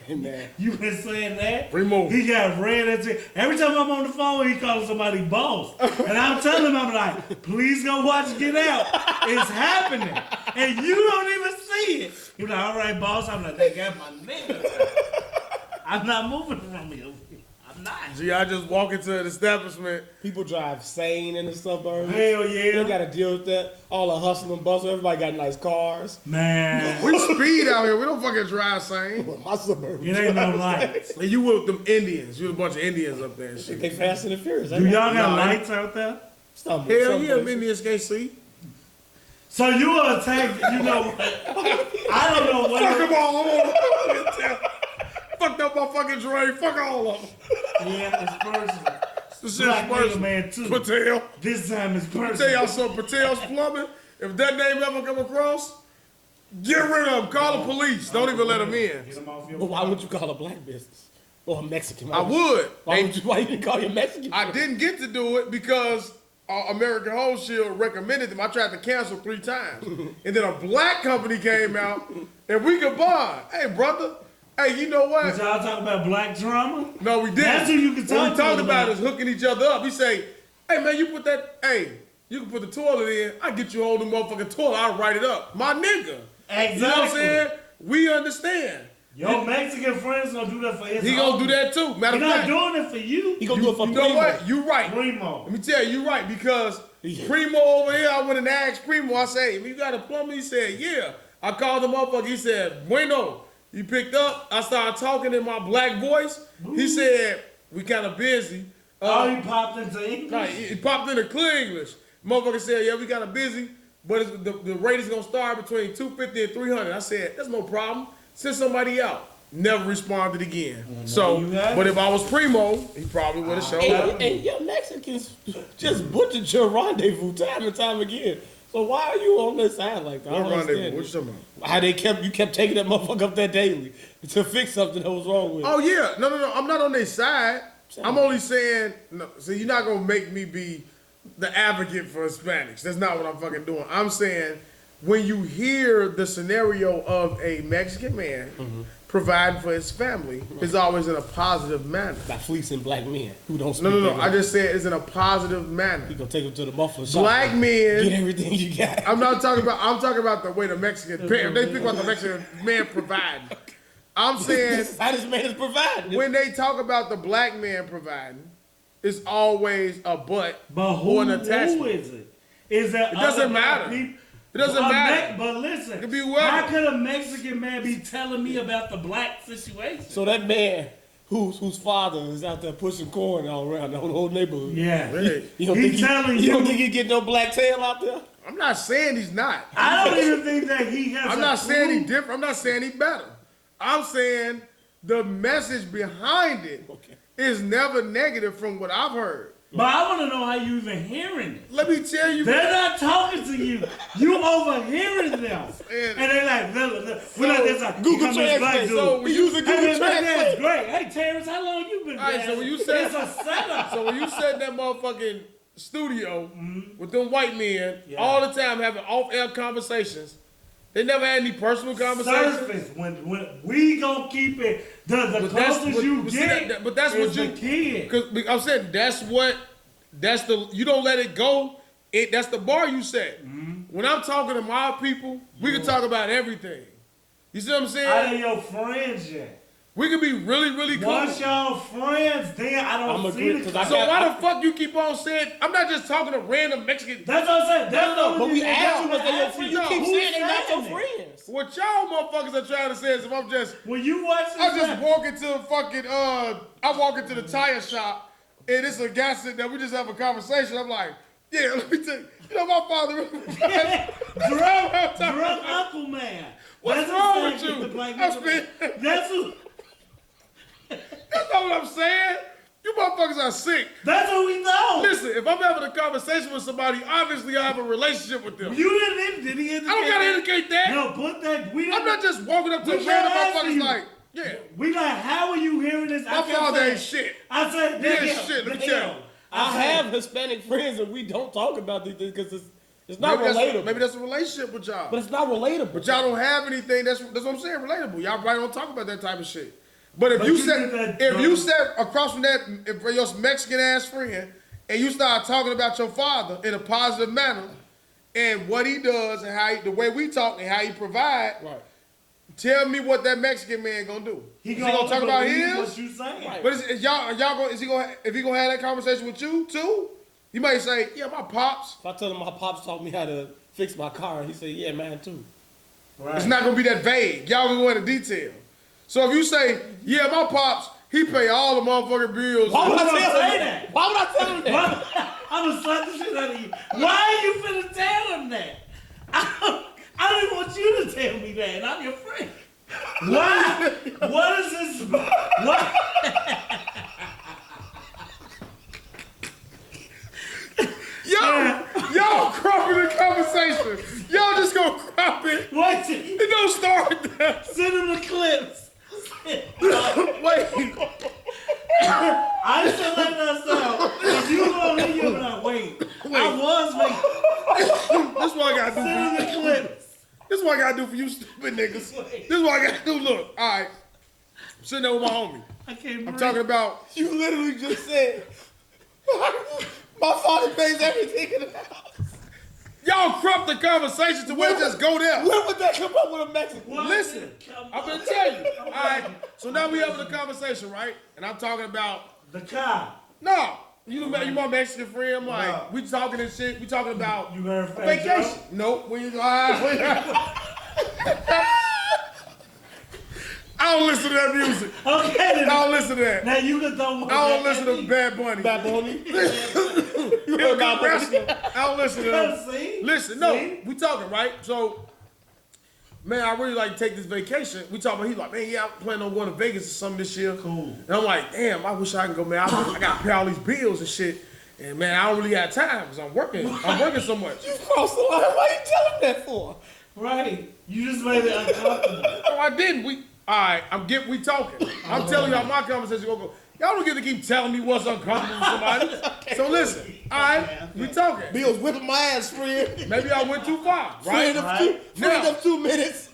Hey, man. You been saying that? Primo. He got red at it. Every time I'm on the phone, he calls somebody boss. And I'm telling him, I'm like, please go watch Get Out. It's happening. And you don't even see it. He's like, all right, boss. I'm like, they got my nigga. I'm not moving from you. I'm not. Gee, I just walk into an establishment. People drive sane in the suburbs. Hell They yeah. gotta deal with that. All the hustle and bustle. Everybody got nice cars. Man, We speed out here. We don't fucking drive same. My suburbs. it ain't no lights. And you with them Indians. You a bunch of Indians up there and shit. They fast and the furious. Do y'all got No, lights out there? Hell yeah, Indians can't see. So you are attacked, you know what? I don't know what. Fuck them all. Fuck that motherfucking Dre. Fuck all of them. Yeah, it's personal. This Black shit's nigga personal. man too. Patel. This time it's Tell y'all personal. something. Patel's Plumbing. If that name ever come across, get rid of him. Call the police. Don't even let him in. Get 'em off your But why would you call a black business? Or a Mexican? I would. Why And would you? Why you didn't call your Mexican? I didn't get to do it because American Home Shield recommended them. I tried to cancel 3 times. And then a black company came out and we could bond. Hey, brother. Hey, you know what? Did y'all talk about black drama? No, we didn't. That's who you can What talk we talked to about about. is hooking each other up. He say, hey, man, you put that, hey, you can put the toilet in. I get you a whole new motherfucking toilet. I'll write it up. My nigga. Exactly. You know what I'm saying? We understand. Your Mexican friends gonna do that for his He gonna do that too. Matter He's of not fact, doing it for you. He gonna do it for you know Primo. what? You right. Primo. Let me tell you, you right, because Primo over here, I went and asked Primo, I said, you got a plumber? He said, yeah. I called him up, he said, bueno. He picked up, I started talking in my black voice. He said, we kind of busy. Oh, he popped into English. Nah, he popped in a clear English. Motherfucker said, yeah, we kind of busy, but the rate is going to start between $250 and $300. I said, that's no problem. Send somebody out. Never responded again. So, you have but it. if I was Primo, he probably would have showed up. And your Mexicans just butchered your rendezvous time and time again. So why are you on their side like that? I What don't rendezvous? understand What it. you talking about? How you kept taking that motherfucker up there daily to fix something that was wrong with it. Oh yeah, no. I'm not on their side. I'm only saying. No, so you're not gonna make me be the advocate for Hispanics. That's not what I'm fucking doing. I'm saying when you hear the scenario of a Mexican man providing for his family, it's always in a positive manner. By fleecing black men who don't speak No. their I just said it's in a positive manner. You gonna take them to the muffler shop. Black and men. Get everything you got. I'm talking about the way the Mexican. They speak about the Mexican man providing. I'm saying. This is how this man is providing. When they talk about the black man providing, it's always a but But who, or an who attachment. is it? Is that It doesn't other matter. people? It doesn't matter. But listen, It could be whoever. how could a Mexican man be telling me about the black situation? So that man whose father is out there pushing corn all around the whole neighborhood. Yeah. Hey, You don't He's think telling you don't you- think he get no black tail out there? I'm not saying he's not. I don't even think that he has. I'm not saying he's different. I'm not saying he's better. I'm saying the message behind it is never negative from what I've heard. But I want to know how you even hearing it. Let me tell you. They're not talking to you. You overhearing them, and they're like, we're like, this like Google come this black Translate. dude. So when you Using Hey, Google man, that's Translate. great. Hey, Terrence, how long you been? All right, so there? when you said- it's a setup. So when you sat in that motherfucking studio with them white men all the time having off-air conversations, They never had any personal conversations. Surface. When we gonna keep it, the closest you get, but that's is what you the kid. Because I'm saying that's the you don't let it go. That's the bar you set. When I'm talking to my people, we can talk about everything. You see what I'm saying? I ain't your friends yet. We can be really, really cool. Once y'all friends, then I don't see it. So why the fuck you keep on saying? I'm not just talking to random Mexican. That's what I'm saying. That's But we asked you was they your friends. You keep saying they not your it? friends. What y'all motherfuckers are trying to say is if I'm just, When you watch this, I just walk into fucking, I walk into the tire shop and it's a guy sitting there. We just have a conversation. I'm like, yeah, let me tell you. You know my father. drunk Uncle Man. What's wrong with you? That's what. That's not what I'm saying. You motherfuckers are sick. That's what we know. Listen, if I'm having a conversation with somebody, obviously I have a relationship with them. You did he indicate? I don't gotta indicate that. No, put that. I'm not just walking up to random motherfuckers like, yeah. We like, how are you hearing this? My father ain't shit. I said, He ain't shit. Let me tell you. I have Hispanic friends and we don't talk about these things because it's not relatable. Maybe that's a relationship with y'all. But it's not relatable. But y'all don't have anything. That's what I'm saying. Relatable. Y'all probably don't talk about that type of shit. But if you sat across from that for your Mexican ass friend and you start talking about your father in a positive manner and what he does and the way we talk and how he provide, right. Tell me what that Mexican man gonna do. Is he gonna talk about his? What you saying? Right. But is he gonna if he gonna have that conversation with you too? You might say, yeah, my pops. If I tell him my pops taught me how to fix my car, he said, yeah, man, too. Right. It's not gonna be that vague. Y'all gonna go into detail. So if you say, yeah, my pops, he pay all the motherfucking bills. Why would I say tell him that? Why would I tell him that? I'm gonna slap the shit out of you. Why are you finna tell him that? I don't even want you to tell me that, and I'm your friend. Why? What is this? What? Y'all cropping the conversation. Y'all just gonna crop it. Wait, It don't start there. send him the clips. Wait. I just letting us know. If you gonna hear you, like, wait. I was waiting. This is what I gotta do Send for him you. the clips. This is what I gotta do for you stupid niggas. This is what I gotta do. Look, all right. I'm sitting there with my homie. I can't I'm talking about. You literally just said, my father pays everything in the house. Y'all crop the conversation to where it just go there. When would that come up with a Mexican? Listen, I'm gonna tell you. All right. So now we having a conversation, right? And I'm talking about The car. no. You my Mexican friend. I'm like, we talking and shit. We talking about You learn fast vacation. joke? Nope. I don't listen to that music. Okay, I then. don't listen to that. Now you can throw more. I don't listen to Bad Bunny. Bad Bunny. You heard about wrestling? I don't listen to them. See? Listen, no, we talking, right? So, man, I really like to take this vacation. We talking about, he's like, man, yeah, I'm planning on going to Vegas or something this year. Cool. And I'm like, damn, I wish I could go, man. I got to pay all these bills and shit. And, man, I don't really have time because I'm working so much. You crossed the line. Why you telling that for? Right. You just made it uncomfortable. No, I didn't. All right, we talking. I'm telling y'all my conversation gonna go. Y'all don't get to keep telling me what's uncomfortable with somebody. So listen, all right, we talking. Bill's whipping my ass, friend. Maybe I went too far, right? Friend of 2 minutes.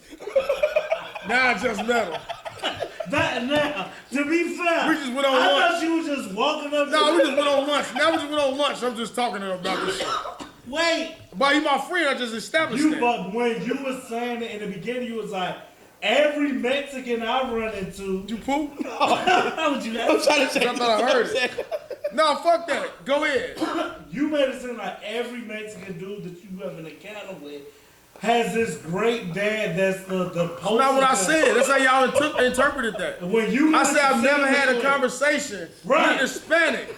Now I just met him. Now, to be fair, We just went on I lunch. thought you was just walking up. No, we just went on lunch. Now we just went on lunch. I'm just talking to him about this shit. Wait. But he my friend. I just established that. But when you was saying it in the beginning, you was like, every Mexican I run into. You poop? How would you? I'm trying to say. I thought I heard it. No, fuck that. Go ahead. You made it seem like every Mexican dude that you have an encounter with has this great dad that's the That's not what I said. That's how y'all interpreted that. When you I said I've never had a conversation with a Hispanic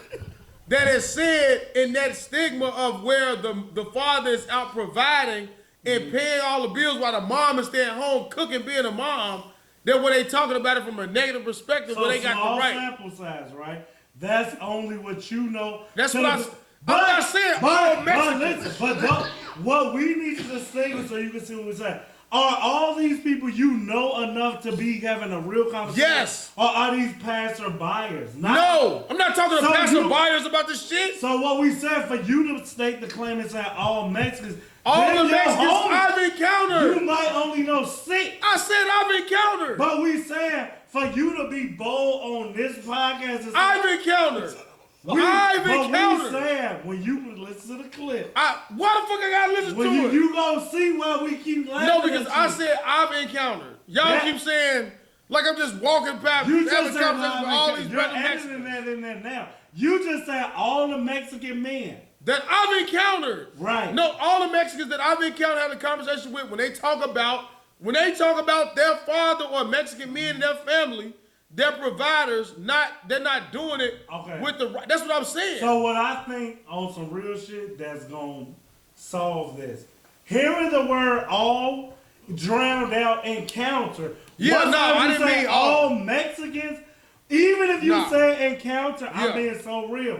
that has said in that stigma of where the father is out providing and paying all the bills while the mom is staying home cooking, being a mom, that when they talking about it from a negative perspective, So where they got the right. sample size, right? That's only what you know. That's So what I'm not saying all But Mexicans. listen, but what we need to distinguish so you can see what we're saying. Are all these people you know enough to be having a real conversation? Yes. Or are these passer buyers? No, I'm not talking to So pastor you- buyers about this shit. So what we said for you to state the claim and say all Mexicans, All then the your Mexicans homie, I've you encountered. might only know 6. I said I've encountered. But we saying for you to be bold on this podcast and say, I've encountered. we encountered. saying when you listen to the clip, Why the fuck I gotta listen when to it? you gonna see where we keep laughing. No, because at I you. said I've encountered. Y'all That- keep saying like I'm just walking past, You having just said conversations with all these you're random editing Mexicans that in there now. You just said all the Mexican men. that I've encountered. Right. No, all the Mexicans that I've encountered having a conversation with when they talk about their father or Mexican men in their family, their providers, they're not doing it Okay. with the right. That's what I'm saying. So what I think on some real shit that's gonna solve this, hearing the word all drowned out encounter. Yeah, What's no, if I you didn't say mean all. Mexicans. Even if you Nah. say encounter, I'm Yeah. being so real.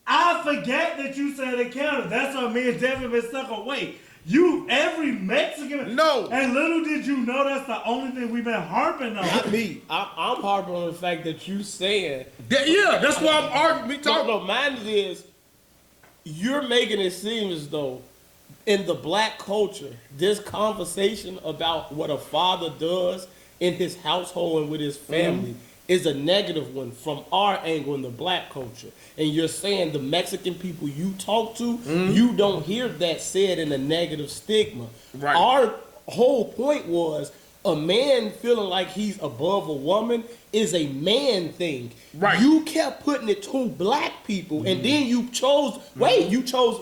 I forget that you said encounter. That's what me and Devin been stuck on. Wait, every Mexican. No. And little did you know that's the only thing we've been harping on. Not me. I'm harping on the fact that you saying. That's why I'm arguing. We No, talking. no, mine is you're making it seem as though in the black culture, this conversation about what a father does in his household and with his family is a negative one from our angle in the black culture. And you're saying the Mexican people you talk to, you don't hear that said in a negative stigma. Right. Our whole point was a man feeling like he's above a woman is a man thing. Right. You kept putting it to black people, and then you chose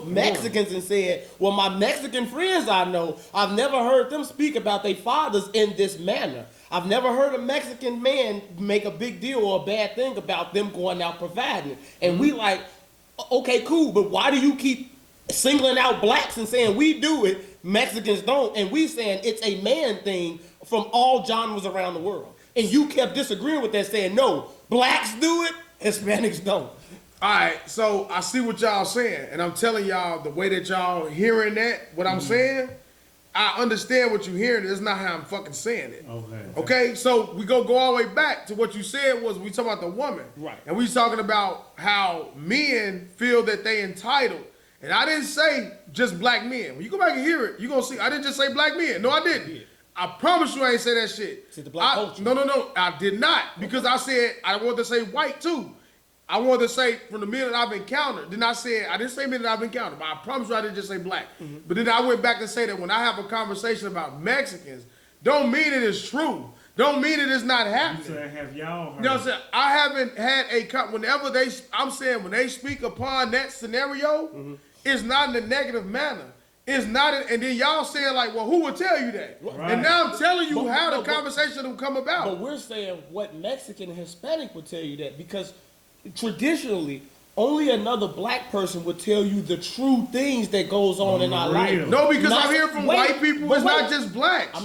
Mexicans and said, well, my Mexican friends I know, I've never heard them speak about their fathers in this manner. I've never heard a Mexican man make a big deal or a bad thing about them going out providing. And we like, okay, cool, but why do you keep singling out blacks and saying we do it, Mexicans don't, and we saying it's a man thing from all genres around the world? And you kept disagreeing with that, saying no, blacks do it, Hispanics don't. All right, so I see what y'all saying, and I'm telling y'all the way that y'all hearing that, what I'm saying, I understand what you're hearing. It's not how I'm fucking saying it. Okay, so we go all the way back to what you said was we talking about the woman. Right. And we talking about how men feel that they entitled. And I didn't say just black men. When you go back and hear it, you're going to see, I didn't just say black men. No, I didn't. Yeah. I promise you I ain't say that shit. It's the black culture. No, I did not. Because I said I wanted to say white too. I wanted to say from the men that I've encountered. Then I didn't say men that I've encountered, but I promise you I didn't just say black. But then I went back and say that when I have a conversation about Mexicans, don't mean it is true. Don't mean it is not You happening. said, have y'all heard? You know what I'm saying? I haven't had when they speak upon that scenario, it's not in a negative manner. It's not, and then y'all saying like, well, who would tell you that? Right. And now I'm telling you But- how the but- conversation will come about. But we're saying what Mexican and Hispanic would tell you that, because traditionally, only another black person would tell you the true things that goes on in our life. Real. No, because Not- I'm hearing from wait, white people. but It's wait. not just blacks.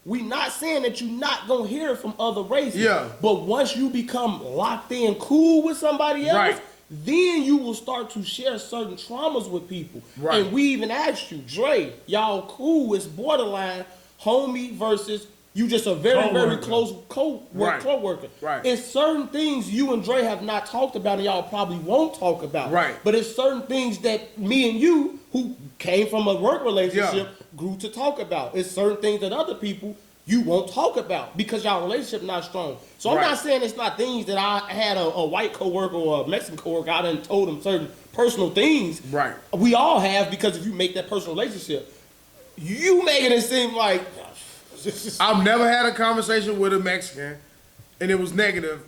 We not saying that you're not gonna hear it from other races. Yeah. But once you become locked in cool with somebody else, Right. then you will start to share certain traumas with people. Right. And we even asked you, Dre, y'all cool, it's borderline homie versus you just a very, very Co-worker. close Right. co-worker. Right. It's certain things you and Dre have not talked about and y'all probably won't talk about. Right. But it's certain things that me and you, who came from a work relationship, grew to talk about. It's certain things that other people you won't talk about because y'all relationship not strong. So I'm Right. not saying it's not things that I had a white coworker or a Mexican coworker, I done told them certain personal things. Right. We all have, because if you make that personal relationship, you making it seem like I've never had a conversation with a Mexican, and it was negative.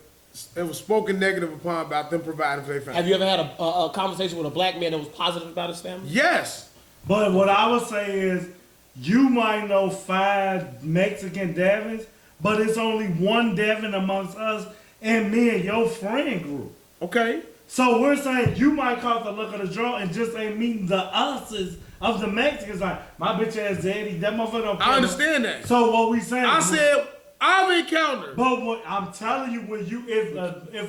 It was spoken negative upon about them providing for their family. Have you ever had a conversation with a black man that was positive about his family? Yes. But what I would say is, you might know 5 Mexican Devins, but it's only one Devin amongst us and me and your friend group. Okay. So we're saying you might call the look of the draw and just ain't meeting the us's of the Mexicans. Like, my bitch ass daddy, that motherfucker don't care. I understand that. So what we saying? I I've encountered. But what I'm telling you, when you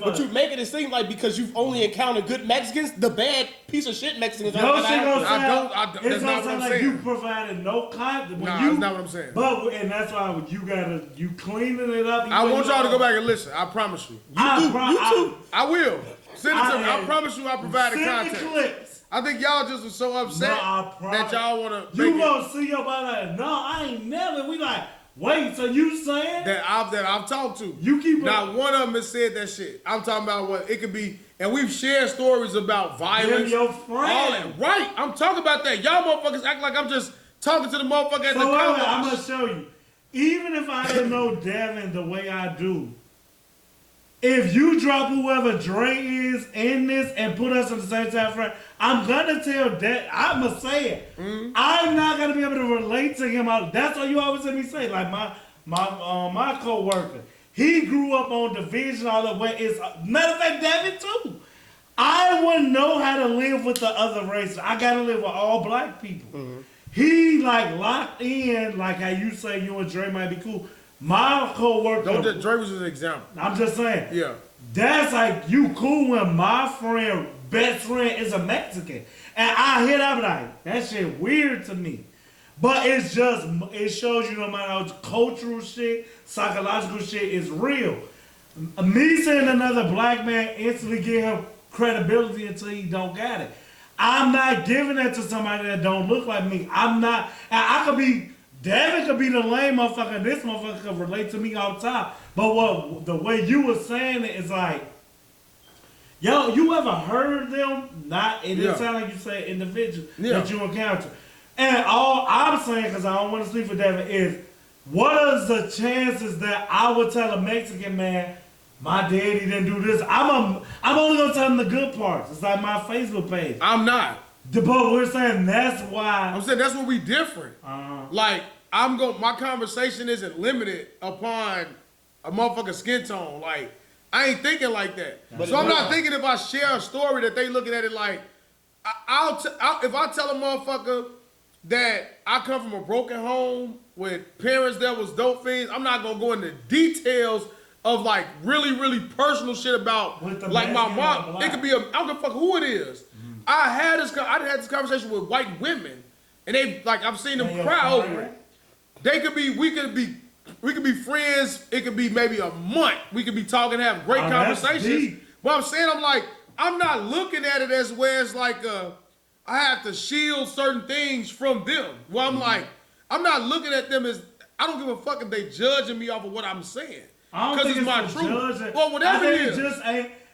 But you making it seem like because you've only encountered good Mexicans, the bad piece of shit Mexicans your aren't shit gonna gonna happen. sound, That's it's not gonna what sound I'm like saying. you provided no content. Nah, that's not what I'm saying. But and that's why you cleaning it up. I want y'all to go back and listen. I promise you. You too. I will. Send it to me. I promise you I provided send content. the clips. I think y'all just was so upset that y'all want to. You gonna see your body like, no, I ain't never. We like, wait, so you saying that I've talked to. You keep not one of them has said that shit. I'm talking about what it could be, and we've shared stories about violence. your friend. All that. Right. I'm talking about that. Y'all motherfuckers act like I'm just talking to the motherfucker at the car. I'm gonna show you. Even if I didn't know Devin the way I do, if you drop whoever Dre is in this and put us in the same time frame, I'm gonna tell that I'm gonna say it. Mm-hmm. I'm not gonna be able to relate to him. That's what you always hear me say. Like my co-worker, he grew up on division all the way. It's matter of fact, Devin too. I wouldn't know how to live with the other races. I gotta live with all black people. Mm-hmm. He like locked in, like how you say you and Dre might be cool. My co-worker. Dre was an example. I'm just saying. Yeah. That's like you cool when my friend, best friend is a Mexican. And I hit up like, that shit weird to me. But it's just, it shows you no matter how cultural shit, psychological shit is real. Me saying another black man instantly give him credibility until he don't got it. I'm not giving that to somebody that don't look like me. I'm not, I could be, Devin could be the lame motherfucker, and this motherfucker could relate to me all the time. But what the way you were saying it is like, yo, you ever heard them? Not, it didn't sound like you say individual that you encounter. And all I'm saying, because I don't want to sleep with Devin, is what is the chances that I would tell a Mexican man, my daddy didn't do this? I'm only gonna tell him the good parts. It's like my Facebook page. I'm not. But we're saying that's why. I'm saying that's where we different. Like my conversation isn't limited upon a motherfucker's skin tone. Like I ain't thinking like that. So I'm not thinking if I share a story that they looking at it like if I tell a motherfucker that I come from a broken home with parents that was dope fiends, I'm not gonna go into details of like really, really personal shit about like my mom. It could be I don't give a fuck who it is. I had this conversation with white women, and they like I've seen them cry over it. They could be, we could be friends. It could be maybe a month. We could be talking, have great conversations. But I'm saying, I'm not looking at it as where it's like I have to shield certain things from them. Well, I'm like, I'm not looking at them as I don't give a fuck if they judging me off of what I'm saying. I don't think it's my truth. Well, whatever it is.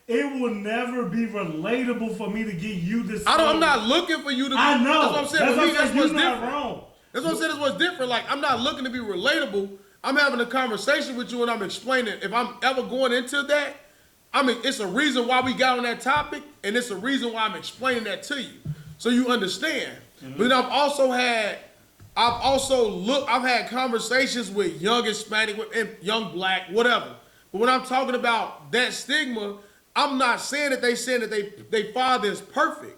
It will never be relatable for me to get you this. I'm not looking for you to be. I know. That's what I'm saying. That's what's different. Wrong. That's what I'm saying. That's what's different. Like, I'm not looking to be relatable. I'm having a conversation with you and I'm explaining. If I'm ever going into that, I mean, it's a reason why we got on that topic, and it's a reason why I'm explaining that to you, so you understand. Mm-hmm. But then I've had conversations with young Hispanic and young black, whatever. But when I'm talking about that stigma, I'm not saying that they father is perfect.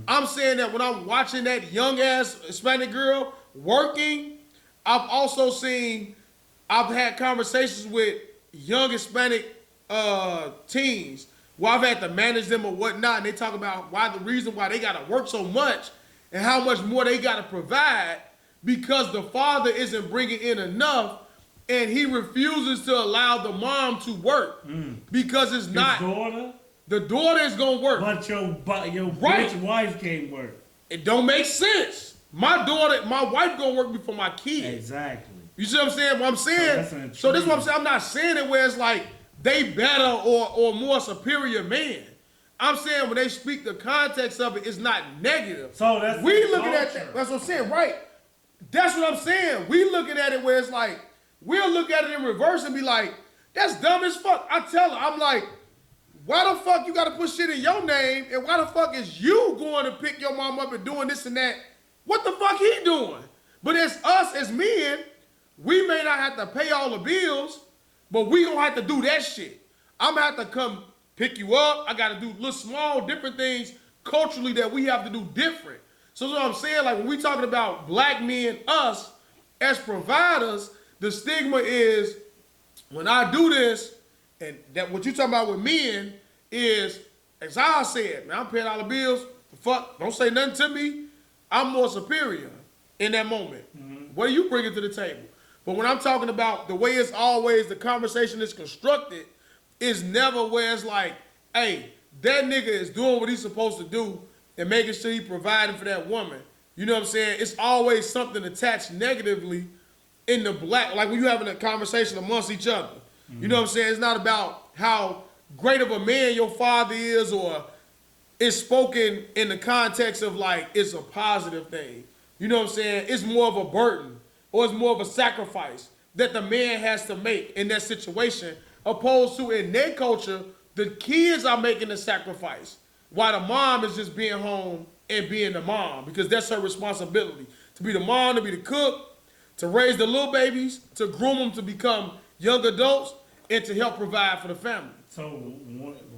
I'm saying that when I'm watching that young ass Hispanic girl working, I've had conversations with young Hispanic teens where I've had to manage them or whatnot, and they talk about the reason why they gotta work so much and how much more they gotta provide because the father isn't bringing in enough. And he refuses to allow the mom to work because it's not. The daughter is gonna work, but your bitch wife can't work. It don't make sense. My wife gonna work before my kids. Exactly. You see what I'm saying? What I'm saying. So this is what I'm saying. I'm not saying it where it's like they better or more superior man. I'm saying when they speak the context of it, it's not negative. So that's we looking at that. That's what I'm saying, right? That's what I'm saying. We looking at it where it's like. We'll look at it in reverse and be like, that's dumb as fuck. I tell her, I'm like, why the fuck you gotta put shit in your name and why the fuck is you going to pick your mom up and doing this and that? What the fuck he doing? But as us as men, we may not have to pay all the bills, but we gonna have to do that shit. I'm gonna have to come pick you up. I gotta do little small different things culturally that we have to do different. So that's what I'm saying, like when we talking about black men, us as providers, the stigma is when I do this, and that what you talking about with men is, as I said, man, I'm paying all the bills. Fuck, don't say nothing to me. I'm more superior in that moment. What do you bring it to the table? But when I'm talking about the way it's always, the conversation is constructed, is never where it's like, hey, that nigga is doing what he's supposed to do and making sure he providing for that woman. You know what I'm saying? It's always something attached negatively in the black, like when you having a conversation amongst each other. You know what I'm saying? It's not about how great of a man your father is, or it's spoken in the context of like it's a positive thing. You know what I'm saying? It's more of a burden, or it's more of a sacrifice that the man has to make in that situation, opposed to in their culture, the kids are making the sacrifice while the mom is just being home and being the mom, because that's her responsibility. To be the mom, to be the cook, to raise the little babies, to groom them to become young adults, and to help provide for the family. So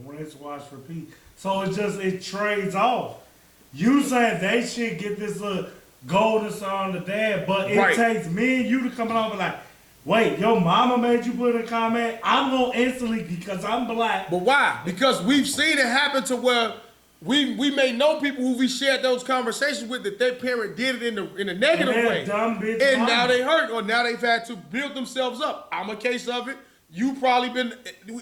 rinse, wash, repeat. So it trades off. You said they should get this golden star on the dad, but it takes me and you to come along and like, wait, your mama made you put a comment? I'm going to instantly, because I'm black. But why? Because we've seen it happen to where we may know people who we shared those conversations with that their parent did it in a negative way. Dumb bitch and mama. now they hurt, or now they've had to build themselves up. I'm a case of it. You probably been,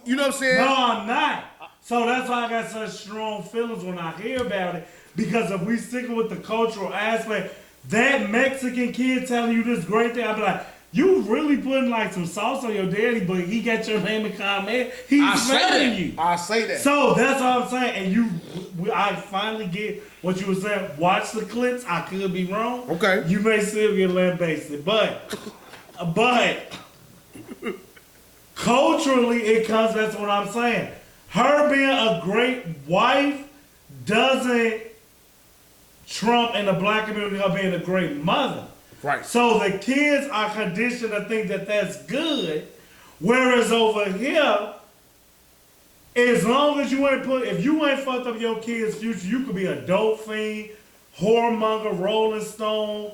you know what I'm saying? No, I'm not. So that's why I got such strong feelings when I hear about it. Because if we sticking with the cultural aspect, that Mexican kid telling you this great thing, I'll be like, you really putting like some sauce on your daddy, but he got your name and comment. He's smelling you. I say that. So that's all I'm saying. And I finally get what you were saying. Watch the clips. I could be wrong. Okay. You may still get lambasted, but culturally, it comes. That's what I'm saying. Her being a great wife doesn't trump in the black community her being a great mother. Right. So the kids are conditioned to think that that's good, whereas over here, as long as you ain't if you ain't fucked up your kid's future, you could be a dope fiend, whoremonger, Rolling Stone,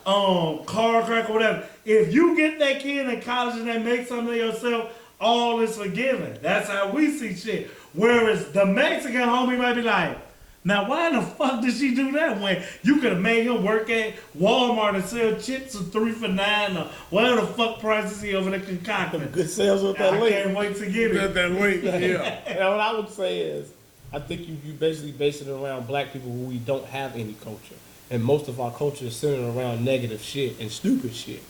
car crack, or whatever. If you get that kid in college and they make something of yourself, all is forgiven. That's how we see shit. Whereas the Mexican homie might be like, now why the fuck did she do that when you could have made him work at Walmart and sell chips for 3 for $9 or whatever the fuck prices he over there concocting. Good sales with that link. I can't wait to get it. That link, yeah. And what I would say is, I think you basically base it around black people who we don't have any culture. And most of our culture is centered around negative shit and stupid shit.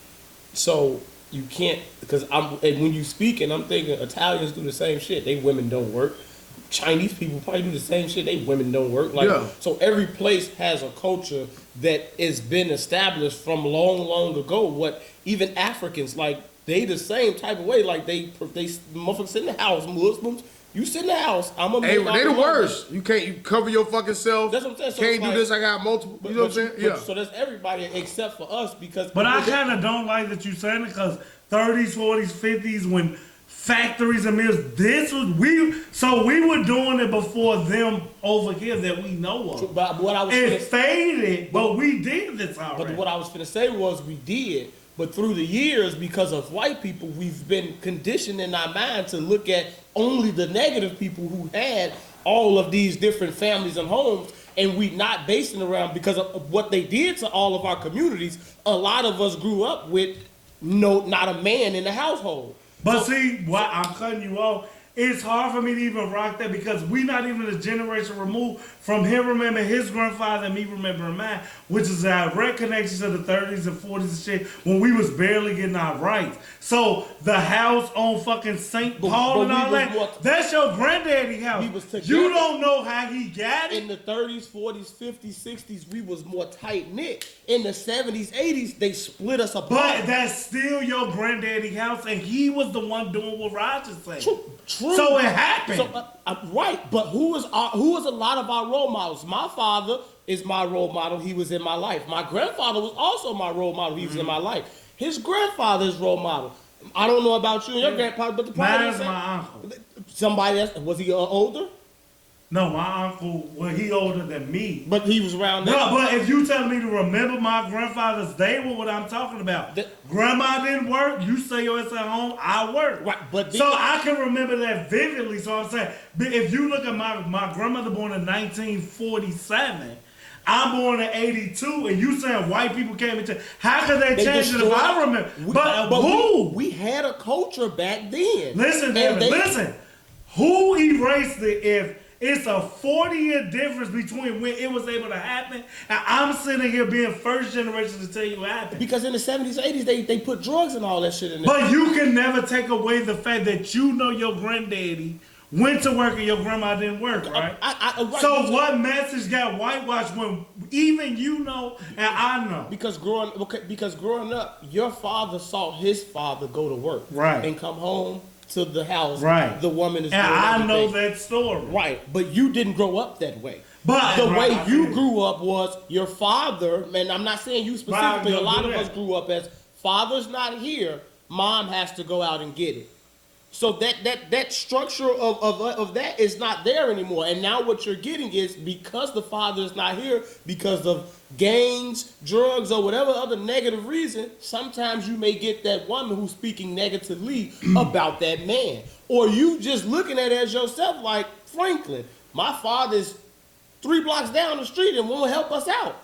So you can't, because and when you speak, and I'm thinking Italians do the same shit. They women don't work. Chinese people probably do the same shit. They women don't work. Like, yeah. So every place has a culture that has been established from long, long ago. What even Africans, like, they the same type of way. Like they motherfuckers sit in the house. Muslims, you sit in the house. I'm a hey, they the worst. You cover your fucking self. That's what I'm saying. So can't do this. I got multiple. You know what I'm saying? Yeah. So that's everybody except for us because. But I kind of don't like that you saying it because 30s, 40s, 50s when factories and mills. We were doing it before them over here that we know of. But what I was it faded, but we did this already. But what I was finna say was we did. But through the years, because of white people, we've been conditioned in our mind to look at only the negative people who had all of these different families and homes, and we not basing around because of what they did to all of our communities. A lot of us grew up with not a man in the household. But I'm cutting you off. It's hard for me to even rock that because we not even a generation removed from him remembering his grandfather and me remembering mine, which is a direct connection to the 30s and 40s and shit when we was barely getting our rights. So the house on fucking St. Paul and all that, that's your granddaddy house. We was together. You don't know how he got it. In the 30s, 40s, 50s, 60s, we was more tight-knit. In the 70s, 80s, they split us apart. But that's still your granddaddy house, and he was the one doing what Roger's saying. True. So it happened. So, right, but who is a lot of our role models? My father is my role model. He was in my life. My grandfather was also my role model. He was in my life. His grandfather's role model. I don't know about you and your grandfather, but the problem is my uncle. Somebody else, was he older? No, my uncle, well, he older than me. But he was around No, that. but if you tell me to remember my grandfather's day, what I'm talking about. Grandma didn't work, you stay your ass at home, I work. Right, but so I can remember that vividly. So I'm saying, if you look at my grandmother born in 1947, I'm born in 82, and you saying white people came into, how could they change it if I remember? But who? We had a culture back then. Listen, David, listen. Who erased it if it's a 40-year difference between when it was able to happen, and I'm sitting here being first generation to tell you what happened? Because in the 70s, 80s, they put drugs and all that shit in there. But you can never take away the fact that you know your granddaddy went to work and your grandma didn't work, right? Right. So what message got whitewashed when even you know and I know? Because growing up, your father saw his father go to work, right, and come home to the house, right. The woman is and doing I everything. know that story, right? But you didn't grow up that way. But the way you grew up was your father, and I'm not saying you specifically. A lot of us grew up as father's not here, mom has to go out and get it. So that structure of that is not there anymore. And now what you're getting is, because the father is not here, because of gangs, drugs, or whatever other negative reason, sometimes you may get that woman who's speaking negatively about that man. Or you just looking at it as yourself like, Franklin, my father's 3 blocks down the street and won't help us out.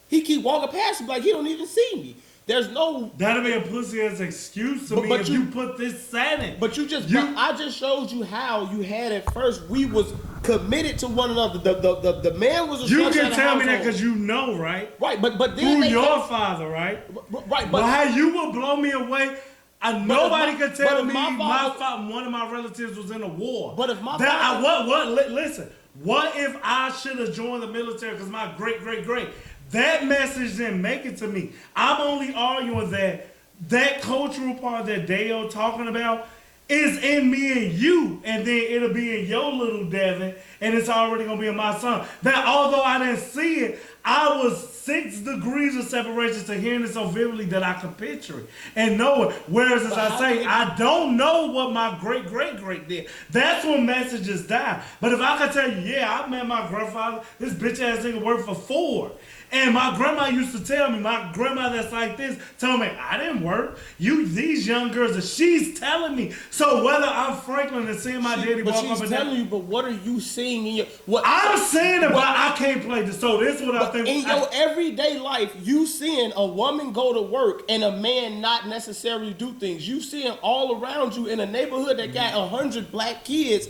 He keep walking past me like he don't even see me. There's no... That'll be a pussy as excuse to me if you put this setting. But I just showed you how you had at first. We was committed to one another. The man was a You can tell me that because you know, right? Right, but then through your father, right? Right, but how you will blow me away. Nobody could tell me one of my relatives was in a war. But if my father... Listen, what if I should have joined the military because my great that message didn't make it to me. I'm only arguing that cultural part that daeo talking about is in me and you, and then it'll be in your little Devin, and it's already gonna be in my son. That although I didn't see it, I was 6 degrees of separation to hearing it so vividly that I could picture it and know it. Whereas, as I say, I don't know what my great did. That's when messages die. But if I could tell you, yeah, I met my grandfather, this bitch ass nigga worked for Ford. And my grandma used to tell me, my grandma that's like this, told me, I didn't work. These young girls, she's telling me. So whether I'm Franklin and seeing my daddy walk up and down. You, but what are you seeing in your... I'm saying it, but I can't play this. So this is what I think. In your everyday life, you seeing a woman go to work and a man not necessarily do things. You seeing all around you in a neighborhood that got 100 black kids,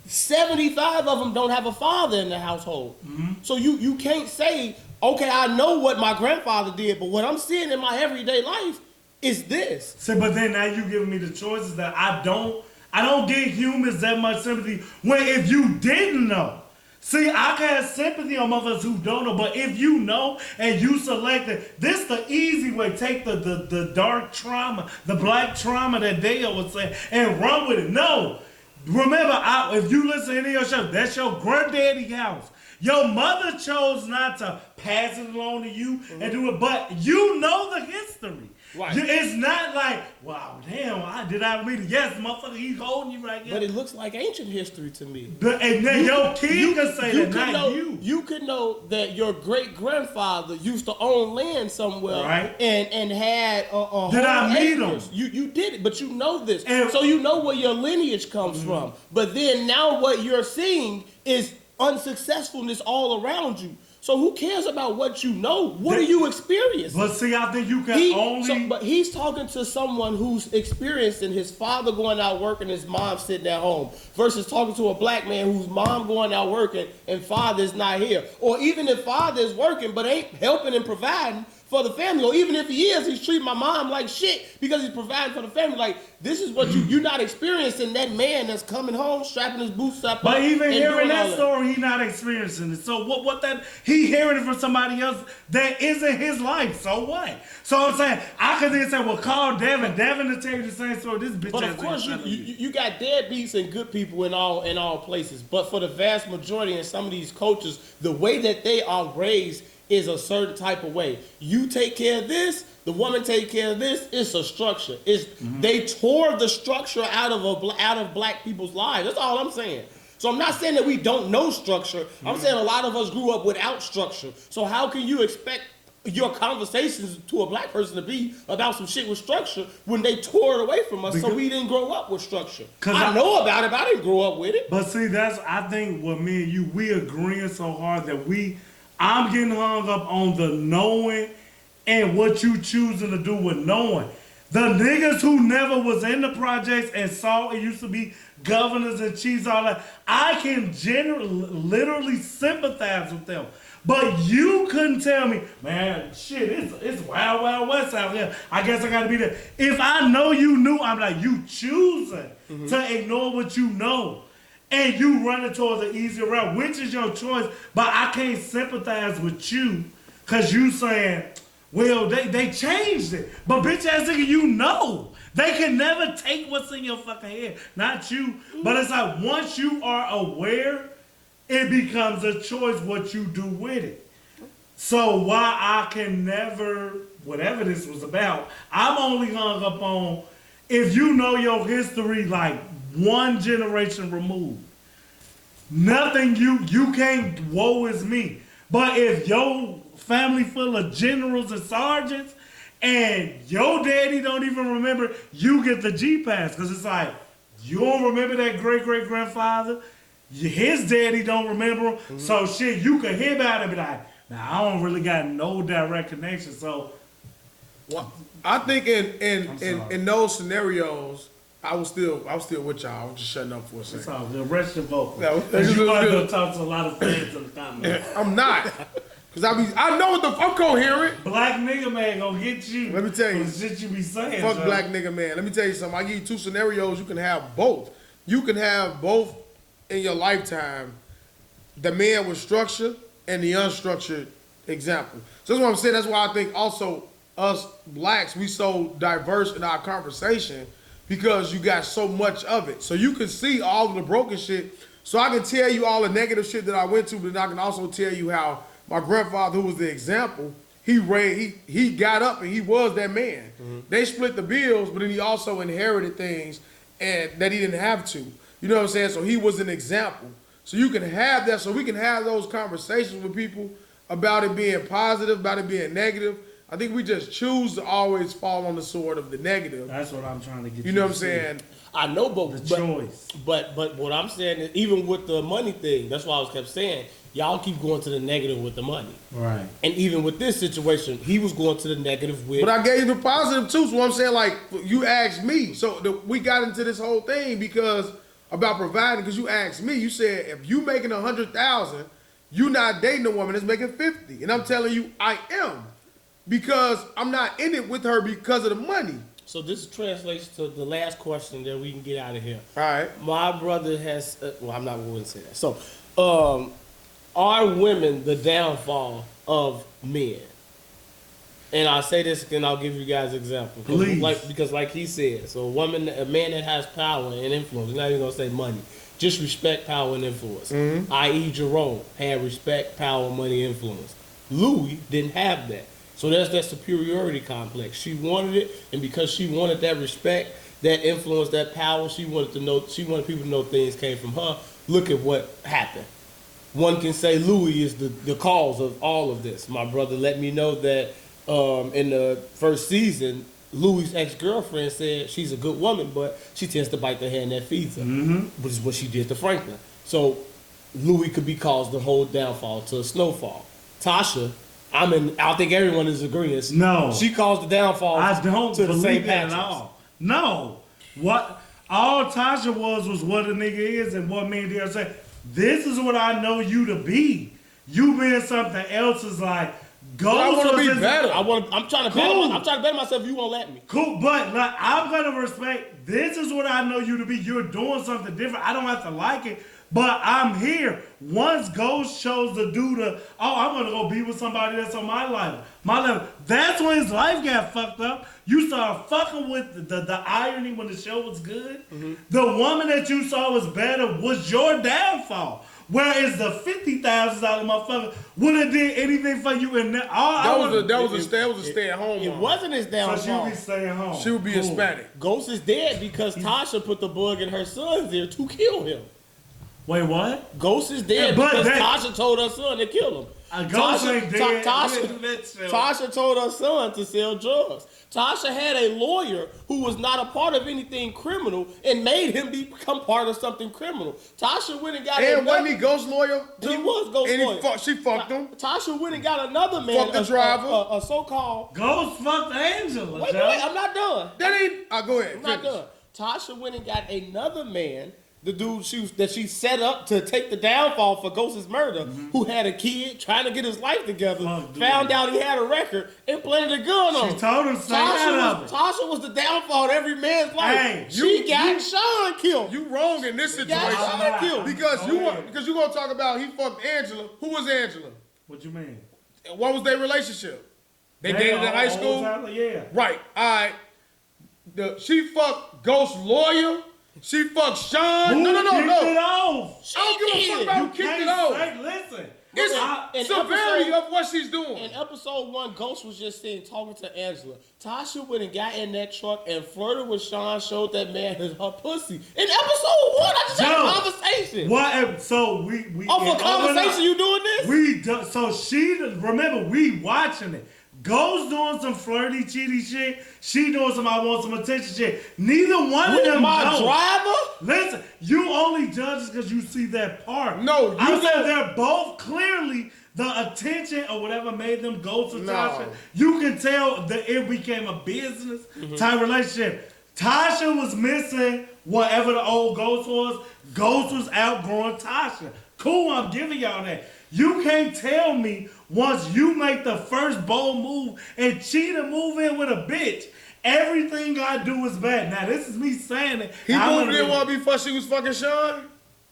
75 of them don't have a father in the household. Mm-hmm. So you can't say... Okay, I know what my grandfather did, but what I'm seeing in my everyday life is this. See, but then now you giving me the choices that I don't give humans that much sympathy. When if you didn't know, see, I can have sympathy on motherfuckers who don't know, but if you know and you selected, this the easy way. Take the dark trauma, the black trauma that daeo was saying, and run with it. No, remember, if you listen to any of your show, that's your granddaddy house. Your mother chose not to pass it along to you and do it, but you know the history. Right. It's not like, wow, damn, did I read it? Yes, motherfucker, he's holding you right here. But it looks like ancient history to me. And then your kid can say that, not you. You could know that your great-grandfather used to own land somewhere, right? And had a whole Did I meet him? You did it, but you know this. So you know where your lineage comes from. But then now what you're seeing is unsuccessfulness all around you. So who cares about what you know? What are you experiencing? But see, I think you can but he's talking to someone who's experiencing his father going out working, his mom sitting at home, versus talking to a black man whose mom going out working and father's not here. Or even if father is working but ain't helping and providing for the family, or even if he is, he's treating my mom like shit because he's providing for the family. Like, this is what you're not experiencing, that man that's coming home, strapping his boots up. But even hearing that story, he's not experiencing it. So what that, he hearing it from somebody else that isn't his life. So what? So I'm saying, I could then say, well, call Devin to tell you the same story. This bitch. But of course, you got deadbeats and good people in all places. But for the vast majority in some of these cultures, the way that they are raised is a certain type of way. You take care of this, the woman take care of this. It's a structure. They tore the structure out of black people's lives. That's all I'm saying. So I'm not saying that we don't know structure. I'm saying a lot of us grew up without structure. So how can you expect your conversations to a black person to be about some shit with structure when they tore it away from us? So we didn't grow up with structure. I know about it, but I didn't grow up with it. But see, I think what me and you, we agreeing so hard that I'm getting hung up on the knowing and what you choosing to do with knowing. The niggas who never was in the projects and saw it used to be governors and chiefs, all that, I can literally sympathize with them. But you couldn't tell me, man, shit, it's wild, wild west out here. I guess I gotta be there. If I know you knew, I'm like, you choosing to ignore what you know. And you running towards the easier route, which is your choice. But I can't sympathize with you because you saying, well, they changed it. But bitch ass nigga, you know. They can never take what's in your fucking head. Not you. But it's like once you are aware, it becomes a choice what you do with it. So why I can never, whatever this was about, I'm only hung up on if you know your history like one generation removed. Nothing you can't woe is me. But if your family full of generals and sergeants and your daddy don't even remember, you get the G pass. Because it's like, you don't remember that great-great-grandfather. His daddy don't remember him. So shit, you can hear about it and be like, nah, I don't really got no direct connection. So I think in those scenarios, I was still with y'all. I was just shutting up for a second. it's all good. Rest your vocal. Yeah, You might go talk to a lot of fans in the comments. I'm not. Cause I know what I'm coherent. Black nigga man gonna get you. Let me tell you. The shit you be saying. Fuck bro. black nigga man. Let me tell you something. I give you two scenarios. You can have both. You can have both in your lifetime. The man with structure and the unstructured example. So that's what I'm saying. That's why I think also us blacks, we so diverse in our conversation because you got so much of it. So you can see all of the broken shit. So I can tell you all the negative shit that I went to, but I can also tell you how my grandfather, who was the example, he got up and he was that man. They split the bills, but then he also inherited things and that he didn't have to. You know what I'm saying? So he was an example. So you can have that. So we can have those conversations with people about it being positive, about it being negative. I think we just choose to always fall on the sword of the negative. That's what I'm trying to get You know what I'm saying? I know, but choice. But what I'm saying is, even with the money thing, that's why I was kept saying, y'all keep going to the negative with the money. Right. And even with this situation, he was going to the negative with. But I gave you the positive too. So I'm saying, like, you asked me. So we got into this whole thing because about providing. Because you asked me. You said if you making 100,000, you not dating a woman that's making 50. And I'm telling you, I am, because I'm not in it with her because of the money. So this translates to the last question that we can get out of here. All right. My brother has. Well, I'm not going to say that. So, are women the downfall of men? And I'll say this, and I'll give you guys examples. Because like he said, so a man that has power and influence, I'm not even gonna say money, just respect, power, and influence. I.e. Jerome had respect, power, money, influence. Louis didn't have that. So that's that superiority complex. She wanted it, and because she wanted that respect, that influence, that power, she wanted people to know things came from her. Look at what happened. One can say Louis is the cause of all of this. My brother let me know that in the first season, Louis' ex-girlfriend said she's a good woman, but she tends to bite the hand that feeds her, which is what she did to Franklin. So Louis could be caused the whole downfall to a snowfall. Tasha, I think everyone is agreeing. No. She caused the downfall I don't to the believe same that at patches. all. No. What all Tasha was what a nigga is, and what me and Dale said. This is what I know you to be. You being something else is like I want to be better. I'm trying to better myself. You won't let me. Cool, but like I'm gonna respect. This is what I know you to be. You're doing something different. I don't have to like it, but I'm here. Once Ghost chose to do I'm gonna go be with somebody that's on my level. That's when his life got fucked up. You started fucking with the irony when the show was good. The woman that you saw was better was your downfall. Whereas the $50,000 motherfucker would have did anything for you, and that was a stay at home. It wasn't his downfall. So she would be staying home. She would be Hispanic. Ghost is dead because Tasha put the bug in her son's ear to kill him. Wait, what? Ghost is dead Yeah, but because that- Tasha told her son to kill him. Ghost ain't dead. Tasha told her son to sell drugs. Tasha had a lawyer who was not a part of anything criminal and made him become part of something criminal. Tasha went and got And wasn't he Ghost lawyer? He was Ghost and lawyer. She fucked him. Tasha went and got another man, Fuck the driver. a so-called. Ghost fucked Angela. Wait, I'm not done. That ain't. Go ahead. I'm not finish. done. Tasha went and got another man, the dude that she set up to take the downfall for Ghost's murder, who had a kid trying to get his life together, found out he had a record, and planted a gun on him. She told him to stay out of it. Tasha was the downfall of every man's life. Hey, she got Sean killed. You wrong in this situation. Sean killed. Because you gonna talk about he fucked Angela. Who was Angela? What you mean? What was their relationship? They dated in high school? Yeah. Right. All right. She fucked Ghost lawyer. She fucked Sean. Who No. kicked it off? I don't give a fuck about who kicked it off. Listen. It's in severity of what she's doing. In episode 1, Ghost was just sitting talking to Angela. Tasha went and got in that truck and flirted with Sean, showed that man her pussy. In episode 1, I just had a conversation. What? So we Off a conversation, you doing this? So remember, we watching it. Ghost doing some flirty, cheaty shit. She doing some I want some attention shit. Neither one of them my know. driver? Listen, you only judge because you see that part. No, I said they're both clearly the attention or whatever made them go to Tasha. You can tell that it became a business type relationship. Tasha was missing whatever the old Ghost was. Ghost was outgrowing Tasha. Cool, I'm giving y'all that. You can't tell me once you make the first bold move and cheat and move in with a bitch, everything I do is bad. Now, this is me saying it. He moved in one before she was fucking Sean?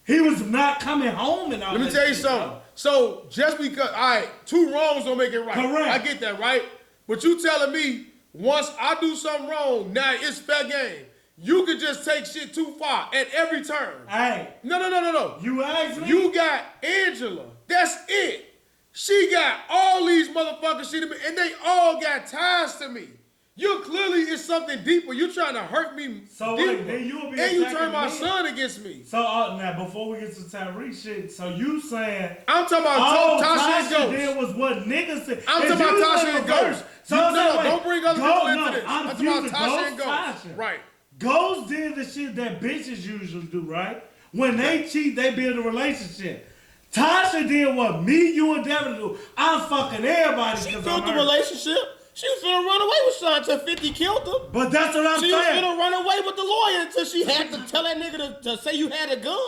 He was not coming home and all Let me that tell you shit, something. bro. So, just because, all right, 2 wrongs don't make it right. Correct. I get that, right? But you telling me once I do something wrong, now it's fair game. You could just take shit too far at every turn. Hey. No. You asked me? You got Angela. That's it. She got all these motherfuckers and they all got ties to me. You clearly is something deeper. You trying to hurt me So deeper. wait, then you'll be and you attacking turn my me? son against me. So now, before we get to Tyreek shit, so you saying I'm talking about all Tasha and Tasha Ghost. did was what niggas said. I'm talking about Tasha and Ghost. So No, I'm saying, wait, don't bring other people into this. I'm I'm talking about confused. Tasha and Ghost. Tasha. Right. Ghost did the shit that bitches usually do, right? When they cheat, they build a relationship. Tasha did what me, you, and Devin do. I'm fucking everybody. She built the relationship. She was finna run away with Sean until 50 killed her. But that's what I'm She was saying. finna run away with the lawyer until she had to tell that nigga to say you had a gun.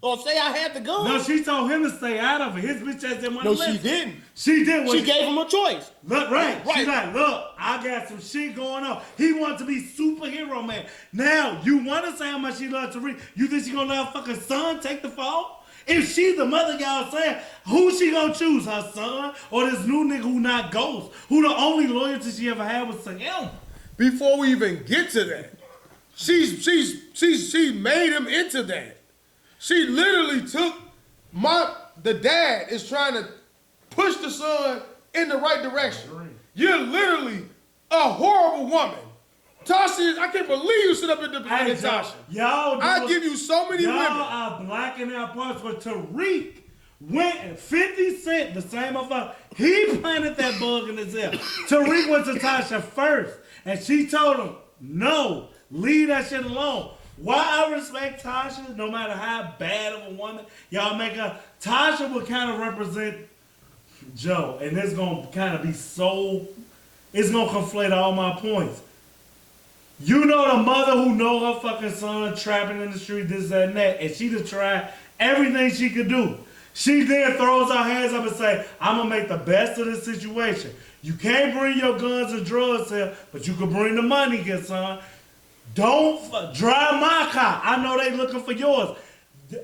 Or say I had the gun. No, she told him to stay out of it. His bitch ass didn't want to No, she didn't. She did. She gave him a choice. Look, right. Right. She's like, look, I got some shit going on. He wants to be superhero man. Now, you want to say how much she loves to read. You think she gonna let her fucking son take the fall? If she the mother y'all saying, who she gonna choose? Her son or this new nigga who not Ghost? Who the only loyalty she ever had was to him? Before we even get to that, she made him into that. She literally took the dad is trying to push the son in the right direction. You're literally a horrible woman. Tasha, I can't believe you sit up in the Hey, Tasha. Y'all, I give you so many y'all women. are blacking out parts, but Tariq went 50 Cent, the same motherfucker. He planted that bug in his ear. Tariq went to Tasha first, and she told him, no, leave that shit alone. Why I respect Tasha, no matter how bad of a woman y'all make her, Tasha would kind of represent Joe, and it's gonna kind of be it's gonna conflate all my points. You know the mother who know her fucking son trapping in the street, this, that, and that, and she just tried everything she could do. She then throws her hands up and say, I'm gonna make the best of this situation. You can't bring your guns and drugs here, but you can bring the money here, son. Don't drive my car. I know they looking for yours.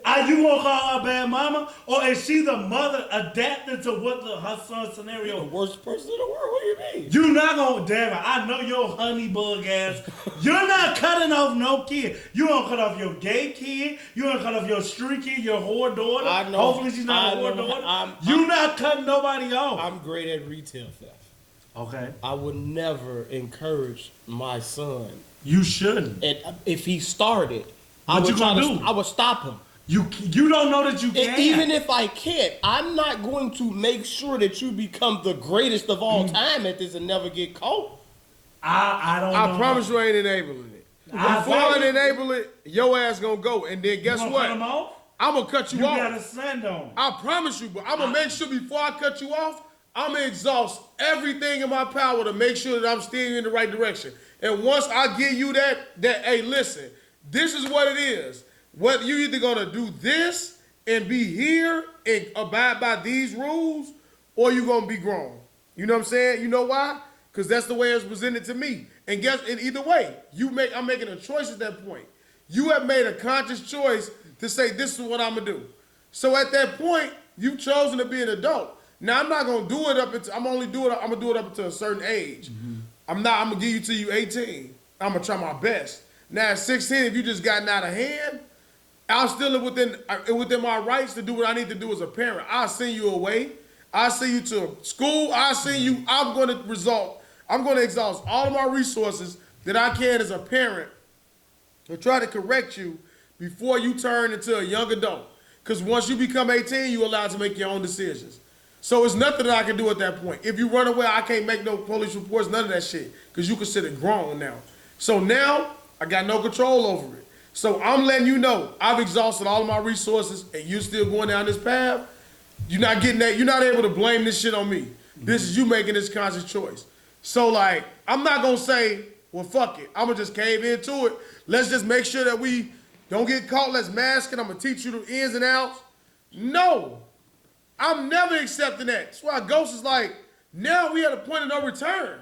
Are you gonna call her bad mama? Or is she the mother adapted to what her son's scenario? The worst person in the world. What do you mean? You not gonna, damn it, I know your honey bug ass. You're not cutting off no kid. You gonna cut off your gay kid. You gonna cut off your street kid, your whore daughter. I know. Hopefully she's not a whore daughter. You not cutting nobody off. I'm great at retail theft. Okay. I would never encourage my son. You shouldn't. And if he started, What you gonna do? I would stop him. You don't know that you can. Even if I can't, I'm not going to make sure that you become the greatest of all time at this and never get caught. I don't know. I promise you ain't enabling it. Before I enable it, your ass gonna go. And then guess what? Cut him off? I'm gonna cut you off. You gotta send on. I promise you, but I'm gonna make sure before I cut you off, I'm gonna exhaust everything in my power to make sure that I'm steering you in the right direction. And once I give you that, hey, listen, this is what it is. What you either gonna do this and be here and abide by these rules, or you gonna be grown. You know what I'm saying? You know why? Because that's the way it's presented to me. And either way, I'm making a choice at that point. You have made a conscious choice to say this is what I'm gonna do. So at that point, you've chosen to be an adult. Now I'm not gonna do it I'm gonna do it up until a certain age. I'm gonna give you till you 18. I'm gonna try my best. Now at 16, if you just gotten out of hand, I'm still within my rights to do what I need to do as a parent. I'll send you away. I'll send you to school. I'll send you. I'm going to exhaust all of my resources that I can as a parent to try to correct you before you turn into a young adult. Because once you become 18, you're allowed to make your own decisions. So it's nothing that I can do at that point. If you run away, I can't make no police reports, none of that shit. Because you consider grown now. So now, I got no control over it. So I'm letting you know, I've exhausted all of my resources and you're still going down this path. You're not getting that. You're not able to blame this shit on me. This is you making this conscious choice. So like, I'm not going to say, well, fuck it. I'm going to just cave into it. Let's just make sure that we don't get caught. Let's mask it. I'm going to teach you the ins and outs. No. I'm never accepting that. That's why Ghost is like, now we at a point of no return.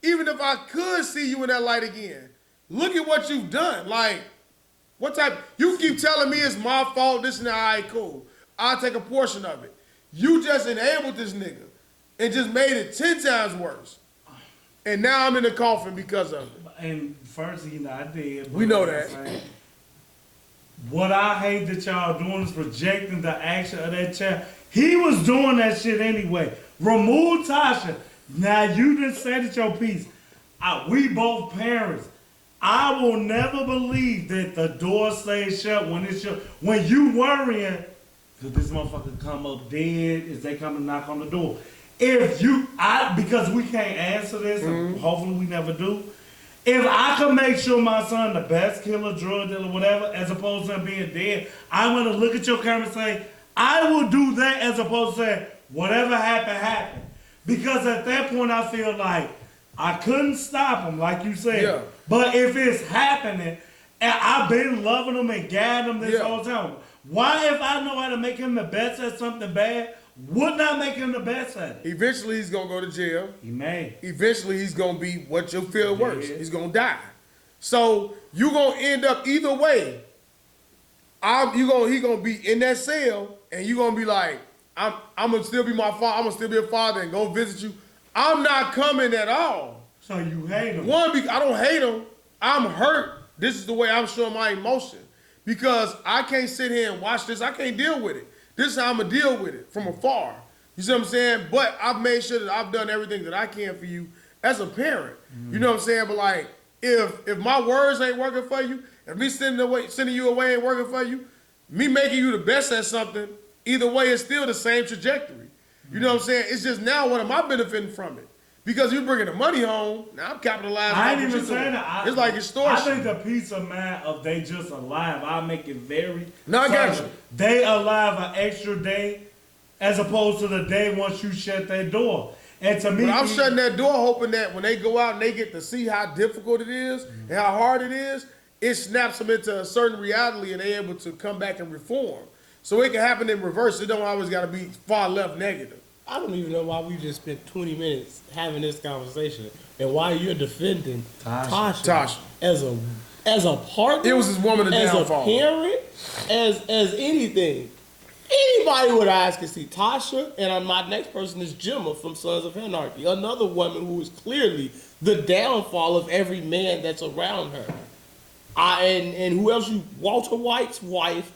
Even if I could see you in that light again, look at what you've done. Like, what type? You keep telling me it's my fault, this and that. All right, cool. I'll take a portion of it. You just enabled this nigga and just made it 10 times worse. And now I'm in the coffin because of it. And first, I did. We know that. What I hate that y'all doing is projecting the action of that child. He was doing that shit anyway. Remove Tasha. Now you just said it your piece. We both parents. I will never believe that the door stays shut when it's shut. When you worrying, could this motherfucker come up dead? Is they come to knock on the door? Because we can't answer this, and hopefully we never do. If I could make sure my son the best killer, drug dealer, whatever, as opposed to him being dead, I'm gonna look at your camera and say, I will do that as opposed to saying, whatever happened, happened. Because at that point I feel like I couldn't stop him, like you said. Yeah. But if it's happening, and I've been loving him and guiding him this whole time, why, if I know how to make him the best at something bad, wouldn't I make him the best at it? Eventually, he's going to go to jail. He may. Eventually, he's going to be what you feel worse. He's going to die. So, you're going to end up either way. He going to be in that cell, and you're going to be like, I'm going to still be my father. I'm going to still be a father and go visit you. I'm not coming at all. So you hate him? One, I don't hate him. I'm hurt. This is the way I'm showing my emotion. Because I can't sit here and watch this. I can't deal with it. This is how I'm going to deal with it from afar. You see what I'm saying? But I've made sure that I've done everything that I can for you as a parent. You know what I'm saying? But like, if my words ain't working for you, if me sending you away ain't working for you, me making you the best at something, either way, it's still the same trajectory. You know what I'm saying? It's just now, what am I benefiting from it? Because you're bringing the money home, now I'm capitalizing. I ain't even saying that. It's like extortion. I think the peace of mind of they just alive, I make it very. No, I got you. They alive an extra day as opposed to the day once you shut that door. And to me, but I'm shutting that door hoping that when they go out and they get to see how difficult it is and how hard it is, it snaps them into a certain reality and they're able to come back and reform. So it can happen in reverse. It don't always got to be far left negative. I don't even know why we just spent 20 minutes having this conversation and why you're defending Tasha. as a partner. It was his woman as downfall. a parent, as anything. Anybody with eyes can see Tasha, and my next person is Gemma from Sons of Anarchy, another woman who is clearly the downfall of every man that's around her. And who else? Walter White's wife.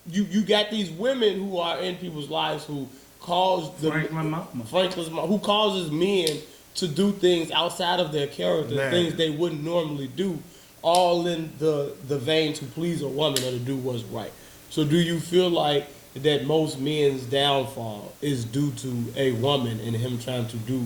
You got these women who are in people's lives who Franklin's mom, who causes men to do things outside of their character, things they wouldn't normally do, all in the vein to please a woman or to do what's right. So do you feel like that most men's downfall is due to a woman and him trying to do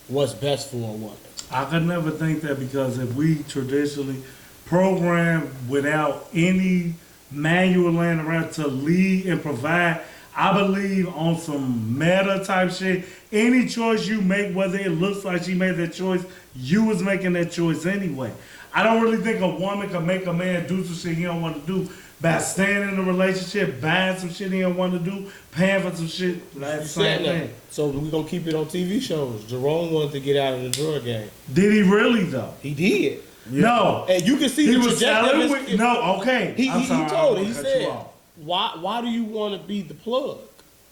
what's best for a woman? I could never think that, because if we traditionally program without any manual laying around to lead and provide, I believe on some meta type shit, any choice you make, whether it looks like she made that choice, you was making that choice anyway. I don't really think a woman can make a man do some shit he don't want to do by staying in a relationship, buying some shit he don't want to do, paying for some shit. That's the same thing. So we're going to keep it on TV shows. Jerome wanted to get out of the drug game. Did he really though? He did. No. And you can see He the was trajectory. selling with, no, okay. He told it. He said, you off. why do you want to be the plug?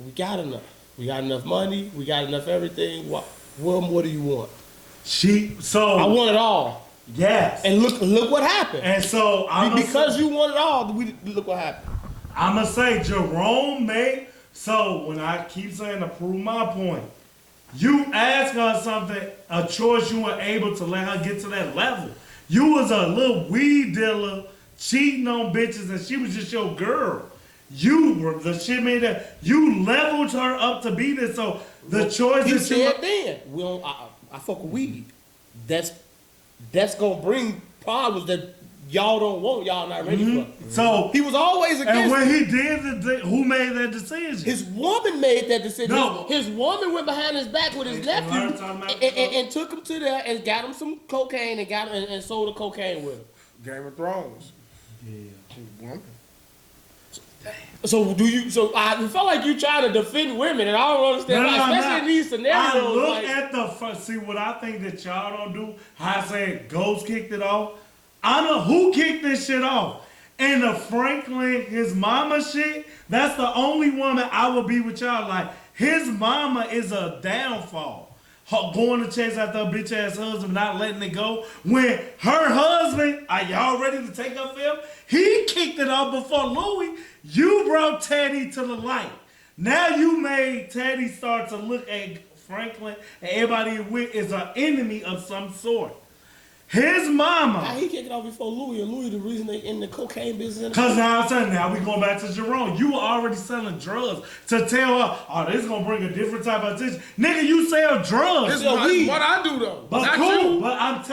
We got enough. We got enough money. We got enough everything. What do you want? I want it all. Yes. And look what happened. And so because you want it all, look what happened. I'm gonna say Jerome made. So when I keep saying to prove my point, you ask her something, a choice you were able to let her get to that level. You was a little weed dealer cheating on bitches, and she was just your girl. You were the shit made that you leveled her up to be this. So the choice he that said then I fuck with weed. That's gonna bring problems that y'all don't want. Y'all not ready for. So he was always against. And when he did, who made that decision? His woman made that decision. No. His woman went behind his back with his nephew and took him to there and got him some cocaine and sold the cocaine with him. Game of Thrones. Yeah. So I felt like you trying to defend women, and I don't understand why, especially in these scenarios. I look at the see what I think that y'all don't do. How I said Ghost kicked it off. I know who kicked this shit off. And the Franklin, his mama shit. That's the only woman I would be with y'all. Like his mama is a downfall. Her going to chase after her bitch ass husband, not letting it go. When her husband, are y'all ready to take up for him? He kicked it off before Louis. You brought Teddy to the light. Now you made Teddy start to look at Franklin and everybody with is an enemy of some sort. His mama. How he kicked it off before Louis, and Louis the reason they in the cocaine business. Because now I'm saying, now we going back to Jerome. You were already selling drugs to tell her, oh, this is going to bring a different type of attention. Nigga, you sell drugs. This is what I do though. But not cool. you. But I'm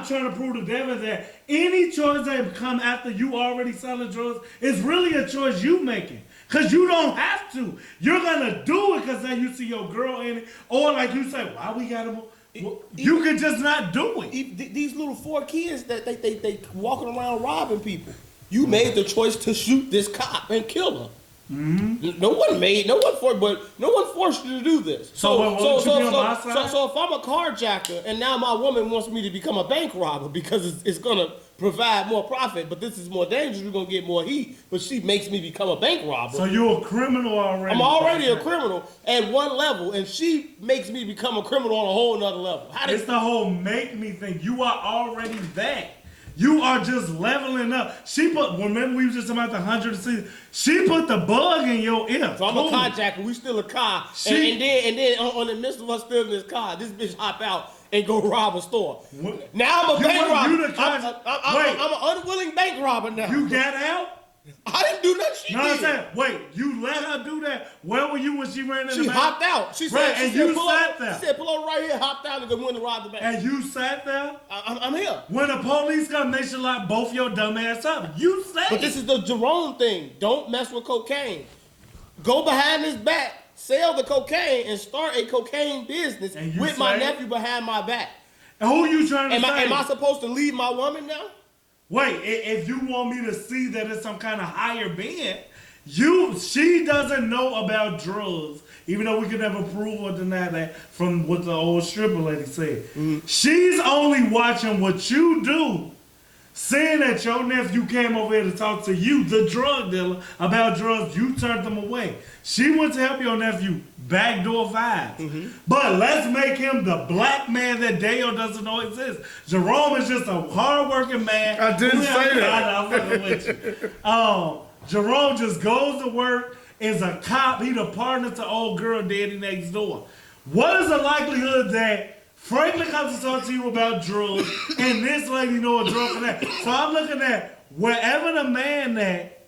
trying to prove to Devin that any choice that come after you already selling drugs is really a choice you making. Because you don't have to. You're going to do it because then you see your girl in it. Or like you say, why we got to... You could just not do it. These little 4 kids that they walking around robbing people. You made the choice to shoot this cop and kill her. Mm-hmm. No one forced you to do this. So if I'm a carjacker and now my woman wants me to become a bank robber because it's gonna provide more profit, but this is more dangerous, we're gonna get more heat, but she makes me become a bank robber. So you're a criminal already. I'm already a criminal at one level, and she makes me become a criminal on a whole nother level. It's the whole make me thing. You are already that. You are just leveling up. Remember we was just about the 100. She put the bug in your ear. So I'm a carjacker. We steal a car, and then on the midst of us stealing this car, this bitch hop out and go rob a store. Now I'm a bank robber. I'm an unwilling bank robber now. You got out? I didn't do nothing. She did. I'm saying, wait, you let her do that? Where were you when she ran in the bank? She hopped out. She said, sat there. She said, pull over right here, hopped out, and go went to rob the bank. And you sat there? I'm here. When the police come, they should lock both your dumb ass up. You say. But this is the Jerome thing. Don't mess with cocaine. Go behind his back, sell the cocaine, and start a cocaine business with my nephew behind my back. And who you trying to say? Am I supposed to leave my woman now? Wait, if you want me to see that it's some kind of higher being, she doesn't know about drugs, even though we can never prove or deny that from what the old stripper lady said. Mm-hmm. She's only watching what you do, seeing that your nephew came over here to talk to you, the drug dealer, about drugs, you turned them away. She went to help your nephew backdoor vibes. Mm-hmm. But let's make him the black man that daeo doesn't know exists. Jerome is just a hardworking man. I didn't say that. I'm fucking with you. Jerome just goes to work, is a cop. He the partner to old girl daddy next door. What is the likelihood that Franklin comes to talk to you about drugs and this lady know a drug for that? So I'm looking at wherever the man that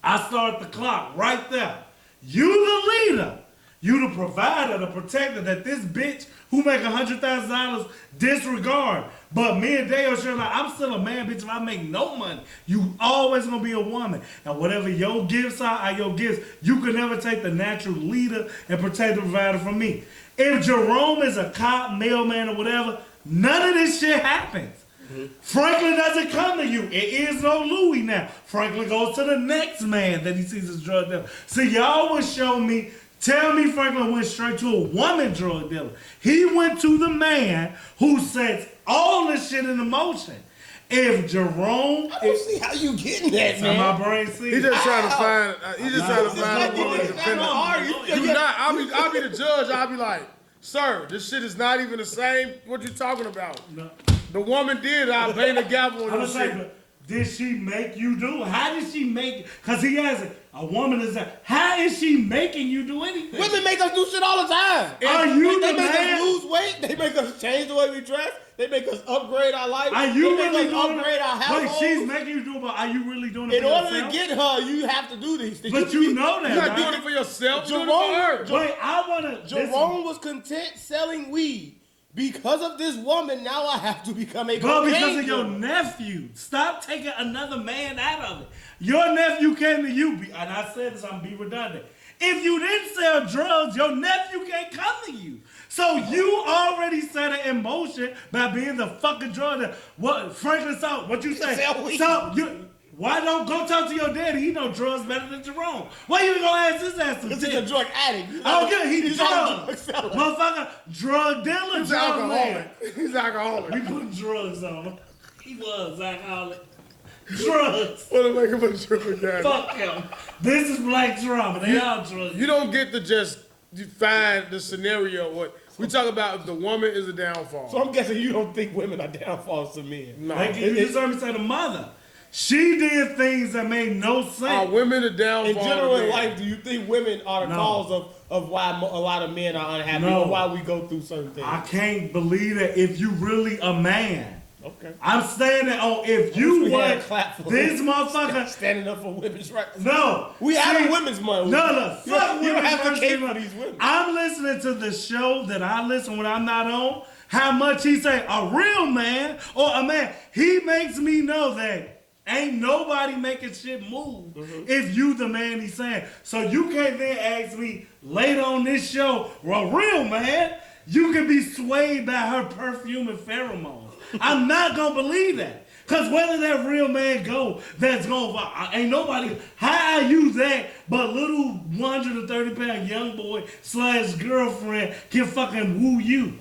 I start the clock right there. You the leader. You the provider, the protector that this bitch who make $100,000 disregard. But me and Daeo share like, I'm still a man, bitch. If I make no money, you always gonna be a woman. And whatever your gifts are your gifts. You can never take the natural leader and protector provider from me. If Jerome is a cop, mailman, or whatever, none of this shit happens. Franklin doesn't come to you. It is no Louis now. Franklin goes to the next man that he sees as drug dealer. So y'all would show me, tell me Franklin went straight to a woman drug dealer. He went to the man who sets all this shit into motion. If Jerome, I don't see how you getting that, man. my brain sees. He just trying to find. He just trying to find a woman to defend him. You not. I'll be the judge. I'll be like, sir, this shit is not even the same. What you talking about? No. The woman did. I bang the gavel on I'm this saying, shit. did she make you do? How did she make? Because he has it. A woman is that. How is she making you do anything? Women make us do shit all the time. Are you They the make man? us lose weight. They make us change the way we dress. They make us upgrade our life. Are you they really make us doing upgrade it? our household. Wait, she's making you do it, but are you really doing it In for order yourself? to get her, you have to do these things. But you know that, You're not right? doing it for yourself. You're doing it for her. Wait, I want to. Jerome was content selling weed. Because of this woman, now I have to become a But because cocaine of your dealer. nephew. Stop taking another man out of it. Your nephew came to you, and I said this, I'm be redundant. If you didn't sell drugs, your nephew can't come to you. So you already set it in motion by being the fucking drug dealer. What, Franklin, so what you say? Sell weed. So you. Why don't go talk to your daddy? He know drugs better than Jerome. Why you gonna ask his ass some Because he's shit? a drug addict. Oh, yeah, he's not a drug. drug seller. Motherfucker, drug dealer, He's drug alcoholic. man. He's alcoholic. We putting drugs on him. He was alcoholic. Drugs. What to make him a drug guy? Fuck him. This is black drama. They all drugs. You don't get to just define the scenario. What we talk about if the woman is a downfall. So I'm guessing you don't think women are downfalls to men. No. Like, you just heard me say the mother. She did things that made no sense. Are women a downfall? In general to in men? life, do you think women are the No. cause of why a lot of men are unhappy No. or why we go through certain things? I can't believe that if you really a man. Okay. I'm standing on if you We had a want clap for this motherfucker. Standing up for women's rights. No. We have See, a women's month. No, You fuck don't women's advocate month. for these women. I'm listening to the show that I listen when I'm not on. How much he say a real man or a man. He makes me know that ain't nobody making shit move if you the man he's saying. So you can't then ask me later on this show, well, real man, you can be swayed by her perfume and pheromones. I'm not gonna believe that. Cause whether that real man go, that's gonna ain't nobody. How I use that, but little 130-pound young boy / girlfriend can fucking woo you.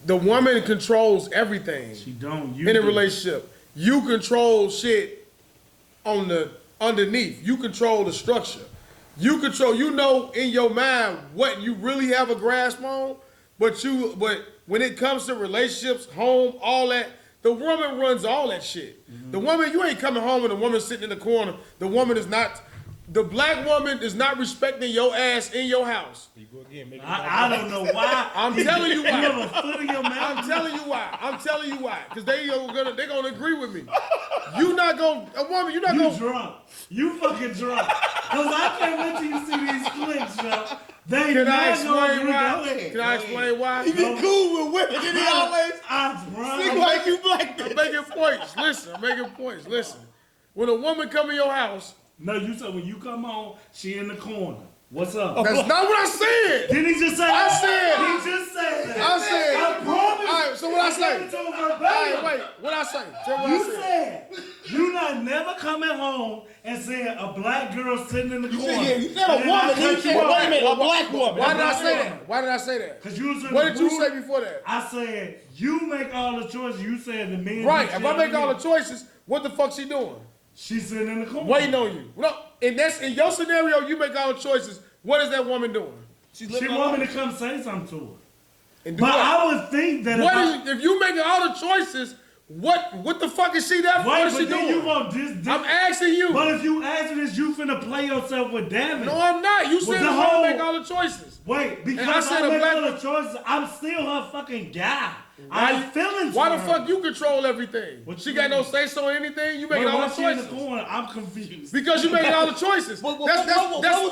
The woman controls everything She don't. You in a do. relationship. You control shit on the underneath. You control the structure. You control. You know in your mind what you really have a grasp on, but when it comes to relationships, home, all that, the woman runs all that shit. The woman, you ain't coming home and the woman sitting in the corner. The woman is not. The black woman is not respecting your ass in your house. I don't know why. I'm telling you You have why. a foot in your mouth. I'm telling you why. I'm telling you why. Because they're gonna agree with me. You not gonna a woman. You're not You gonna. drunk. You fucking drunk. Cause I can't wait till you see these clips, yo. They Can I not explain gonna agree. Go why? ahead. Can I explain why? He be cool with women, and he always I'm drunk. sing like you black I'm bitch. making points. Listen, I'm making points. Listen. When a woman come in your house, No, you said when you come home, she in the corner. What's up? that's not what I said. Didn't he just say I that? said- He just said that. I said. I promise. All right, so what I say? gave it to him All verbatim. right, wait. What I say? Tell me what I You said. said you not never coming home and seeing a black girl sitting in the corner. You said a And then woman. I You cut said, you off. wait a minute, a black woman. Why did I say that? Why did I say that? Cause you was in What the did you group. say before that? I said you make all the choices. You said the men. Right. do If I shit make on all you. the choices, what the fuck she doing? She's sitting in the corner. Waiting on you. No, and that's in your scenario. You make all the choices. What is that woman doing? She's She living her want me life. to come say something to her. And do But what? I would think that If you making all the choices, what the fuck is she there for? wait, What is she but then you doing? want this. I'm asking you. But if you answer this, you finna play yourself with damage. No, I'm not. You said the the whole- make all the choices. Wait, because And I said I a make black- all the choices, I'm still her fucking guy. I have feelings. Why for the her. fuck you control everything? What she you got mean? no say so in anything. You making But all why the she in the choices. corner? I'm confused. Because you making all the choices. What was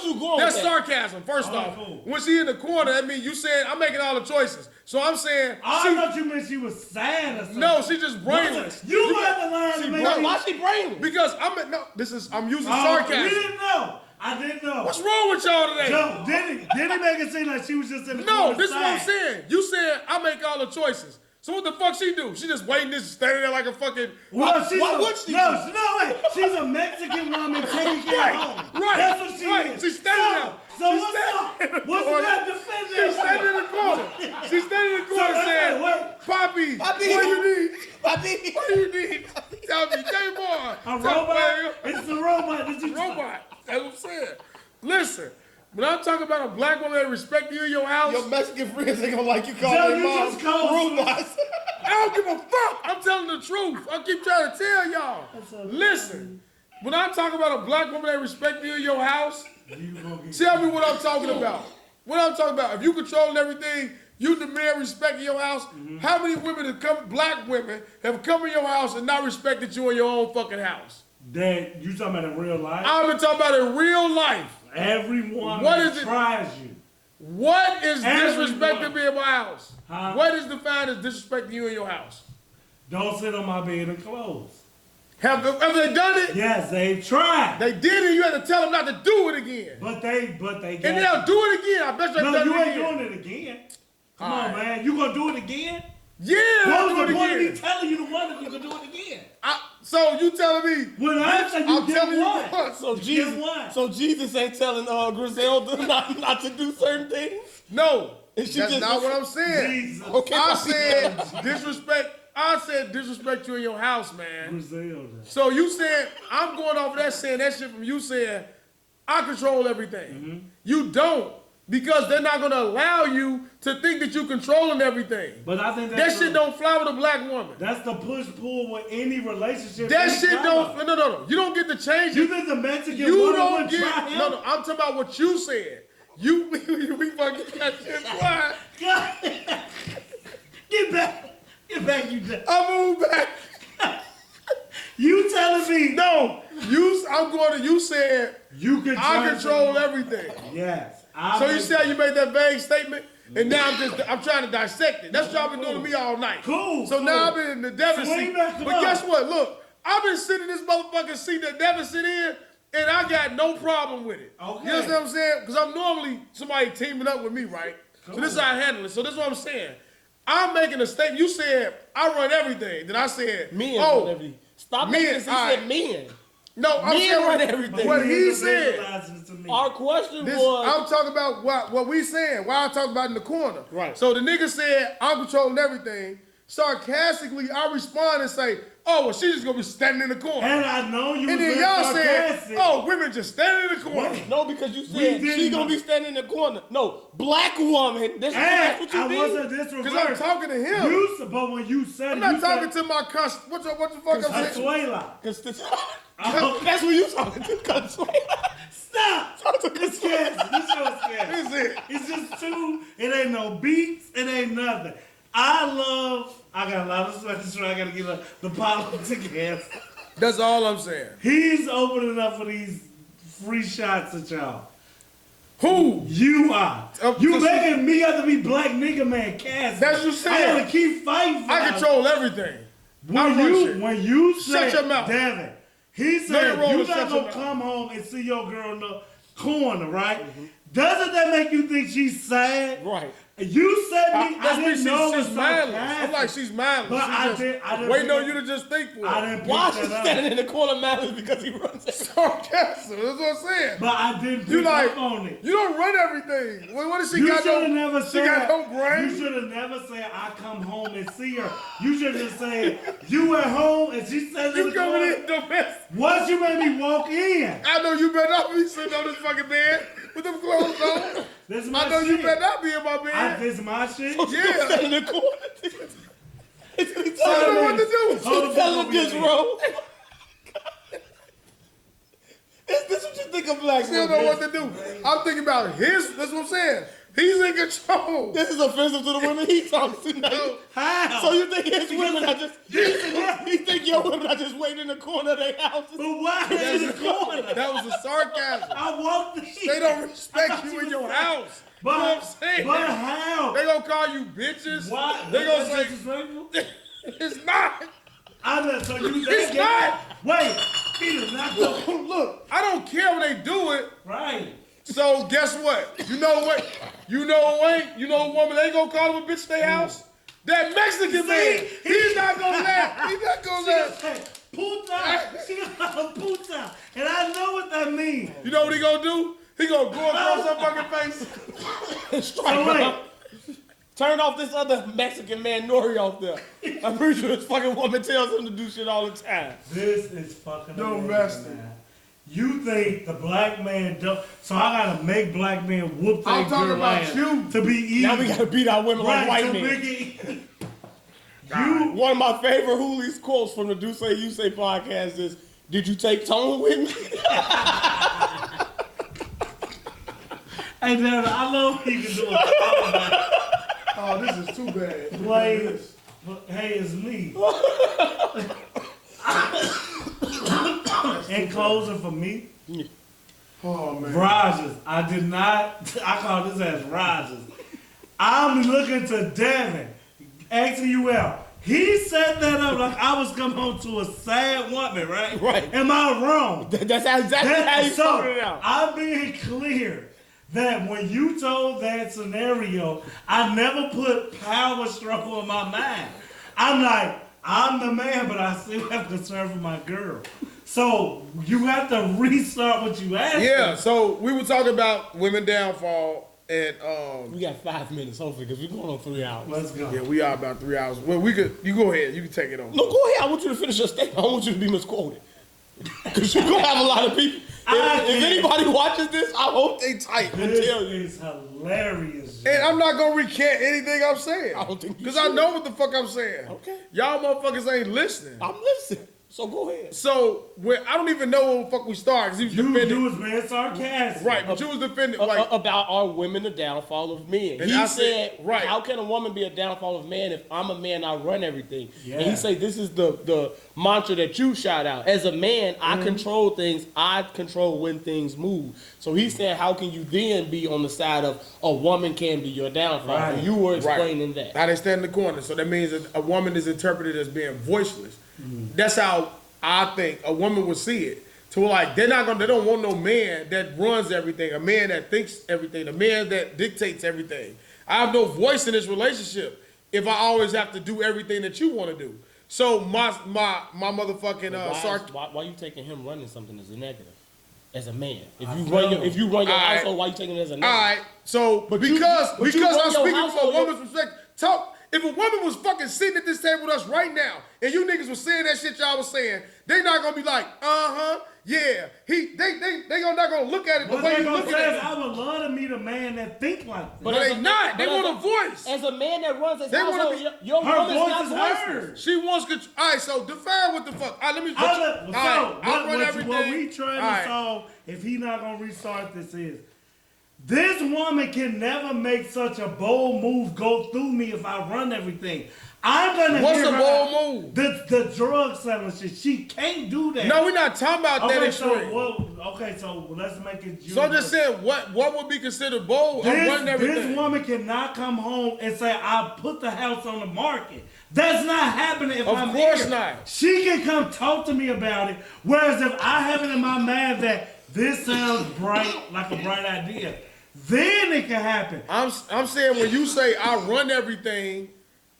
you going That's with that? sarcasm. First All right, off, cool. when she in the corner, that means you saying I'm making all the choices. So I'm saying I thought you meant she was sad or something. no, she just brainless. You had to learn to make No, me. why she brainless? Because I'm using Oh, sarcasm. we didn't know. I didn't know. What's wrong with y'all today? Joe, did he make it seem like she was just in the No, corner this is what I'm sad? saying. You said I make all the choices. So what the fuck she do? She just waiting, just standing there like a fucking. Well, she's Why a, would she no, wait. She's a Mexican woman taking care of home. Right, That's what she right. is. She's standing there. So She's what's standing up? in the What's corner. that defending? She's standing in the corner. She's standing in the corner saying, Poppy, what do you need? Papi. What do you need? Tell me, J-Boy. A robot? It's the robot. Did you Robot. That's what I'm saying. Listen, when I'm talking about a black woman that respect you in your house, Your Mexican friends ain't gonna like you Joe, calling their you mom just called robots. I don't give a fuck. I'm telling the truth. I keep trying to tell y'all. Listen, when I talk about a black woman that respect you in your house, tell me what I'm talking about. What I'm talking about. If you controlling everything, you demand respect in your house. How many women have come, black women, have come in your house and not respected you in your own fucking house? That you talking about in real life? I've been talking about in real life. Every woman What is it? tries you. What is Everyone. disrespecting me in my house? Huh? What is defined as disrespecting you in your house? Don't sit on my bed and clothes. Have they done it? Yes, they tried. They did it. You had to tell them not to do it again. But they And got they'll do it again. I bet No, done you it ain't again. doing it again. Come All on, right. man. You gonna do it again? Yeah, What I'll was do the it point of me again. telling you to wonder if you could do it again? So you telling me? When I said you I'm telling get you one. what? So You Jesus, get one. so Jesus ain't telling Griselda not to do certain things. No, And that's she just- not what I'm saying. Jesus. Okay, I Papi. said disrespect. I said disrespect you in your house, man. Griselda. So you said I'm going off of that saying that shit from you saying I control everything. You don't, because they're not gonna allow you to think that you controlling everything. But I think That that's shit don't fly with a black woman. That's the push-pull with any relationship. That any shit drama. don't. No. You don't get to change You it. think the Mexican You woman don't would get. try him? No. I'm talking about what you said. You we fucking got shit quiet. Get back. Get back, you. I moved back. You telling me No, I'm going to. You said you can I control everything. Yes. So you said you made that vague statement, and now I'm trying to dissect it. That's what y'all been doing to me all night. Cool, So cool. now I've been in the Devon Swing seat. back, come But on. guess what? Look, I've been sitting in this motherfucking seat that Devon sit in, and I got no problem with it. Okay. You understand what I'm saying? Because I'm normally somebody teaming up with me, right? So this is how I handle it. So this is what I'm saying. I'm making a statement. You said I run everything. Then I said, Men oh, run everything. Stop men, making this. He all said right. men. no, I'm Men saying run everything. What he said. Our question This, was. I'm talking about what we saying. Why I'm talking about in the corner. Right. So the nigga said, I'm controlling everything. Sarcastically, I respond and say, oh, well, she's just going to be standing in the corner. And I know you And was then being y'all sarcastic. said, oh, women just standing in the corner. No, because you We said didn't she gonna know. be standing in the corner. No, black woman. That's And what you I did. wasn't this Because reverse. I'm talking to him. You, but when you said I'm it, not you talking said, to my what the fuck I'm saying? Consuela. Cause that's what you talking to. Consuela. Stop. Talk to It's Consuela. scarce. This show is scarce. This is it. It's just two. It ain't no beats. It ain't nothing. I got a lot of respect, so I gotta get the politic ass. That's all I'm saying. He's opening up for these free shots at y'all. Who? You are. You so- making me have to be black nigga man Cass. That's what you said. I gotta keep fighting for I it. control everything. I When run you shit. when you Shut said, your mouth. Devin, he Make said it roll you and shut not your gonna mouth. come home and see your girl in the corner, right? Doesn't that make you think she's sad? Right. You said me. That's I me. didn't know it was She's mindless. sarcastic. I'm like, she's mindless. But She I just didn't waiting pick on you that- to just think for I it. didn't Why is pick she that up. standing in the corner mad because he runs it? Sarcasm. That's what I'm saying. But I didn't You pick like, up on it. you don't run everything. What does she You got? should have No, never she said. got no brain. You should have never said I come home and see her. You should have said you at home and she says You coming in domestic. Once you made me walk in. I know you better not be sitting on this fucking bed with them clothes on. This is my I know shit. you better not be in my bed. This is my shit. Yeah. Standing in the corner. I don't know what to do. Hold Tell on, him this, bro. Is this what you think of black Still women? know what to do. I'm thinking about his. That's what I'm saying. He's in control. This is offensive to the women he talks to. No. How? So you think his women are just? He think your women are just waiting in the corner of their houses? But why is it going? That was a sarcasm. I want the They don't respect you in your house. But, you know what I'm saying? But how? They gonna call you bitches. Why? They gonna That's say disrespectful? it's not. I know, so you It's not. Wait, he does not go. Look, I don't care when they do it. Right. So guess what? You know what? You know what? You know a woman ain't gonna call him a bitch at their house? That Mexican man, he's not gonna laugh. He's not gonna laugh. Puta. She got a puta. And I know what that means. You know what he gonna do? He gonna go across her fucking face. Strike So her wait. up. Turn off this other Mexican man Nori off there. I'm pretty sure this fucking woman tells him to do shit all the time. This is fucking Domestic. amazing, man. You think the black man don't, so I gotta make black men whoop their I'm talking girl about ass you. to be easy. Now we gotta beat our women like right, white to men. make it easy. One of my favorite Hoolies quotes from the Do Say You Say podcast is, "Did you take Tone with me?" Hey, Darren, I love when you can do a Oh, this is too bad. play. But hey, it's me. In closing for me, Oh man. Rogers. I did not. I call this as Rogers. I'm looking to Devin, asking you out. He set that up like I was coming home to a sad woman, right? Right. Am I wrong? That's exactly how you So started it out. I'm being clear that when you told that scenario, I never put power struggle in my mind. I'm like, I'm the man, but I still have concern for my girl. So you have to restart what you asked. Yeah, so we were talking about women downfall and We got 5 minutes, hopefully, because we're going on 3 hours. Let's go. yeah, we are about 3 hours. Well, you go ahead, you can take it on. No, go ahead. I want you to finish your statement. I want you to be misquoted. Because you're going to have a lot of people. If anybody watches this, I hope they type and This tell you. is hilarious. And I'm not gonna recant anything I'm saying. I don't think you because I should. know what the fuck I'm saying. Okay. Y'all motherfuckers ain't listening. I'm listening. So go ahead. So when I don't even know where the fuck we started because he was You defending. was being sarcastic. Right, but you was defending like About are women the downfall of men? And He I said, said, right. how can a woman be a downfall of man if I'm a man, I run everything? Yeah. And he said, this is the mantra that you shout out. As a man, I control things. I control when things move. So he's saying, how can you then be on the side of a woman can be your downfall? Right. And you were explaining that. now they stand in the corner. So that means that a woman is interpreted as being voiceless. That's how I think a woman would see it. So like they don't want no man that runs everything, a man that thinks everything, a man that dictates everything. I have no voice in this relationship if I always have to do everything that you want to do. So my motherfucking Why you taking him running something as a negative? As a man, if I you feel run it. your All right. household, why you taking it as a All negative? right, so you because run I'm your speaking from a household, woman's perspective, if a woman was fucking sitting at this table with us right now, and you niggas was saying that shit y'all was saying, they not gonna be like, yeah, they not gonna look at it the What way they you gonna looking say at is, it. I would love to meet a man that think like that. But they not. They want a voice. As a man that runs his They wanna household, be- your Her woman's voice not is voiceless. heard. She wants control. All right, so define what the fuck. All right, let me. I run everything. what we trying to All right. solve, if he not gonna restart this is, this woman can never make such a bold move go through me if I run everything. I'm gonna What's hear a her bold out. move? The drug selling shit. She can't do that. No, we're not talking about that okay, so extreme. so let's make it. So I'm just saying, what would be considered bold? I'm running everything. This woman cannot come home and say, I put the house on the market. That's not happening if Of I'm course here. not. She can come talk to me about it. Whereas if I have it in my mind that this sounds bright, like a bright idea, then it can happen. I'm saying when you say I run everything,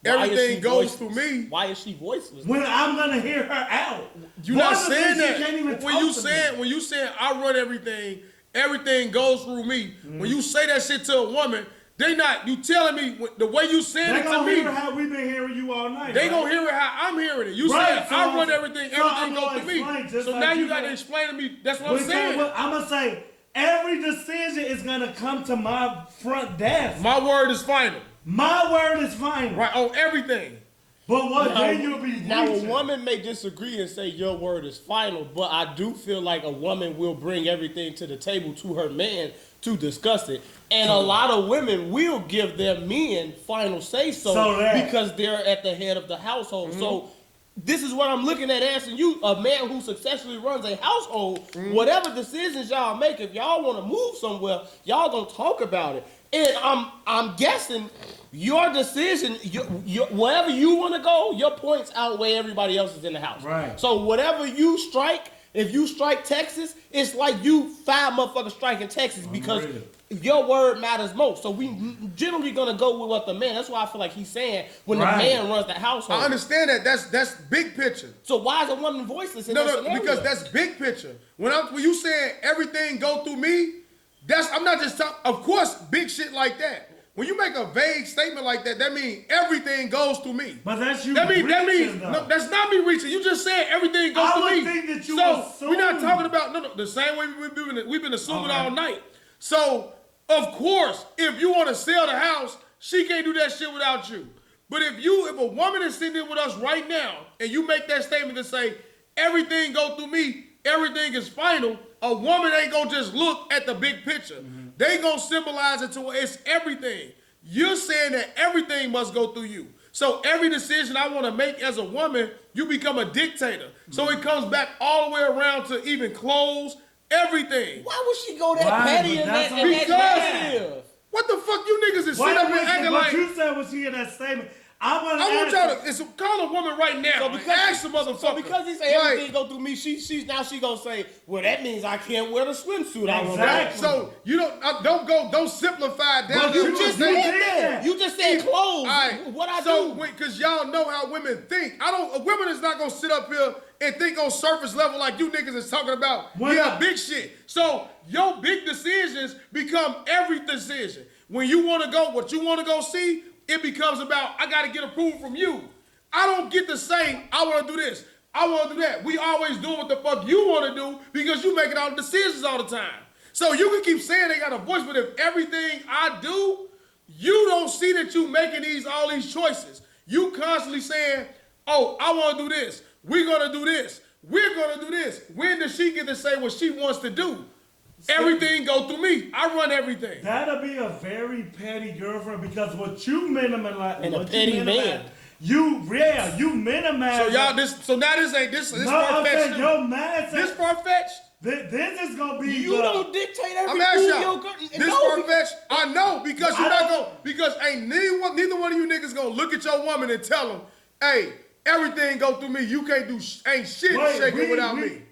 Why is everything she goes voiceless? through me. Why is she voiceless? When I'm gonna hear her out. You're not One of the saying things she that. can't even When talk you to saying me. when you saying I run everything, everything goes through me. When you say that shit to a woman, they not. You telling me the way you saying They it to gonna me. hear how we've been hearing you all night. They right? gonna hear it how I'm hearing it. You Right, said so I run everything, so I'm everything goes gonna through me. explain just So like now you you gotta know. explain to me. That's what I'm saying. I'm gonna say every decision is gonna come to my front desk. My word is final. My word is final. Right on everything. But what then you'll be Now, a reaching. woman may disagree and say your word is final, but I do feel like a woman will bring everything to the table to her man to discuss it. And a lot of women will give their men final say so because they're at the head of the household. So this is what I'm looking at asking you, a man who successfully runs a household, whatever decisions y'all make, if y'all want to move somewhere, y'all gonna talk about it. And I'm guessing your decision, wherever you want to go, your points outweigh everybody else's in the house. Right. So whatever you strike, if you strike Texas, it's like you 5 motherfuckers striking Texas because your word matters most. So we generally gonna go with what the man. That's why I feel like he's saying when the man runs the household. I understand that. That's big picture. So why is a woman voiceless in that scenario? Because that's big picture. When you saying everything go through me, I'm not just talking. Of course, big shit like that. When you make a vague statement like that, that means everything goes through me. But that's you. That means no, that's not me reaching. You just said everything goes through me. I would think that you so we're not talking about the same way we've been assuming all night. So of course, if you want to sell the house, she can't do that shit without you. But if a woman is sitting there with us right now and you make that statement to say everything go through me, everything is final, a woman ain't gonna just look at the big picture. They gonna symbolize it to where it's everything. You're saying that everything must go through you. So every decision I want to make as a woman, you become a dictator. So it comes back all the way around to even clothes, everything. Why would she go that petty and that negative? What the fuck you niggas is sitting up here acting like? What you said was she in that statement. I want y'all to call a woman right now. So ask the motherfucker. So because he say everything go through me, she gonna say, well, that means I can't wear the swimsuit. Exactly. So you don't simplify it down. But you just said that. You just said clothes. Right. What I do? Because y'all know how women think. A woman is not gonna sit up here and think on surface level like you niggas is talking about. Big shit. So your big decisions become every decision. When you want to go, what you want to go see, it becomes about, I got to get approval from you. I don't get to say, I want to do this. I want to do that. We always do what the fuck you want to do because you making all the decisions all the time. So you can keep saying they got a voice, but if everything I do, you don't see that you making all these choices. You constantly saying, oh, I want to do this. We're going to do this. We're going to do this. When does she get to say what she wants to do? Everything go through me. I run everything. That'll be a very petty girlfriend because what you minimize and a petty man. You minimize. So y'all, so now this ain't this. This far-fetched. Your man this far-fetched. This is gonna be. You don't dictate everything. This far-fetched. I know because you're not gonna. Because ain't neither one of you niggas gonna look at your woman and tell them, hey, everything go through me. You can't do ain't shit shaking without me.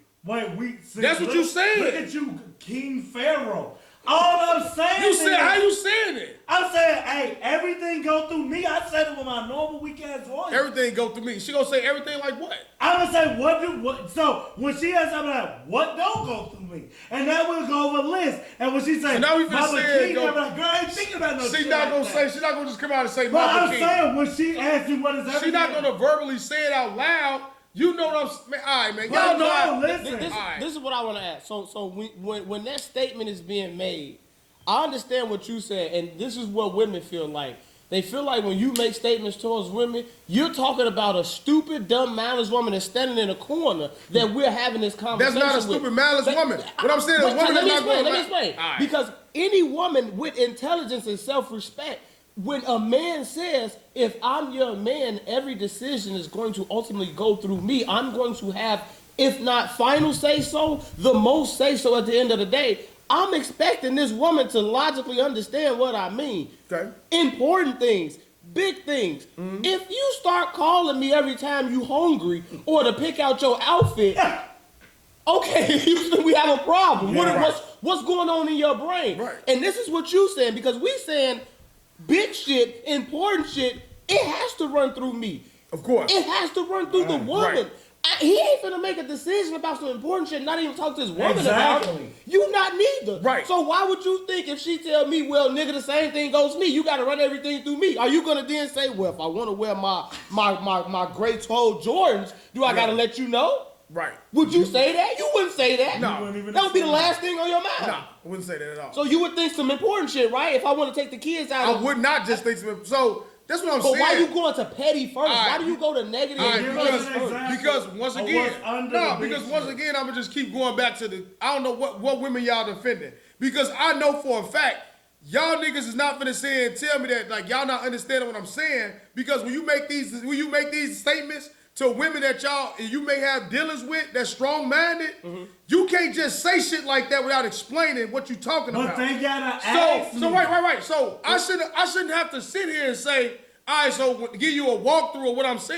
That's what you saying. Look at you, King Pharaoh. All I'm saying is... How you saying it? I'm saying, hey, everything go through me. I said it with my normal weak-ass voice. Everything go through me. She gonna say everything like what? I'm gonna say, so when she has something like, what don't go through me? And then we'll go over a list. And when she say, so now we finna say I'm like, girl, I ain't thinking about no shit. She's not gonna just come out and say, but I'm saying, when she asks you what is everything. She's not gonna verbally say it out loud. You know what I'm saying? All right, man. Y'all know this is what I want to ask. So when that statement is being made, I understand what you said, and this is what women feel like. They feel like when you make statements towards women, you're talking about a stupid, dumb, mindless woman that's standing in a corner that we're having this conversation with. That's not a stupid, mindless woman. What I'm saying is women are not going to... Let me explain. Right. Because any woman with intelligence and self-respect, when a man says, if I'm your man, every decision is going to ultimately go through me, I'm going to have, if not final say-so, the most say-so at the end of the day. I'm expecting this woman to logically understand what I mean. Okay. Important things, big things. Mm-hmm. If you start calling me every time you hungry or to pick out your outfit, okay, Houston, we have a problem. Yeah, what's going on in your brain? Right. And this is what you saying, because we saying big shit, important shit, it has to run through me. Of course. It has to run through the woman. Right. He ain't finna make a decision about some important shit, not even talk to his woman about it. You not neither. Right. So why would you think if she tell me, well, nigga, the same thing goes to me, you gotta run everything through me? Are you gonna then say, well, if I wanna wear my gray toe Jordans, do I gotta let you know? Right. Would you say that? You wouldn't say that. No. That would be the last thing on your mind. No, I wouldn't say that at all. So you would think some important shit, right? If I want to take the kids out I would not just think some... So That's what I'm But saying. why you going to petty first? Alright. Why do you go to negative? All right, Give us an because example once of again, what's under the because big once shit. again, I'm gonna just keep going back to the. I don't know what women y'all defending, because I know for a fact y'all niggas is not finna say and tell me that like y'all not understanding what I'm saying, because when you make these statements to women that you may have dealings with that's strong minded, you can't just say shit like that without explaining what you talking But about. they gotta ask So me. right. So I shouldn't have to sit here and say, all right, so give you a walkthrough of what I'm saying.